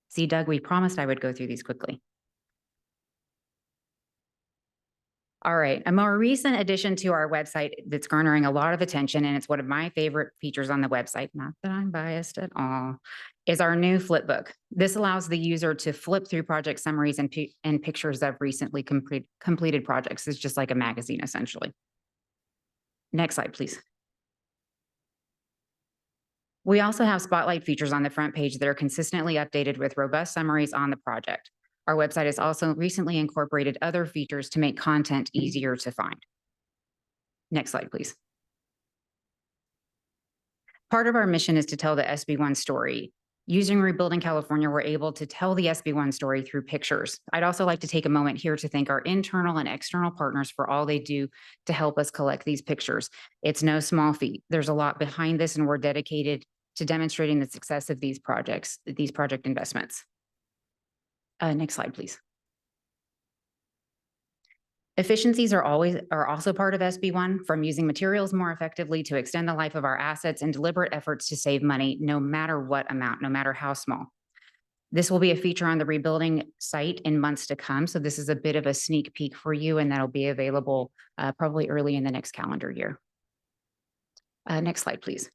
See, Doug, we promised I would go through these quickly. All right, a more recent addition to our website that's garnering a lot of attention, and it's one of my favorite features on the website, not that I'm biased at all, is our new flip book. This allows the user to flip through project summaries and pictures of recently completed projects. It's just like a magazine, essentially. Next slide, please. We also have spotlight features on the front page that are consistently updated with robust summaries on the project. Our website has also recently incorporated other features to make content easier to find. Next slide, please. Part of our mission is to tell the SB1 story. Using Rebuilding California, we're able to tell the SB1 story through pictures. I'd also like to take a moment here to thank our internal and external partners for all they do to help us collect these pictures. It's no small feat. There's a lot behind this, and we're dedicated to demonstrating the success of these project investments. Next slide, please. Efficiencies are also part of SB1, from using materials more effectively to extend the life of our assets and deliberate efforts to save money, no matter what amount, no matter how small. This will be a feature on the Rebuilding site in months to come. So this is a bit of a sneak peek for you, and that'll be available probably early in the next calendar year. Next slide, please.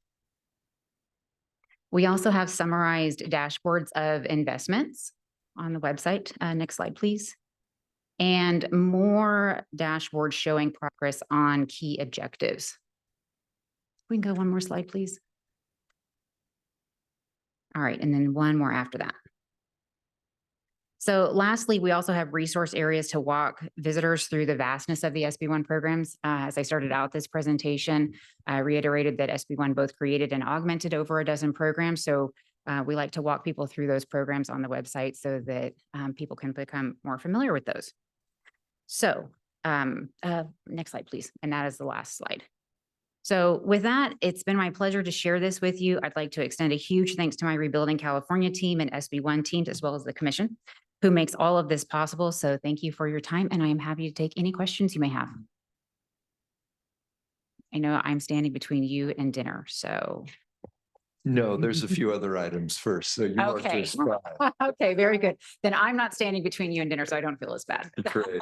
We also have summarized dashboards of investments on the website. Next slide, please. And more dashboards showing progress on key objectives. We can go one more slide, please. All right, and then one more after that. So lastly, we also have resource areas to walk visitors through the vastness of the SB1 programs. As I started out this presentation, I reiterated that SB1 both created and augmented over a dozen programs. So we like to walk people through those programs on the website so that people can become more familiar with those. So next slide, please. And that is the last slide. So with that, it's been my pleasure to share this with you. I'd like to extend a huge thanks to my Rebuilding California team and SB1 teams, as well as the commission, who makes all of this possible. So thank you for your time, and I am happy to take any questions you may have. I know I'm standing between you and dinner, so. No, there's a few other items first, so you are Okay. just fine. Okay, very good. Then I'm not standing between you and dinner, so I don't feel as bad. Great.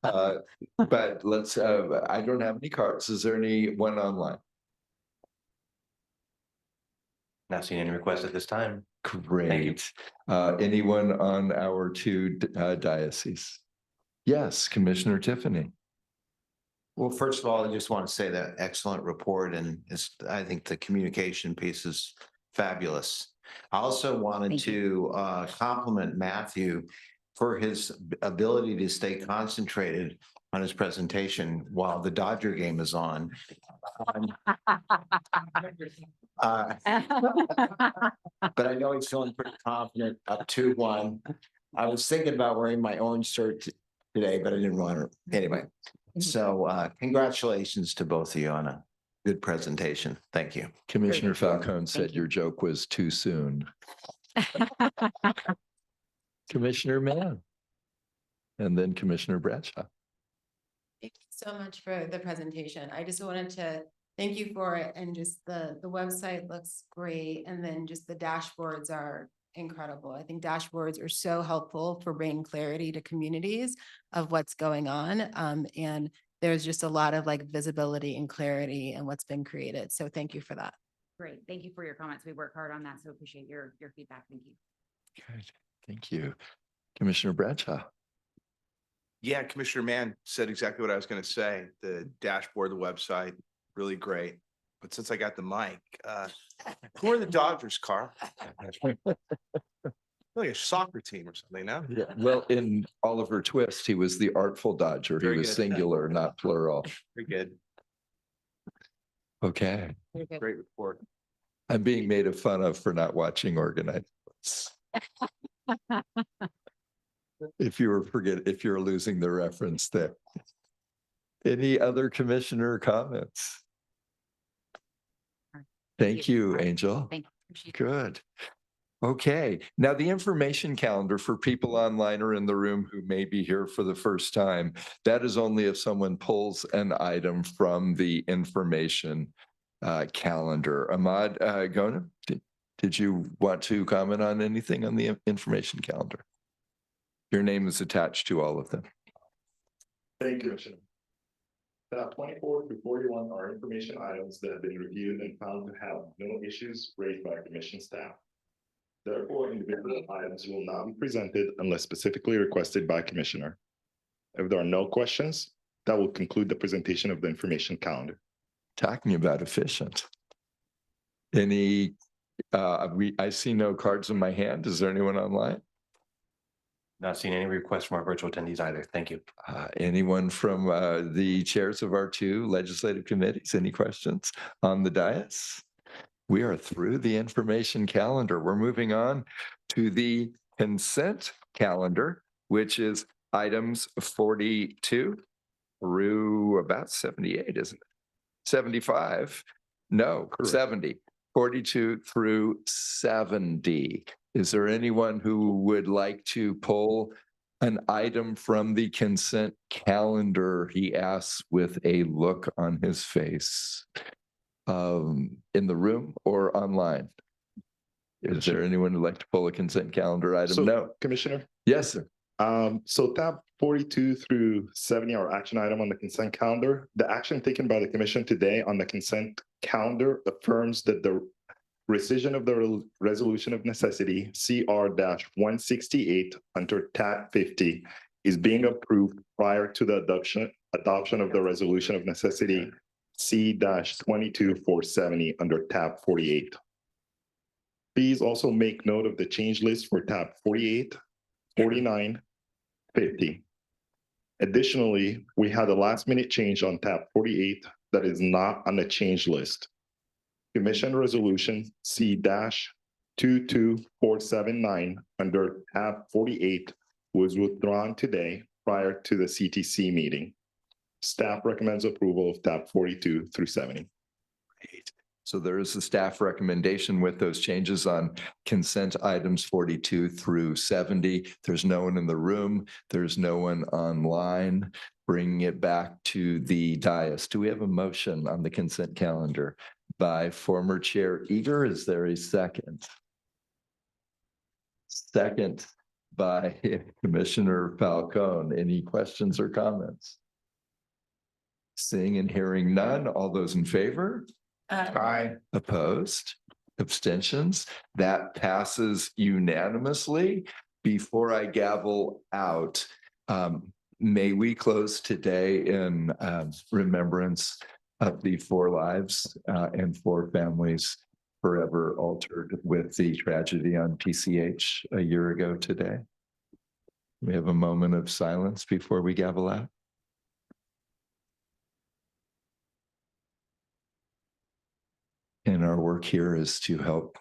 But let's, I don't have any cards. Is there anyone online? Not seeing any requests at this time. Great. Anyone on our two dioceses? Yes, Commissioner Tiffany. Well, first of all, I just want to say that excellent report, and I think the communication piece is fabulous. I also wanted to compliment Matthew for his ability to stay concentrated on his presentation while the Dodger game is on. But I know he's feeling pretty confident, up 2-1. I was thinking about wearing my orange shirt today, but I didn't want to. Anyway, so congratulations to both of you on a good presentation. Thank you. Commissioner Falcone said your joke was too soon. Commissioner Mann. And then Commissioner Bradshaw. Thank you so much for the presentation. I just wanted to thank you for it, and just the website looks great, and then just the dashboards are incredible. I think dashboards are so helpful for bringing clarity to communities of what's going on. And there's just a lot of like visibility and clarity in what's been created. So thank you for that. Great. Thank you for your comments. We work hard on that, so appreciate your feedback. Thank you. Good. Thank you. Commissioner Bradshaw. Yeah, Commissioner Mann said exactly what I was going to say. The dashboard, the website, really great. But since I got the mic, who are the Dodgers, Carl? Like a soccer team or something, no? Yeah. Well, in Oliver Twist, he was the Artful Dodger. Very He was good. singular, not plural. Very good. Okay. Great report. I'm being made fun of for not watching organized. If you're losing the reference there. Any other commissioner comments? Thank you, Angel. Thank you. Good. Okay, now the information calendar for people online or in the room who may be here for the first time, that is only if someone pulls an item from the information calendar. Ahmad Gona, did you want to comment on anything on the information calendar? Your name is attached to all of them. Thank you, Commissioner. Tab 24 to 41 are information items that have been reviewed and found to have no issues raised by commission staff. Therefore, individual items will not be presented unless specifically requested by Commissioner. If there are no questions, that will conclude the presentation of the information calendar. Talking about efficient. Any, I see no cards in my hand. Is there anyone online? Not seeing any requests from our virtual attendees either. Thank you. Anyone from the chairs of our two legislative committees? Any questions on the dais? We are through the information calendar. We're moving on to the consent calendar, which is items 42 through about 78, isn't it? 75. No, correct. 70. 42 through 70. Is there anyone who would like to pull an item from the consent calendar? He asks with a look on his face. In the room or online? Is there anyone who'd like to pull a consent calendar item? So, No. Commissioner? Yes, sir. So tab 42 through 70 are action item on the consent calendar. The action taken by the commission today on the consent calendar affirms that the rescission of the resolution of necessity CR-168 under tab 50 is being approved prior to the adoption of the resolution of necessity C-22-470 under tab 48. Please also make note of the change list for tab 48, 49, 50. Additionally, we had a last minute change on tab 48 that is not on the change list. Commission Resolution C-22479 under tab 48 was withdrawn today prior to the CTC meeting. Staff recommends approval of tab 42 through 70. Great. So there is a staff recommendation with those changes on consent items 42 through 70. There's no one in the room. There's no one online. Bringing it back to the dais. Do we have a motion on the consent calendar by former Chair Eager? Is there a second? Second by Commissioner Falcone. Any questions or comments? Seeing and hearing none, all those in favor? Aye. Opposed? Abstentions? That passes unanimously. Before I gavel out, may we close today in remembrance of the 4 lives and 4 families forever altered with the tragedy on PCH a year ago today. We have a moment of silence before we gavel out. And our work here is to help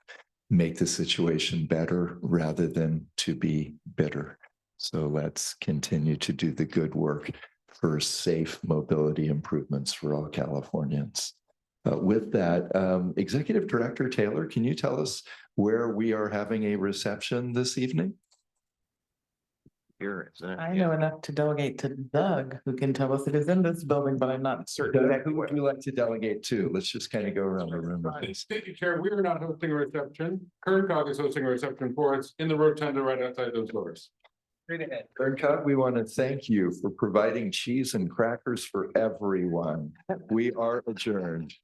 make the situation better rather than to be bitter. So let's continue to do the good work for safe mobility improvements for all Californians. With that, Executive Director Taylor, can you tell us where we are having a reception this evening? Here, isn't it? I know enough to delegate to Doug, who can tell us it is in this building, but I'm not certain. Doug, who would you like to delegate to? Let's just kind of go around the room. Thank you, Chair. We are not hosting a reception. KernCog is hosting a reception for us in the rotunda right outside those doors. Straight ahead. KernCog, we want to thank you for providing cheese and crackers for everyone. We are adjourned.